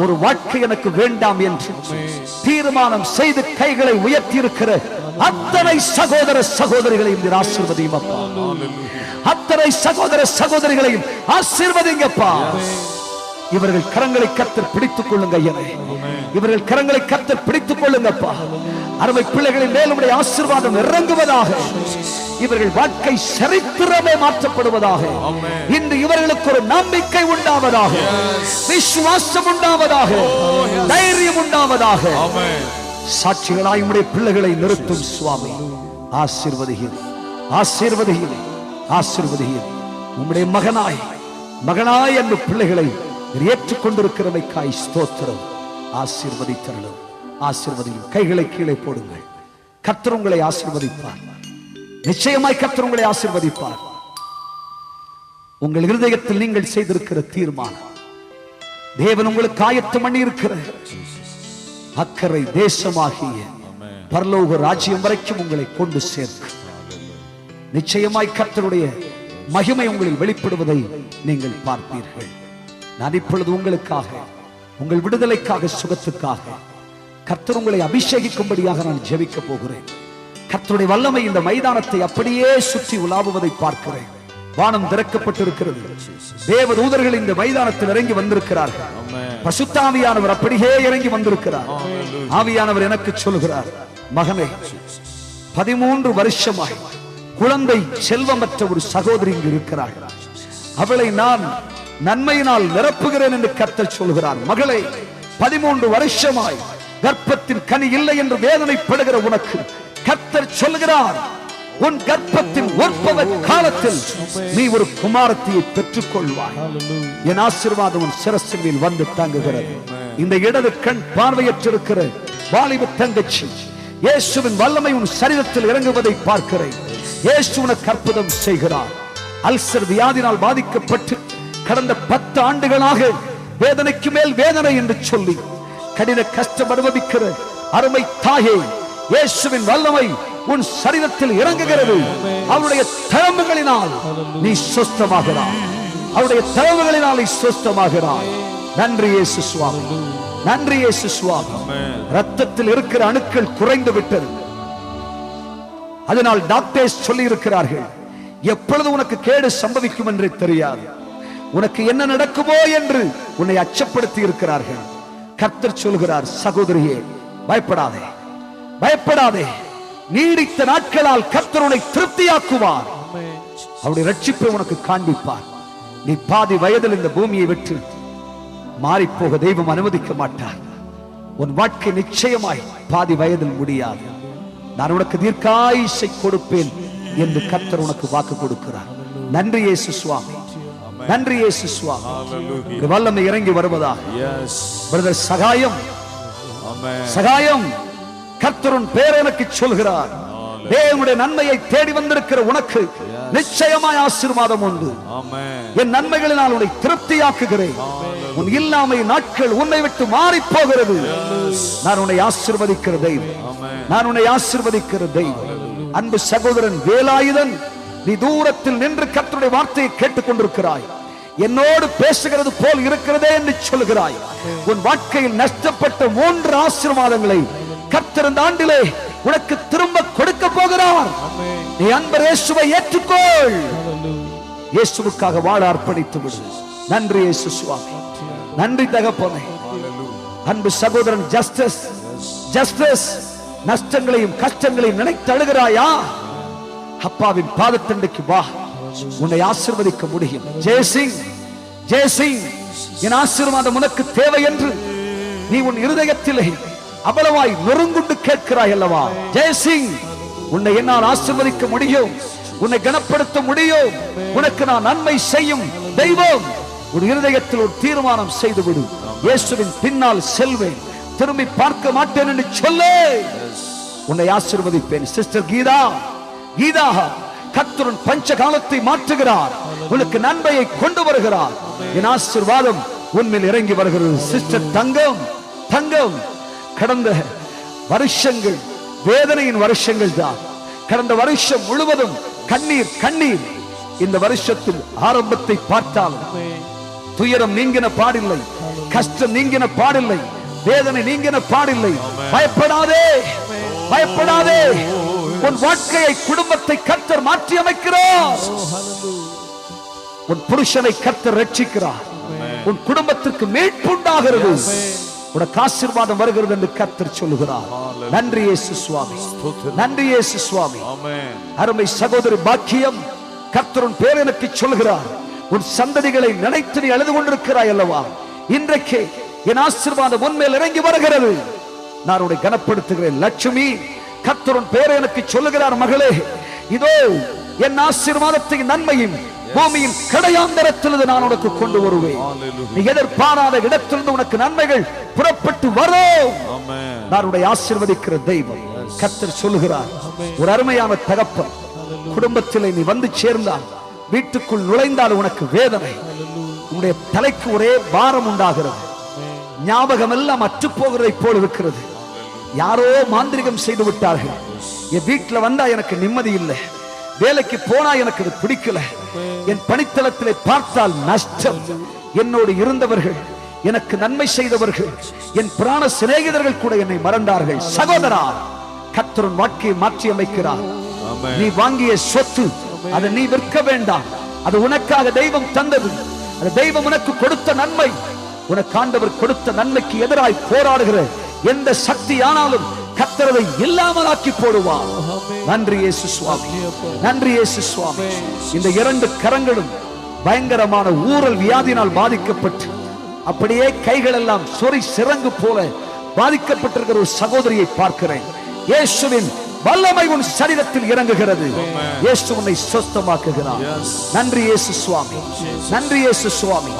ஒரு வாழ்க்கை எனக்கு வேண்டாம் என்று தீர்மானம் செய்து கைகளை உயர்த்தி இருக்கிற அத்தனை சகோதர சகோதரிகளையும் ஆசீர்வதியும் அப்பா. அத்தனை சகோதர சகோதரிகளையும் ஆசீர்வதிங்கப்பா. இவர்கள் கரங்களை கர்த்தர் பிடித்துக் கொள்ளுங்க. இவர்கள் கரங்களை கர்த்தர் பிடித்துக் கொள்ளுங்கப்பா. அருமை பிள்ளைகளின் மேல் உம்முடைய ஆசீர்வாதம் இறங்குவதாக. இவர்கள் வாழ்க்கை சரித்திரமே மாற்றப்படுவதாக. இன்று இவர்களுக்கு ஒரு நம்பிக்கை உண்டாவதாக, விசுவாசம் உண்டாவதாக, தைரியம் உண்டாவதாக. சாட்சிகளாய் உம்முடைய பிள்ளைகளை நிறுத்தும் சுவாமி. ஆசீர்வதியும், ஆசீர்வதியும், ஆசீர்வதியும். உம்முடைய மகனாய் அன்பு பிள்ளைகளை ஏற்றுக்கொண்டிருக்கிறவைக்காய் ஸ்தோத்திரம். ஆசீர்வதித்தருளும், ஆசீர்வதியும். கைகளை கீழே போடுங்கள். கர்த்தர் உங்களை ஆசீர்வதிப்பார். நிச்சயமாய் கர்த்தர் உங்களை ஆசீர்வதிப்பார். உங்கள் இருதயத்தில் நீங்கள் செய்திருக்கிற தீர்மானம் தேவன் உங்களுக்கு ஆயத்தம் பண்ணி இருக்கிற அக்கறை தேசமாகிய பரலோக ராஜ்யம் வரைக்கும் உங்களை கொண்டு சேர்க்கும். நிச்சயமாய் கர்த்தருடைய மகிமை உங்களில் வெளிப்படுவதை நீங்கள் பார்ப்பீர்கள். நான் இப்பொழுது உங்களுக்காக, உங்கள் விடுதலைக்காக, சுகத்துக்காக கர்த்தர் உங்களை அபிஷேகிக்கும்படியாக நான் ஜெபிக்க போகிறேன். கர்த்தருடைய வல்லமை இந்த மைதானத்தை அப்படியே சுற்றி உலாவுவதை பார்க்கிறேன். வானம் திறக்கப்பட்டிருக்கிறது. தேவதூதர்கள் இந்த மைதானத்தில் இறங்கி வந்திருக்கிறார்கள். பரிசுத்த ஆவியானவர் அப்படியே இறங்கி வந்திருக்கிறார். ஆவியானவர் எனக்கு சொல்கிறார், மகனே, 13 வருஷமாய் குழந்தை செல்வமற்ற ஒரு சகோதரி இங்கு இருக்கிறாள். அவளை நான் நன்மையினால் நிரப்புகிறேன் என்று கர்த்தர் சொல்கிறார். மகளே, 13 வருஷமாய் கர்ப்பத்தின் கனி இல்லை என்று வேதனைப்படுகிற உனக்கு கர்த்தர் சொல்கிறார், உன் கர்ப்பத்தின் உற்பவ காலத்தில் நீ ஒரு குமாரத்தியை பெற்றுக் கொள்வாய். என் ஆசீர்வாதம் உன் சிரசின் மேல் வந்து தங்குகிறது. இந்த இடது கண் பார்வையற்றிருக்கிற வாலிப தங்கச்சி, இயேசுவின் வல்லமை உன் சரீரத்தில் இறங்குவதை பார்க்கிறேன். இயேசு உனக்கு அற்புதம் செய்கிறார். அல்சர் வியாதினால் பாதிக்கப்பட்டு கடந்த 10 ஆண்டுகளாக வேதனைக்கு மேல் வேதனை என்று சொல்லி கடின கஷ்டம் அனுபவிக்கிற அருமை தாயே, இயேசுவின் வல்லமை உன் சரீரத்தில் இறங்குகிறது. அவருடைய தழும்புகளினால் நீ சுஸ்தமாகிறாய். அவருடைய தழும்புகளினால் நீ சுஸ்தமாகிறாய். நன்றி இயேசு சுவாமி, நன்றி இயேசு சுவாமி. ரத்தத்தில் இருக்கிற அணுக்கள் குறைந்து விட்டது. அதனால் டாக்டர்ஸ் சொல்லி இருக்கிறார்கள், எப்பொழுது உனக்கு கேடு சம்பவிக்கும் என்று தெரியாது, உனக்கு என்ன நடக்குமோ என்று உன்னை அச்சப்படுத்தி இருக்கிறார்கள். கர்த்தர் சொல்கிறார், சகோதரியே, பயப்படாதே, பயப்படாதே. நீடித்த நாட்களால் கர்த்தர் உன்னை திருப்தியாக்குவார். அவருடைய ரட்சிப்பை உனக்கு காண்பிப்பார். நீ பாதி வயதில் இந்த பூமியை விட்டு மாறிப்போக தெய்வம் அனுமதிக்க மாட்டார். உன் வாழ்க்கை நிச்சயமாய் பாதி வயதில் முடியாது. நான் உனக்கு தீர்க்காயுசை கொடுப்பேன் என்று கர்த்தர் உனக்கு வாக்கு கொடுக்கிறார். நன்றி இயேசு சுவாமி, நன்றி இயேசு சுவாமி. வல்லமை இறங்கி வருவதாக. பிரதர் சகாயம், சகாயம், கர்த்தரின் பேர் எனக்கு சொல்கிறார். தேவனுடைய நன்மையை தேடி வந்திருக்கிற உனக்கு நிச்சயமாய் ஆசீர்வாதம் உண்டு. என் நன்மைகளினால் உன்னை திருப்தியாக்குகிறேன். உன் இல்லாமை நாட்கள் உன்னை விட்டு மாறி போகிறது. நான் உன்னை ஆசீர்வதிக்கிற தெய்வம், நான் உன்னை ஆசீர்வதிக்கிற தெய்வம். அன்பு சகோதரன் வேலாயுதன், நீ தூரத்தில் நின்று கர்த்தருடைய வார்த்தையை கேட்டுக் கொண்டிருக்கிறாய். என்னோடு பேசுகிறது போல் இருக்கிறதே என்று சொல்கிறாய். உன் வாழ்க்கையில் நஷ்டப்பட்ட 3 ஆசீர்வாதங்களை கர்த்தர் இந்த ஆண்டிலே உனக்கு திரும்ப கொடுக்க போகிறார். நீ அன்பர் இயேசுவை ஏற்றுக்கொள். இயேசுவுக்காக வாழ அர்ப்பணித்து விடு. நன்றி இயேசு சுவாமி, நன்றி தகப்பனே. அன்பு சகோதரன் ஜஸ்டிஸ், ஜஸ்டிஸ், நஷ்டங்களையும் கஷ்டங்களையும் நினைத்து அழுகிறாயா? அப்பாவின் பாதத்தண்டைக்கு வா, உன்னை ஆசீர்வதிக்க முடியும். ஜெயசிங், ஜெயசிங், என் ஆசீர்வாதம் உனக்கு தேவை என்று நீ உன் இருதயத்திலே அவ்வளவாய் நொறுங்குண்டு கேட்கிறாய் அல்லவா? ஜெயசிங், உன்னை என்னால் ஆசீர்வதிக்க முடியும், உன்னை கனப்படுத்த முடியும், உனக்கு நான் நன்மை செய்யும் தெய்வம். ஒரு இருதயத்தில் ஒரு தீர்மானம் செய்துவிடு. இயேசுவின் பின்னால் செல்வேன், திரும்பி பார்க்க மாட்டேன் என்று சொல்லு. உன்னை ஆசீர்வதிப்பேன். சிஸ்டர் கீதா, கீதா, கர்த்தரின் பஞ்ச காலத்தை மாற்றுகிறார். உனக்கு நன்மையை கொண்டு வருகிறார். என் ஆசீர்வாதம் உன்மேல் இறங்கி வருகிறது. சிஸ்டர் தங்கம், தங்கம், கடந்த வருஷங்கள் வேதனையின் வருஷங்கள் தான். கடந்த வருஷம் முழுவதும் கண்ணீர், கண்ணீர். இந்த வருஷத்தில் ஆரம்பத்தை பார்த்தால் துயரம் நீங்கின பாடில்லை, கஷ்டம் நீங்கின பாடில்லை, வேதனை நீங்கின பாடில்லை. பயப்படாதே, பயப்படாதே. உன் வாழ்க்கையை, குடும்பத்தை கர்த்தர் மாற்றி அமைக்கிறார். உன் புருஷனை கர்த்தர் ரட்சிக்கிறார். உன் குடும்பத்திற்கு மீட்புண்டாகிறது. உனக்கு ஆசீர்வாதம் வருகிறது என்று கர்த்தர் சொல்லுகிறார். நன்றி இயேசு சுவாமி, நன்றி இயேசு சுவாமி. அருமை சகோதரி பாக்கியம், கர்த்தரின் பேர் எனக்கு சொல்கிறார். உன் சந்ததிகளை நினைத்து நீ அழுது கொண்டிருக்கிறாய் அல்லவா? இன்றைக்கு என் ஆசீர்வாதம் உன்மேல் இறங்கி வருகிறது. நான் உன்னை கனப்படுத்துகிறேன். லட்சுமி, கர்த்தரின் பேர் எனக்கு சொல்லுகிறார், மகளே, இதோ என் ஆசீர்வாதத்தை நன்மையும் பூமியின் கடையாந்தரத்திலிருந்து நான் உனக்கு கொண்டு வருவேன். நீ எதிர்பாராத இடத்திலிருந்து உனக்கு நன்மைகள் புறப்பட்டு வரும். நான் உன்னை ஆசீர்வதிக்கிற தெய்வம். கர்த்தர் சொல்லுகிறார், ஒரு அருமையான தகப்பன் குடும்பத்தில் நீ வந்து சேர்ந்தால், வீட்டுக்குள் நுழைந்தால் உனக்கு வேதனை, உன்னுடைய தலைக்கு ஒரே பாரம் உண்டாகிறது. ஞாபகம் எல்லாம் அற்று போகிறதை போல் இருக்கிறது. யாரோ மாந்திரிகம் செய்து விட்டார்கள். என் வீட்டில் வந்தா எனக்கு நிம்மதி இல்லை, வேலைக்கு போனா எனக்கு அது பிடிக்கல, என் பணித்தளத்திலே பார்த்தால் நஷ்டம். என்னோடு இருந்தவர்கள், எனக்கு நன்மை செய்தவர்கள், என் பிராண சிநேகிதர்கள் கூட என்னை மறந்தார்கள். சகோதரா, கர்த்தர் உன் வாழ்க்கையை மாற்றி அமைக்கிறார். நீ வாங்கிய சொத்து அதை நீ விற்க வேண்டாம். அது உனக்காக தெய்வம் தந்தது. அது தெய்வம் உனக்கு கொடுத்த நன்மை. உனக்கு ஆண்டவர் கொடுத்த நன்மைக்கு எதிராய் போராடுகிற எந்த சக்தி ஆனாலும் கர்த்தரை இல்லாமலாக்கி போடுவார். நன்றி இயேசு சுவாமி, நன்றி இயேசு சுவாமி. இந்த இரண்டு கரங்களும் பயங்கரமான ஊரல் வியாதியினால் பாதிக்கப்பட்டு அப்படியே கைகள் எல்லாம் சொறி சிறங்கு போல பாதிக்கப்பட்டிருக்கிற ஒரு சகோதரியை பார்க்கிறேன். இயேசுவின் வல்லமை உன் சரீரத்தில் இறங்குகிறது. இயேசு உன்னை சுத்தமாக்குகிறார். நன்றி இயேசு சுவாமி, நன்றி இயேசு சுவாமி.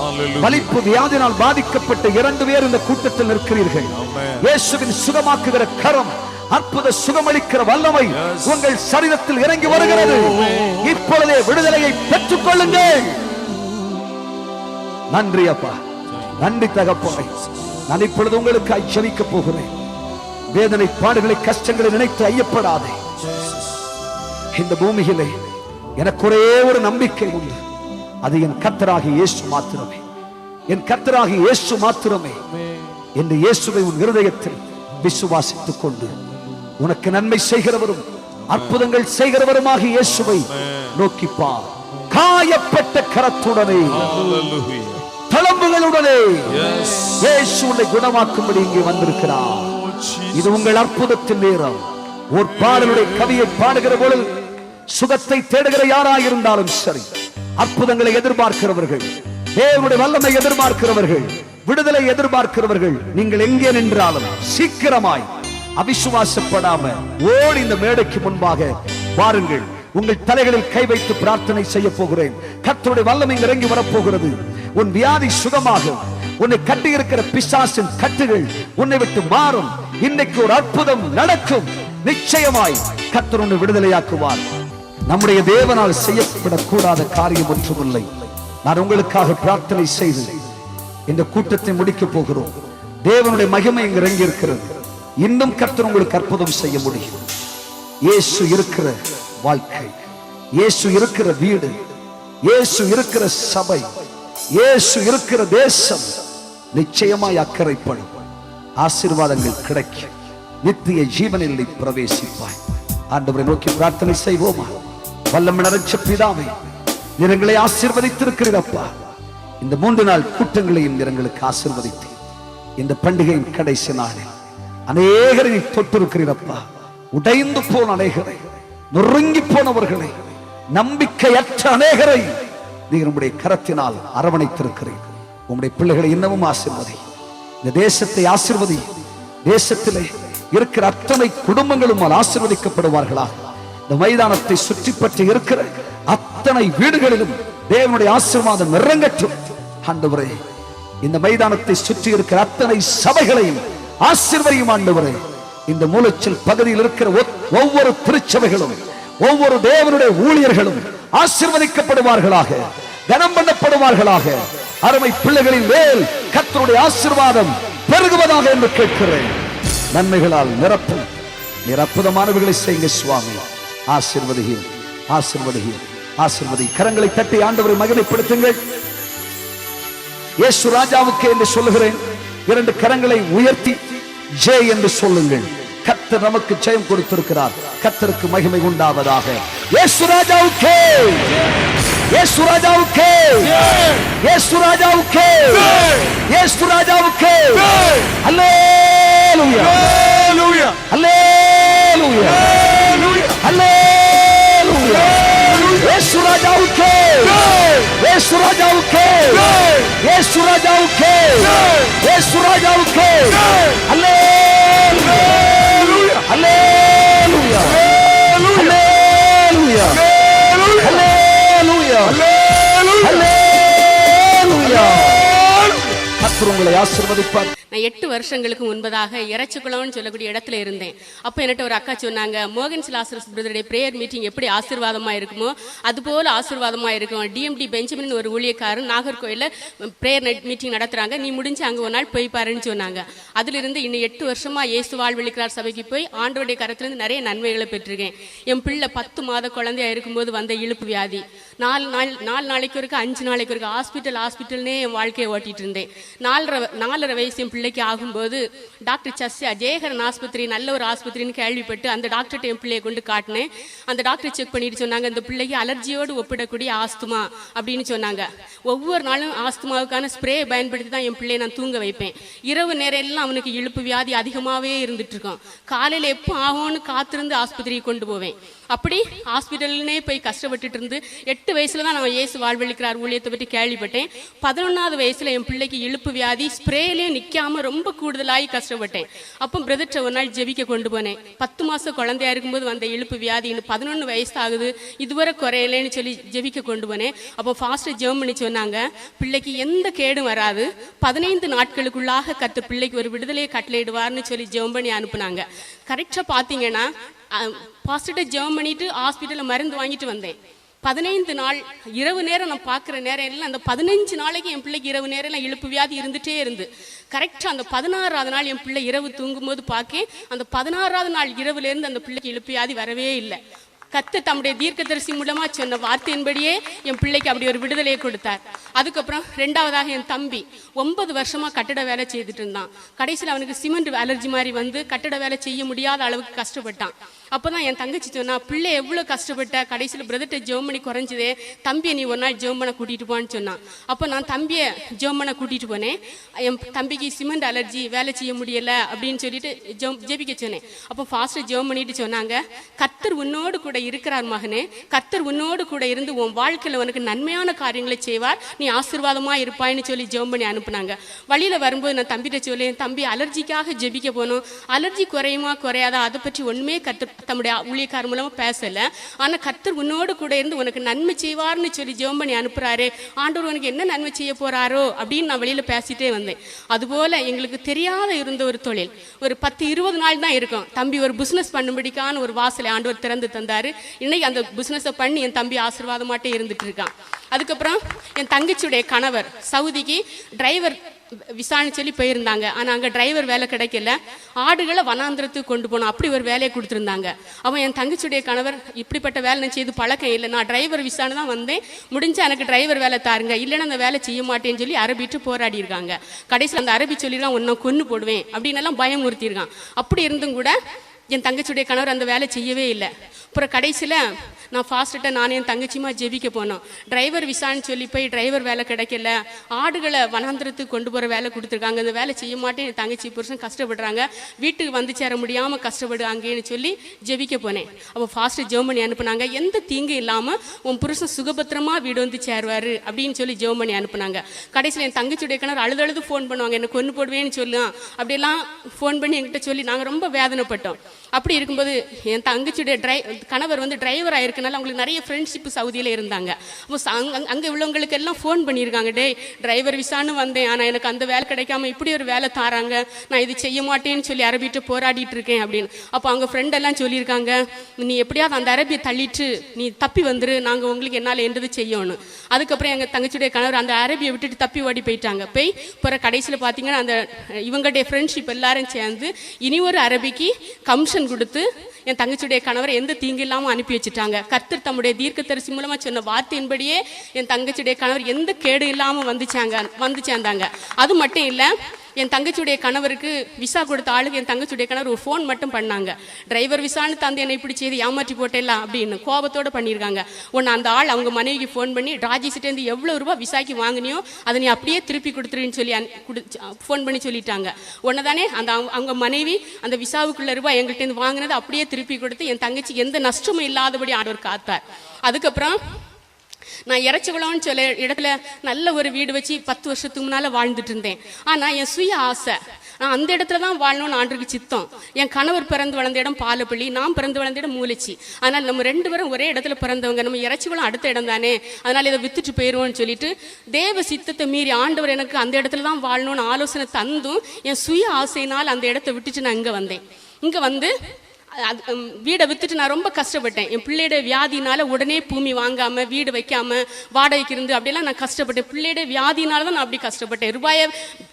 வலிப்பு வியாதியினால் பாதிக்கப்பட்ட 2 பேர் இந்த கூட்டத்தில் இருக்கிறீர்கள். இயேசுவின் சுகமாக்குகிற கரம், அற்புத சுகமளிக்கிற வல்லமை உங்கள் சரீரத்தில் இறங்கி வருகிறது. இப்பொழுதே விடுதலையை பெற்றுக் கொள்ளுங்கள். நன்றி அப்பா, நன்றி தகப்பனே. நான் இப்பொழுது உங்களுக்கு ஜெபிக்க போகிறேன். வேதனை, பாடுகளை, கஷ்டங்களை நினைத்து ஐயப்படாதே. இந்த பூமியிலே எனக்கு ஒரே ஒரு நம்பிக்கை உண்டு. அது என் கர்த்தராகிய இயேசு மாத்திரமே, என் கர்த்தராகிய இயேசு மாத்திரமே. என்று இயேசுவை உன் இருதயத்தில் விசுவாசித்துக் கொண்டு உனக்கு நன்மை செய்கிறவரும் அற்புதங்கள் செய்கிறவருமாகிய இயேசுவை நோக்கிப்பார். காயப்பட்ட கரத்துடனே, தளம்புகளுடனே இயேசு உன்னை குணமாக்கும்படி இங்கே வந்திருக்கிறார். இது உங்கள் அற்புதத்தின் நேரம். ஒரு பாடலுடைய கவியை பாடுகிற பொழுது சுகத்தை தேடுகிற யாராயிருந்தாலும் சரி, அற்புதங்களை எதிர்பார்க்கிறவர்கள், தேவனுடைய வல்லமை எதிர்பார்க்கிறவர்கள், விடுதலை எதிர்பார்க்கிறவர்கள், நீங்கள் எங்கே நின்றாலும் சீக்கிரமாய் அவிசுவாசப்படாம ஓடி இந்த மேடைக்கு முன்பாக வாருங்கள். உங்கள் தலைகளில் கை வைத்து பிரார்த்தனை செய்ய போகிறேன். கர்த்தருடைய வல்லமை இறங்கி வரப்போகிறது. உன் வியாதி சுகமாகும். உன்னை கட்டி இருக்கிற பிசாசின் கட்டுகள் உன்னை விட்டு மாறும். இன்னைக்கு ஒரு அற்புதம் நடக்கும். நிச்சயமாய் கர்த்தர் உன்னை விடுதலையாக்குவார். நம்முடைய தேவனால் செய்யப்படக்கூடாத காரியம் ஒன்றுமில்லை. நான் உங்களுக்காக பிரார்த்தனை செய்து இந்த கூட்டத்தை முடிக்க போகிறோம். தேவனுடைய மகிமை இங்கு இறங்கி இருக்கிறது. இன்னும் கர்த்தர் உங்களுக்கு அற்புதம் செய்ய முடியும். இயேசு இருக்கிற வாழ்க்கை, இயேசு இருக்கிற வீடு, இயேசு இருக்கிற சபை, இயேசு இருக்கிற தேசம் நிச்சயமாய் அக்கறைப்படும். ஆசீர்வாதங்கள் கிடைக்கும். நித்திய ஜீவனில் நீ பிரவேசிப்பாய். ஆண்டவரை நோக்கி பிரார்த்தனை செய்வோமா? வல்லமை நிறைந்த பிதாவே, நிறங்களை ஆசீர்வதித்திருக்கிறீரப்பா. இந்த 3 நாள் கூட்டங்களையும் நிறங்களுக்கு ஆசீர்வதித்து இந்த பண்டிகையின் கடைசி நாளில் அநேகரை நீ தொட்டிருக்கிறீரப்பா. உடைந்து போன அநேகரை, நொறுங்கி போனவர்களை, நம்பிக்கையற்ற அநேகரை நீர் உம்முடைய கரத்தினால் அரவணைத்திருக்கிறீர். உம்முடைய பிள்ளைகளை இன்னமும் ஆசீர்வதி. இந்த தேசத்தை ஆசீர்வதி. தேசத்திலே இருக்கிற அத்தனை குடும்பங்களும் ஆசீர்வதிக்கப்படுவார்களாக. இந்த மைதானத்தை சுற்றி பற்றி இருக்கிற அத்தனை வீடுகளிலும் தேவனுடைய ஆசீர்வாதம் இறங்கட்டும். ஆண்டவரே, இந்த மைதானத்தை சுற்றி இருக்கிற அத்தனை சபைகளையும் ஆசீர்வதியும். ஆண்டவரே, இந்த மூலச்சல் பகுதியில் இருக்கிற ஒவ்வொரு திருச்சபைகளும், ஒவ்வொரு தேவனுடைய ஊழியர்களும் ஆசீர்வதிக்கப்படுவார்களாக, கனம் பண்ணப்படுவார்களாக. அருமை பிள்ளைகளின் மேல் கர்த்தருடைய ஆசீர்வாதம் பெருகுவதாக என்று கேட்கிறேன். நன்மைகளால் நிரப்பும். நீர் அற்புதமானவர்களை செய்யுங்க சுவாமி. ஆசீர்வதியும், ஆசீர்வதியும், ஆசீர்வதி. கரங்களை தட்டி ஆண்டவரை மகிமைப்படுத்துங்கள். இயேசு ராஜாவுக்கு என்று சொல்லுகிறேன். 2 கரங்களை உயர்த்தி ஜெய் என்று சொல்லுங்கள். கர்த்தர் நமக்கு ஜெயம் கொடுத்திருக்கிறார். கர்த்தருக்கு மகிமை உண்டாவதாக. இயேசு ராஜாவுக்கு, இயேசு ராஜாவுக்கு, இயேசு ராஜாவுக்கு, இயேசு ராஜாவுக்கு. அல்லேலூயா, அல்லேலூயா, அல்லேலூயா, அல்லேலூயா. இயேசு ராஜாவுக்கு, இயேசு ராஜாவுக்கு, இயேசு ராஜாவுக்கு, இயேசு ராஜாவுக்கு. அல்லேலூயா, அல்லேலூயா, அல்லேலூயா, அல்லேலூயா, அல்லேலூயா. கர்த்தர் உங்களை ஆசீர்வதிப்பார். நான் 8 வருஷங்களுக்கு முன்பதாக இறைச்சிக்குளம்னு சொல்லக்கூடிய இடத்துல இருந்தேன். அப்போ என்கிட்ட ஒரு அக்கா சொன்னாங்க, மோகன் லாசரஸ் பிரதருடைய பிரேயர் மீட்டிங் எப்படி ஆசீர்வாதமாக இருக்குமோ அதுபோல் ஆசீர்வாதமாக இருக்கும். டிஎம்டி பெஞ்சமின் ஒரு ஊழியக்காரன் நாகர்கோயிலில் பிரேயர் மீட்டிங் நடத்துகிறாங்க, நீ முடிஞ்சு அங்கே ஒரு நாள் போய் பாருன்னு சொன்னாங்க. அதிலிருந்து இன்னும் 8 வருஷமாக இயேசு வாழ்வெளிக்கிறார் சபைக்கு போய் ஆண்டவருடைய கரத்திலிருந்து நிறைய நன்மைகளை பெற்றிருக்கேன். என் பிள்ளை 10 மாத குழந்தையா இருக்கும்போது வந்த இழுப்பு வியாதி, 4 நாளைக்கு ஒருக்க 5 நாளைக்கு ஒருக்க ஹாஸ்பிட்டல்னே என் வாழ்க்கையை ஓட்டிட்டு இருந்தேன். 4.5 வயசு என் பிள்ளைக்கு ஆகும்போது டாக்டர் சஸ்யா ஜெயகரன் ஆஸ்பத்திரி நல்ல ஒரு ஆஸ்பத்திரின்னு கேள்விப்பட்டு அந்த டாக்டர்கிட்ட என் பிள்ளையை கொண்டு காட்டினேன். அந்த டாக்டர் செக் பண்ணிட்டு சொன்னாங்க, இந்த பிள்ளைக்கு அலர்ஜியோடு ஒப்பிடக்கூடிய ஆஸ்துமா அப்படின்னு சொன்னாங்க. ஒவ்வொரு நாளும் ஆஸ்துமாவுக்கான ஸ்ப்ரே பயன்படுத்தி தான் என் பிள்ளையை நான் தூங்க வைப்பேன். இரவு நேரம் எல்லாம் அவனுக்கு இழுப்பு வியாதி அதிகமாகவே இருந்துட்டு இருக்கோம். காலையில் எப்போ ஆகும்னு காத்திருந்து ஆஸ்பத்திரியை கொண்டு போவேன். அப்படி ஹாஸ்பிட்டல்னே போய் கஷ்டப்பட்டுட்டு இருந்து 8 வயசுல தான் நான் இயேசு வாழ்வழிக்கிறார் ஊழியத்தை பற்றி கேள்விப்பட்டேன். 11வது வயசுல என் பிள்ளைக்கு இழுப்பு வியாதி ஸ்ப்ரேலேயே நிற்காம ரொம்ப கூடுதலாகி கஷ்டப்பட்டேன். அப்போ பிரதர்ட்ட ஒரு நாள் ஜெபிக்க கொண்டு போனேன். 10 மாசம் குழந்தையா இருக்கும்போது வந்த இழுப்பு வியாதி இன்னும் 11 வயசு ஆகுது, இதுவரை குறையலேன்னு சொல்லி ஜெபிக்க கொண்டு போனேன். அப்போ ஃபாஸ்ட்டு ஜெபம் பண்ணி சொன்னாங்க, பிள்ளைக்கு எந்த கேடும் வராது, 15 நாட்களுக்குள்ளாக கத்து பிள்ளைக்கு ஒரு விடுதலையை கட்டளையிடுவார்னு சொல்லி ஜெபம் பண்ணி அனுப்புனாங்க. கரெக்டாக பார்த்தீங்கன்னா பாஸ்டர்கிட்ட ஜெபம் பண்ணிட்டு ஹாஸ்பிட்டலில் மருந்து வாங்கிட்டு வந்தேன். 15 நாள் இரவு நேரம் நான் பார்க்குற நேரம் எல்லாம் அந்த 15 நாளைக்கு என் பிள்ளைக்கு இரவு நேரம் எல்லாம் இழுப்பு வியாதி இருந்துகிட்டே இருந்து கரெக்டாக அந்த 16வது நாள் என் பிள்ளை இரவு தூங்கும்போது பார்க்க அந்த 16வது நாள் இரவுலேருந்து அந்த பிள்ளைக்கு இழுப்பு வியாதி வரவே இல்லை. கர்த்தர் தம்முடைய தீர்க்கதரிசி மூலமா சொன்ன வார்த்தையின்படியே என் பிள்ளைக்கு அப்படி ஒரு விடுதலையை கொடுத்தார். அதுக்கப்புறம் 2வதாக என் தம்பி 9 வருஷமா கட்டட வேலை செய்துட்டு இருந்தான். கடைசியில் அவனுக்கு சிமெண்ட் அலர்ஜி மாதிரி வந்து கட்டட வேலை செய்ய முடியாத அளவுக்கு கஷ்டப்பட்டான். அப்போதான் என் தங்கச்சி சொன்னா, பிள்ளை எவ்வளோ கஷ்டப்பட்ட, கடைசியில் பிரதர்கிட்ட ஜெபம் பண்ணி குறைஞ்சதே, தம்பியை நீ ஒரு நாள் ஜெபம் பண்ண கூட்டிட்டு போன்னு சொன்னான். அப்போ நான் தம்பியை ஜெபம் பண்ண கூட்டிட்டு போனேன். என் தம்பிக்கு சிமெண்ட் அலர்ஜி, வேலை செய்ய முடியல அப்படின்னு சொல்லிட்டு ஜெபிக்க சொன்னேன். அப்போ ஃபாஸ்ட்டு ஜெபம் பண்ணிட்டு சொன்னாங்க, கர்த்தர் உன்னோடு கூட இருக்கிறார் மகனே, கர்த்தர் உன்னோடு கூட இருந்து உன் வாழ்க்கையில் உனக்கு நன்மையான காரியங்களை செய்வார், நீ ஆசீர்வாதமா இருப்பாய்ன்னு சொல்லி ஜெபம் பண்ணி அனுப்புனாங்க. வழியில வரும்போது நான் தம்பிகிட்ட சொல்லி, தம்பி அலர்ஜிக்காக ஜெபிக்க போனோம், அலர்ஜி குறையுமா குறையாதா அதை பற்றி ஒண்ணுமே கர்த்தர் தம்முடைய ஊழியக்கார மூலமா பேசல, ஆனா கர்த்தர் உன்னோடு கூட இருந்து உனக்கு நன்மை செய்வார்னு சொல்லி ஜெபம் பண்ணி அனுப்புறாரு, ஆண்டவர் உனக்கு என்ன நன்மை செய்ய போறாரோ அப்படின்னு நான் வெளியில பேசிட்டே வந்தேன். அதுபோல எங்களுக்கு தெரியாத இருந்த ஒரு தொழில் ஒரு 10-20 நாள் தான் இருக்கும். தம்பி ஒரு பிசினஸ் பண்ணும்படிக்கான ஒரு வாசலை ஆண்டவர் திறந்து தந்தாரு. இன்னைக்கு அந்த பிசினஸை பண்ணி என் தம்பி ஆசீர்வாதமாட்டே இருந்துட்டு இருக்கான். அதுக்கப்புறம் என் தங்கச்சியுடைய கணவர் சவுதிக்கு டிரைவர் விசாரணை சொல்லி போயிருந்தாங்க. ஆனால் அங்கே டிரைவர் வேலை கிடைக்கல, ஆடுகளை வனாந்திரத்துக்கு கொண்டு போனோம், அப்படி ஒரு வேலையை கொடுத்துருந்தாங்க. அவன் என் தங்கச்சியுடைய கணவர், இப்படிப்பட்ட வேலை நான் செய்து பழக்கம் இல்லை, நான் டிரைவர் விசாரணை தான் வந்தேன், முடிஞ்சா எனக்கு டிரைவர் வேலை தாருங்க, இல்லைன்னா அந்த வேலை செய்ய மாட்டேன்னு சொல்லி அரபிட்டு போராடி இருக்காங்க. கடைசியில் அந்த அரபி சொல்லிடுறான், உன்னை கொன்று போடுவேன் அப்படின்னு எல்லாம் பயமுறுத்திருக்கான். அப்படி இருந்தும் கூட என் தங்கச்சியுடைய கணவர் அந்த வேலை செய்யவே இல்லை. அப்புறம் கடைசியில் நான் ஃபாஸ்ட்டு நானே என் தங்கச்சியுமா ஜெபிக்க போனோம். டிரைவர் விசான்னு சொல்லி போய் டிரைவர் வேலை கிடைக்கல, ஆடுகளை வனாந்திரத்துக்கு கொண்டு போகிற வேலை கொடுத்துருக்காங்க, அந்த வேலை செய்ய மாட்டேன், என் தங்கச்சி புருஷன் கஷ்டப்படுறாங்க, வீட்டுக்கு வந்து சேர முடியாமல் கஷ்டப்படுறாங்கன்னு சொல்லி ஜெபிக்க போனேன். அப்போ ஃபாஸ்ட்டு ஜெபம் பண்ணி அனுப்புனாங்க, எந்த தீங்கு இல்லாமல் உன் புருஷன் சுகபத்திரமா வீடு வந்து சேருவார் அப்படின்னு சொல்லி ஜெபம் பண்ணி அனுப்புனாங்க. கடைசியில் என் தங்கச்சியுடைய கிணறு அழுது ஃபோன் பண்ணுவாங்க, என்னை கொண்டு போடுவேன்னு சொல்லுவான், அப்படியெல்லாம் ஃபோன் பண்ணி என்கிட்ட சொல்லி நாங்கள் ரொம்ப வேதனைப்பட்டோம். அப்படி இருக்கும்போது என் தங்கச்சியுடைய கணவர் வந்து டிரைவர் ஆயிருக்கனால அவங்களுக்கு நிறைய ஃப்ரெண்ட்ஷிப் சவுதியில் இருந்தாங்க. அப்போ அங்கே உள்ளவங்களுக்கு எல்லாம் ஃபோன் பண்ணியிருக்காங்க, டே டிரைவர் விசான்னு வந்தேன், ஆனால் எனக்கு அந்த வேலை கிடைக்காம இப்படி ஒரு வேலை தாராங்க, நான் இது செய்ய மாட்டேன்னு சொல்லி அரபிட்டு போராடிட்டு இருக்கேன் அப்படின்னு. அப்போ அவங்க ஃப்ரெண்ட் எல்லாம் சொல்லியிருக்காங்க, நீ எப்படியாவது அந்த அரபியை தள்ளிட்டு நீ தப்பி வந்துரு, நாங்கள் உங்களுக்கு என்னால் என்றது செய்யணும். அதுக்கப்புறம் எங்கள் தங்கச்சியுடைய கணவர் அந்த அரபியை விட்டுட்டு தப்பி ஓடி போயிட்டாங்க. போய் போகிற கடைசியில் பார்த்தீங்கன்னா அந்த இவங்களுடைய ஃப்ரெண்ட்ஷிப் எல்லாரும் சேர்ந்து இனி ஒரு அரபிக்கு கமிஷன் கொடுத்து என் தங்கச்சியுடைய கணவரை எந்த தீங்கு இல்லாமல் அனுப்பி வச்சுட்டாங்க. கர்த்தர் தம்முடைய தீர்க்கதரிசி மூலமா சொன்ன வார்த்தையின்படியே என் தங்கச்சியுடைய கணவர் எந்த கேடு இல்லாமல் வந்து சேர்ந்தாங்க. அது மட்டும் இல்லை, என் தங்கச்சியுடைய கணவருக்கு விசா கொடுத்த ஆளுக்கு என் தங்கச்சியுடைய கணவர் ஒரு ஃபோன் மட்டும் பண்ணாங்க, டிரைவர் விசான்னு தந்து என்னை இப்படி செய்து ஏமாற்றி போட்டேலாம் அப்படின்னு கோபத்தோடு பண்ணியிருக்காங்க. ஒன்று அந்த ஆள் அவங்க மனைவிக்கு ஃபோன் பண்ணி, ராஜேஷ்டேருந்து எவ்வளோ ரூபா விசாக்கி வாங்கினியோ அதை நீ அப்படியே திருப்பி கொடுத்துருன்னு சொல்லி ஃபோன் பண்ணி சொல்லிட்டாங்க. ஒன்று தானே அந்த அவங்க மனைவி அந்த விசாவுக்குள்ள ரூபாய் எங்கள்கிட்ட வாங்கினது அப்படியே திருப்பி கொடுத்து என் தங்கச்சிக்கு எந்த நஷ்டமும் இல்லாதபடி ஆண்டவர் காத்தார். அதுக்கப்புறம் நான் இறைச்சிக்குளம்னு சொல்ல இடத்துல நல்ல ஒரு வீடு வச்சு 10 வருஷத்துக்கு முன்னால் வாழ்ந்துட்டு இருந்தேன். ஆனால் என் சுய ஆசை, நான் அந்த இடத்துல தான் வாழணும்னு ஆண்டவருக்கு சித்தம். என் கணவர் பிறந்து வளர்ந்த இடம் பாலப்பள்ளி, நான் பிறந்து வளர்ந்த இடம் மூலச்சி. அதனால் நம்ம 2 பேரும் ஒரே இடத்துல பிறந்தவங்க, நம்ம இறைச்சிக்குளம் அடுத்த இடம் தானே, அதனால் இதை வித்துட்டு போயிடுவோம்னு சொல்லிட்டு தேவ சித்தத்தை மீறி ஆண்டவர் எனக்கு அந்த இடத்துல தான் வாழணும்னு ஆலோசனை தந்தும் என் சுய ஆசையினால் அந்த இடத்த விட்டுட்டு நான் இங்கே வந்தேன். இங்கே வந்து வீடை வித்துட்டு நான் ரொம்ப கஷ்டப்பட்டேன். என் பிள்ளையோட வியாதினால உடனே பூமி வாங்காம வீடு வைக்காம வாடகைக்கு இருந்து அப்படியெல்லாம் நான் கஷ்டப்பட்டேன். பிள்ளையோட வியாதினால தான் நான் அப்படி கஷ்டப்பட்டேன்.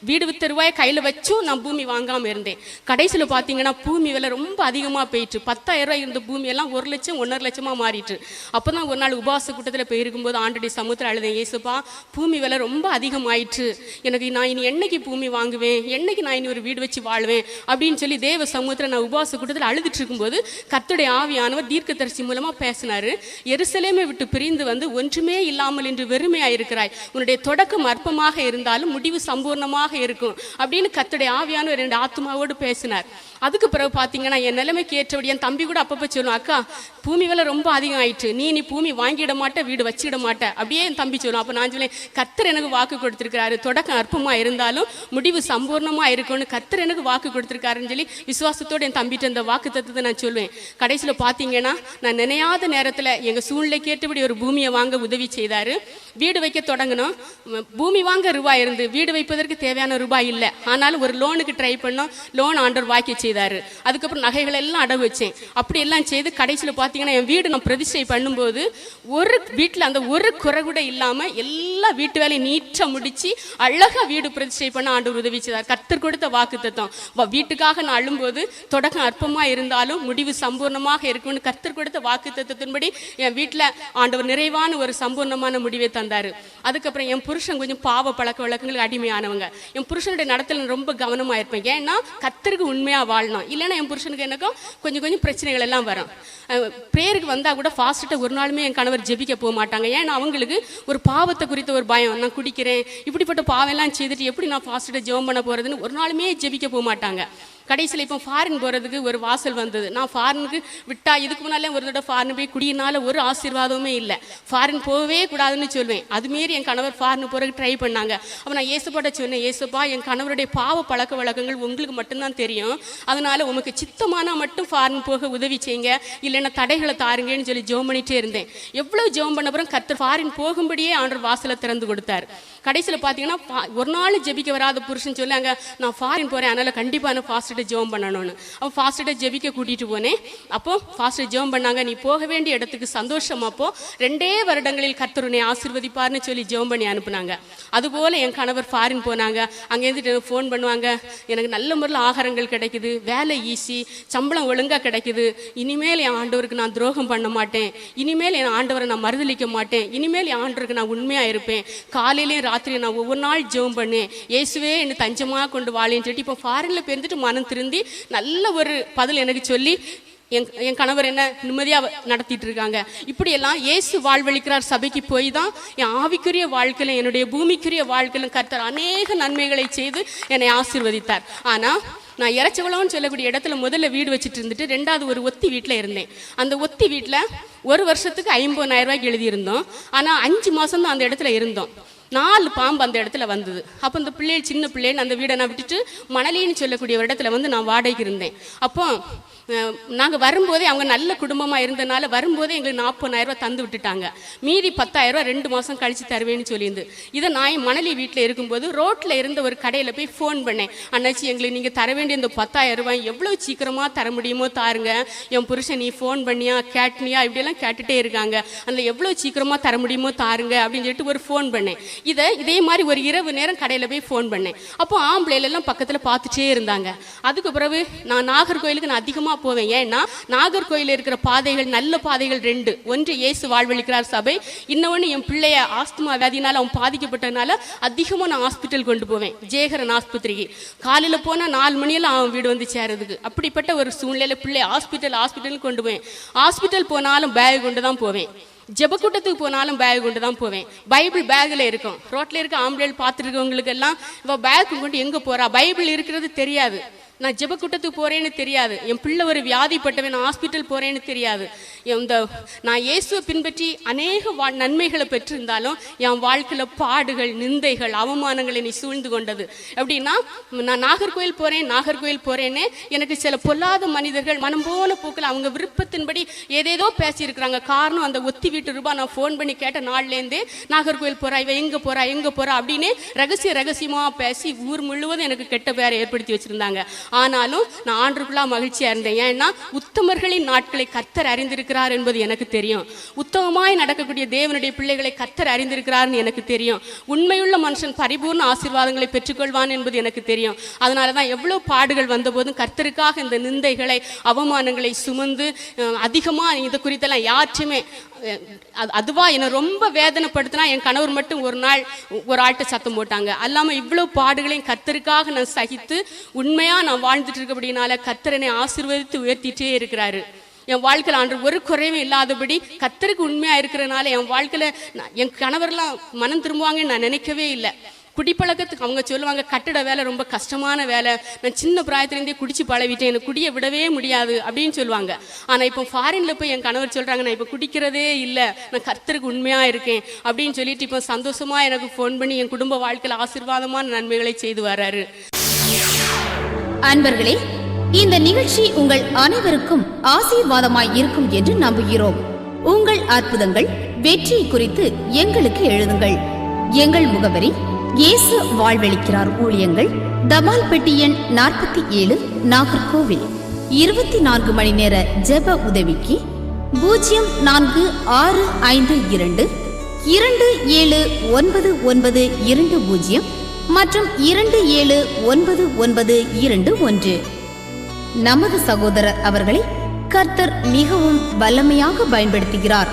வீடு வித்த ரூபாயை கையில் வச்சும் நான் பூமி வாங்காம இருந்தேன். கடைசியில் பார்த்தீங்கன்னா பூமி விலை ரொம்ப அதிகமாக போயிட்டு 10,000 ரூபாய் இருந்த பூமி எல்லாம் 1 லட்சம் 1.5 லட்சமா மாறிட்டு. அப்போதான் ஒரு நாள் உபவாச கூட்டத்தில் போயிருக்கும்போது ஆண்டடி சமுத்திரம் அழுதேன், ஏசுப்பா பூமி விலை ரொம்ப அதிகமாயிட்டு, எனக்கு நான் இனி என்னைக்கு பூமி வாங்குவேன், என்னைக்கு நான் இனி ஒரு வீடு வச்சு வாழ்வேன் அப்படின்னு சொல்லி தேவ சமுத்திரம் நான் உபவாச கூட்டத்தில் அழுதுட்டு இருக்கும்போது கர்த்தருடைய ஆவியானவர் தீர்க்கதரிசி மூலமா பேசினாரு. எருசலேமை விட்டு பிரிந்து வந்து ஒன்றுமே இல்லாமல் என்று வெறுமையாயிருக்கிறாய், உன்னுடைய தொடக்கம் அற்பமாக இருந்தாலும் முடிவு சம்பூர்ணமாக இருக்கும் அப்படின்னு கர்த்தருடைய ஆவியானவர் என் ஆத்மாவோடு பேசினார். அதுக்கு பிறகு பார்த்தீங்கன்னா என் நிலைமைக்கு ஏற்றபடி என் தம்பி கூட அப்பப்போ சொல்லுவான், அக்கா பூமி விலை ரொம்ப அதிகம் ஆயிடுச்சு, நீ பூமி வாங்கிட மாட்ட வீடு வச்சுக்கிட மாட்ட அப்படியே என் தம்பி சொல்லுவான். அப்போ நான் சொல்லேன், கர்த்தர் எனக்கு வாக்கு கொடுத்திருக்கிறாரு, தொடக்கம் அற்பமா இருந்தாலும் முடிவு சம்பூர்ணமா இருக்கும்னு கர்த்தர் எனக்கு வாக்கு கொடுத்திருக்காருன்னு சொல்லி விசுவாசத்தோடு என் தம்பிட்டு அந்த வாக்கு தத்துவத்தை நான் சொல்வேன். கடைசியில் பார்த்தீங்கன்னா நான் நினையாத நேரத்தில் எங்கள் சூழ்நிலை கேட்டபடி ஒரு பூமியை வாங்க உதவி செய்தார். வீடு வைக்க தொடங்கணும். பூமி வாங்க ரூபாய் இருந்து வீடு வைப்பதற்கு தேவையான ரூபாய் இல்லை. ஆனாலும் ஒரு லோனுக்கு ட்ரை பண்ணோம். லோன் ஆண்டவர் வாக்கி செய்தார். அதுக்கப்புறம் நகைகளை எல்லாம் அடகு வச்சேன். அப்படி எல்லாம் செய்து கடைசியில் பார்த்தீங்கன்னா என் வீடு நான் பிரதிஷ்டை பண்ணும்போது ஒரு வீட்டில் அந்த ஒரு குறை கூட இல்லாமல் எல்லா வீட்டு வேலையும் நீட்டாக முடிச்சு அழகாக வீடு பிரதிஷ்டை பண்ண ஆண்டவர் உதவி செய்தார். கர்த்தர் கொடுத்த வாக்கு தத்துவம். வீட்டுக்காக நான் அழும்போது தொடக்கம் அற்பமாக இருந்தாலும் முடிவு சம்பூர்ணமாக இருக்கும்னு கர்த்தர் கொடுத்த வாக்கு தத்துவத்தின்படி என் வீட்டில் ஆண்டவர் நிறைவான ஒரு சம்பூர்ணமான முடிவை தந்தார். அதுக்கப்புறம் என் புருஷன் கொஞ்சம் பாவ பழக்க வழக்கங்களுக்கு அடிமையானவங்க. என் புருஷனுடைய நடத்தல ரொம்ப கவனமாக இருப்பேன். ஏன்னா கர்த்தருக்கு உண்மையாக வாழணும், இல்லைன்னா என் புருஷனுக்கு எனக்கும் கொஞ்சம் பிரச்சனைகள் எல்லாம் வரும். பிரேயருக்கு வந்தால் கூட ஃபாஸ்ட்டாக ஒரு நாளுமே என் கணவர் ஜெபிக்க போக மாட்டாங்க. ஏன்னா அவங்களுக்கு ஒரு பாவத்தை குறித்த ஒரு பயம், நான் குடிக்கிறேன் இப்படிப்பட்ட பாவம் எல்லாம் செய்துட்டு எப்படி நான் ஃபாஸ்ட்டாக ஜெபம் பண்ண போகிறதுன்னு ஒரு நாளுமே ஜெபிக்க போக மாட்டாங்க. கடைசியில் இப்போ ஃபாரின் போகிறதுக்கு ஒரு வாசல் வந்தது. நான் ஃபாரினுக்கு விட்டா இதுக்கு முன்னாலே ஒரு தடவை ஃபாரின் போய் குடியினால ஒரு ஆசீர்வாதமே இல்லை, ஃபாரின் போகவே கூடாதுன்னு சொல்வேன். அதுமாரி என் கணவர் ஃபாரின் போகிறதுக்கு ட்ரை பண்ணாங்க. அப்போ நான் ஏசப்பாட்ட சொன்னேன், ஏசப்பா என் கணவருடைய பாவ பழக்க வழக்கங்கள் உங்களுக்கு மட்டும்தான் தெரியும், அதனால உமக்கு சித்தமானா மட்டும் ஃபாரின் போக உதவி செய்யுங்க, இல்லைன்னா தடைகளை தாருங்கன்னு சொல்லி ஜெபம் பண்ணிட்டே இருந்தேன். எவ்வளோ ஜெபம் பண்ண அப்புறம் கர்த்தர் ஃபாரின் போகும்படியே ஆண்டவர் வாசலை திறந்து கொடுத்தார். கடைசியில் பார்த்தீங்கன்னா ஒரு நாள் ஜெபிக்க வராத புருஷன் சொல்லாங்க, நான் ஃபாரின் போகிறேன் அதனால் கண்டிப்பாக நான் ஃபாஸ்ட்டாக ஜெபம் பண்ணணும்னு. அப்போ ஃபாஸ்ட்டாக ஜெபிக்க கூட்டிகிட்டு போனேன். அப்போ ஃபாஸ்ட்டாக ஜெபம் பண்ணாங்க, நீ போக வேண்டிய இடத்துக்கு சந்தோஷம். அப்போ 2 வருடங்களில் கர்த்தர் உன்னை ஆசீர்வதிப்பார்னு சொல்லி ஜெபம் பண்ணி அனுப்புனாங்க. அதுபோல் என் கணவர் ஃபாரின் போனாங்க. அங்கேருந்து ஃபோன் பண்ணுவாங்க, எனக்கு நல்ல முறையில் ஆகாரங்கள் கிடைக்குது, வேலை ஈஸி, சம்பளம் ஒழுங்காக கிடைக்குது, இனிமேல் என் ஆண்டவருக்கு நான் துரோகம் பண்ண மாட்டேன், இனிமேல் என் ஆண்டவரை நான் மறுதளிக்க மாட்டேன், இனிமேல் என் ஆண்டவருக்கு நான் உண்மையாக இருப்பேன், காலையிலேயும் ராத்திரி நான் ஒவ்வொரு நாள் ஜெபம் பண்ணேன், இயேசுவே என்னை தஞ்சமாக கொண்டு வாழேன்னு சொல்லிட்டு இப்போ ஃபாரினில் போயிருந்துட்டு மனம் திருந்தி நல்ல ஒரு பதில் எனக்கு சொல்லி என் கணவர் என்ன நிம்மதியாக நடத்திட்டு இருக்காங்க. இப்படியெல்லாம் இயேசு வாழ்வழிக்கிறார் சபைக்கு போய் தான் என் ஆவிக்குரிய வாழ்க்கையில என்னுடைய பூமிக்குரிய வாழ்க்கையிலும் கர்த்தர் அநேக நன்மைகளை செய்து என்னை ஆசீர்வதித்தார். ஆனால் நான் இறைச்சகுளம்னு சொல்லக்கூடிய இடத்துல முதல்ல வீடு வச்சுட்டு இருந்துட்டு 2வது ஒரு ஒத்தி வீட்டில் இருந்தேன். அந்த ஒத்தி வீட்டில் 1 வருஷத்துக்கு 50,000 ரூபாய்க்கு எழுதியிருந்தோம். ஆனால் 5 மாதம் தான் அந்த இடத்துல இருந்தோம். 4 பாம்பு அந்த இடத்துல வந்தது. அப்போ இந்த பிள்ளைகள் சின்ன பிள்ளைன்னு அந்த வீடை நான் விட்டுட்டு மணலின்னு சொல்லக்கூடிய ஒரு இடத்துல வந்து நான் வாடகைக்கு இருந்தேன். அப்போ நாங்கள் வரும்போதே அவங்க நல்ல குடும்பமாக இருந்தனால வரும்போதே எங்களுக்கு 40,000 ரூபா தந்து விட்டுட்டாங்க. மீதி 10,000 ரூபா 2 மாதம் கழித்து தருவேன்னு சொல்லியிருந்து. இதை நான் மணலி வீட்டில் இருக்கும்போது ரோட்டில் இருந்த ஒரு கடையில் போய் ஃபோன் பண்ணேன், அண்ணாச்சி எங்களுக்கு நீங்கள் தர வேண்டிய இந்த 10,000 ரூபாய் எவ்வளோ சீக்கிரமாக தர முடியுமோ தாருங்க, என் புருஷன் நீ ஃபோன் பண்ணியா கேட்னியா இப்படியெல்லாம் கேட்டுகிட்டே இருக்காங்க, அதில் எவ்வளோ சீக்கிரமாக தர முடியுமோ தாருங்க அப்படின்னு சொல்லிட்டு ஒரு ஃபோன் பண்ணேன். இதே மாதிரி ஒரு இரவு நேரம் கடையில் போய் ஃபோன் பண்ணேன். அப்போ ஆம்பளைலாம் பக்கத்தில் பார்த்துட்டே இருந்தாங்க. அதுக்கு பிறகு நான் நாகர்கோயிலுக்கு நான் அதிகமாக போவேன். ஏன்னா நாகர்கோயில் இருக்கிற பாதைகள் நல்ல பாதைகள் 2. ஒன்று இயேசு வாழ்வழிக்கிறார் சபை, இன்னொன்று என் பிள்ளைய ஆஸ்துமா வியாதினால அவன் பாதிக்கப்பட்டதுனால அதிகமாக நான் ஹாஸ்பிட்டல் கொண்டு போவேன். ஜெயகரன் ஆஸ்பத்திரிக்கு காலையில் போனால் 4 மணியெல்லாம் அவன் வீடு வந்து சேரதுக்கு. அப்படிப்பட்ட ஒரு சூழ்நிலையில் பிள்ளை ஹாஸ்பிட்டல் கொண்டு போவேன். ஹாஸ்பிட்டல் போனாலும் பேக் கொண்டு தான் போவேன், ஜெபக்கூட்டத்துக்கு போனாலும் பேக் கொண்டு தான் போவேன். பைபிள் பேக்கில் இருக்கும். ரோட்டில் இருக்க ஆம்பளைகள் பார்த்துருக்கவங்களுக்கு எல்லாம் இவள் பேக் கொண்டு எங்கே போகிறா, பைபிள் இருக்கிறது தெரியாது, நான் ஜெபக்கூட்டத்துக்கு போகிறேன்னு தெரியாது, என் பிள்ளை ஒரு வியாதிப்பட்டவன் நான் ஹாஸ்பிட்டல் போகிறேன்னு தெரியாது. நான் இயேசுவை பின்பற்றி அநேக நன்மைகளை பெற்றிருந்தாலும் என் வாழ்க்கையில் பாடுகள் நிந்தைகள் அவமானங்களை நீ சூழ்ந்து கொண்டது. எப்படின்னா நான் நாகர்கோயில் போகிறேன்னு எனக்கு சில பொல்லாத மனிதர்கள் மனம் போன போக்கில் அவங்க விருப்பத்தின்படி ஏதேதோ பேசியிருக்கிறாங்க. காரணம் அந்த ஒத்தி வீட்டு ரூபாய் நான் ஃபோன் பண்ணி கேட்ட நாள்லேருந்தே நாகர்கோயில் போகிறா, இவன் எங்கே போகிறா அப்படின்னு ரகசியமாக பேசி ஊர் முழுவதும் எனக்கு கெட்ட பேரை ஏற்படுத்தி வச்சுருந்தாங்க. ஆனாலும் நான் ஆண்டுக்குள்ளா மகிழ்ச்சியா இருந்தேன். ஏன்னா உத்தமர்களின் நாட்களை கர்த்தர் அறிந்திருக்கிறார் என்பது எனக்கு தெரியும். உத்தமமாய் நடக்கக்கூடிய தேவனுடைய பிள்ளைகளை கர்த்தர் அறிந்திருக்கிறார்னு எனக்கு தெரியும். உண்மையுள்ள மனுஷன் பரிபூர்ண ஆசீர்வாதங்களை பெற்றுக்கொள்வான் என்பது எனக்கு தெரியும். அதனாலதான் எவ்வளவு பாடுகள் வந்த போதும் கர்த்தருக்காக இந்த நிந்தைகளை அவமானங்களை சுமந்து அதிகமா இது குறித்தெல்லாம் யாற்றுமே அதுவா என்னை ரொம்ப வேதனைப்படுத்தினா என் கணவர் மட்டும் ஒரு நாள் ஒரு ஆள்கிட்ட சத்தம் போட்டாங்க. அல்லாம இவ்வளவு பாடுகளையும் கர்த்தருக்காக நான் சகித்து உண்மையா நான் வாழ்ந்துட்டு இருக்கபடினால கர்த்தர் என்னை ஆசீர்வதித்து உயர்த்திட்டே இருக்கிறாரு. என் வாழ்க்கையில் ஆண்டு ஒரு குறைவும் இல்லாதபடி கர்த்தருக்கு உண்மையா இருக்கிறனால என் வாழ்க்கையில என் கணவர்லாம் மனம் திரும்புவாங்கன்னு நான் நினைக்கவே இல்லை. குடிப்பழக்கத்துக்கு அவங்க சொல்லுவாங்க, கட்டட வேலை ரொம்ப கஷ்டமான வேலை, நான் சின்ன பிராயத்திலேருந்தே குடிச்சு பழவிட்டேன், எனக்கு குடிய விடவே முடியாது அப்படின்னு சொல்லுவாங்க. ஆனால் இப்போ ஃபாரின்ல போய் என் கணவர் சொல்றாங்க, நான் இப்போ குடிக்கிறதே இல்லை, நான் கர்த்தருக்கு உண்மையா இருக்கேன் அப்படின்னு சொல்லிட்டு இப்போ சந்தோஷமா எனக்கு ஃபோன் பண்ணி என் குடும்ப வாழ்க்கையில் ஆசீர்வாதமான நன்மைகளை செய்து வர்றாரு. அன்பர்களே, இந்த நிகழ்ச்சி உங்கள் அனைவருக்கும் ஆசீர்வாதமாய் இருக்கும் என்று நம்புகிறோம். உங்கள் அற்புதங்கள் வெற்றி குறித்து எங்களுக்கு எழுதுங்கள். எங்கள் முகவரி இயேசு வாழ்வளிக்கிறார் ஊழியங்கள், தபால் பெட்டி எண் 47, நாகர்கோவில். 24 மணி நேர ஜெப உதவிக்கு 0465 279920 மற்றும் 279921. நமது சகோதரர் அவர்களை கர்த்தர் மிகவும் வல்லமையாக பயன்படுத்துகிறார்.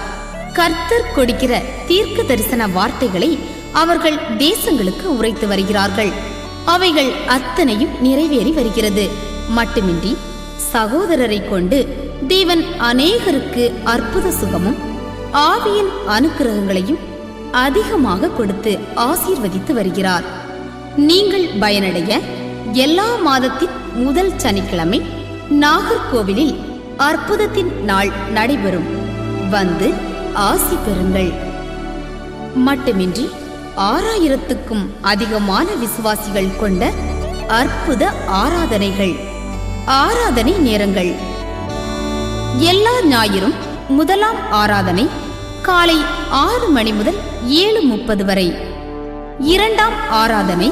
கர்த்தர் கொடுக்கிற தீர்க்க தரிசன வார்த்தைகளை அவர்கள் தேசங்களுக்கு உரைத்து வருகிறார்கள். அவைகள் அத்தனையும் நிறைவேறி வருகிறது. மட்டுமின்றி சகோதரரை கொண்டு தேவன் அநேகருக்கு அற்புத சுகமும் ஆவியின் அனுக்கிரகங்களையும் அதிகமாக கொடுத்து ஆசீர்வதித்து வருகிறார். நீங்கள் பயனடைய எல்லா மாதத்தின் முதல் சனிக்கிழமை நாகர்கோவிலில் அற்புதத்தின் நாள் நடைபெறும். வந்து ஆசி பெறுங்கள். மட்டுமின்றி 6000க்கும் அதிகமான விசுவாசிகள் கொண்ட அற்புத ஆராதனைகள். ஆராதனை நேரங்கள்: எல்லா ஞாயிறும் முதலாம் ஆராதனை காலை 6 மணி முதல் 7:30 வரை. இரண்டாம் ஆராதனை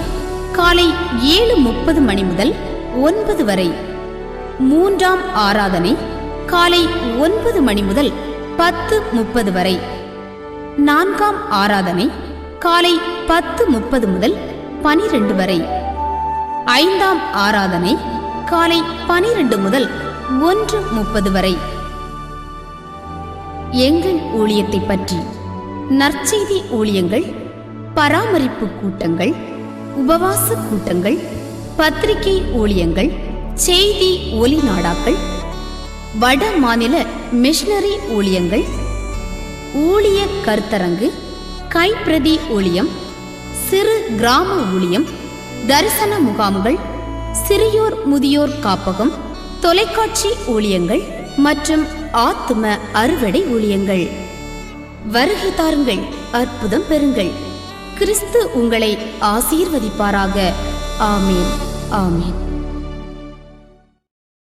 காலை 7:30 மணி முதல் 9 வரை. மூன்றாம் ஆராதனை காலை 9 மணி முதல் 10:30 வரை. நான்காம் ஆராதனை காலை 10:30 முதல் 12 வரை. ஐந்தாம் ஆராதனை காலை 12 முதல் 1:30 வரை. எங்கள் ஊழியத்தை பற்றி நற்செய்தி ஊழியங்கள், பராமரிப்பு கூட்டங்கள், உபவாச கூட்டங்கள், பத்திரிகை ஊழியங்கள், செய்தி ஒலி நாடாக்கள், வட மாநில மிஷனரி ஊழியங்கள், ஊழிய கருத்தரங்கு, கைப்பிரதி ஊழியம், சிறு கிராம ஊழியம், தரிசன முகாம்கள், சிறியோர் முதியோர் காப்பகம், தொலைக்காட்சி ஊழியங்கள் மற்றும் ஆத்தும அறுவடை ஊழியங்கள். வருகை தாருங்கள், அற்புதம் பெறுங்கள். கிறிஸ்து உங்களை ஆசீர்வதிப்பாராக. ஆமேன், ஆமேன்.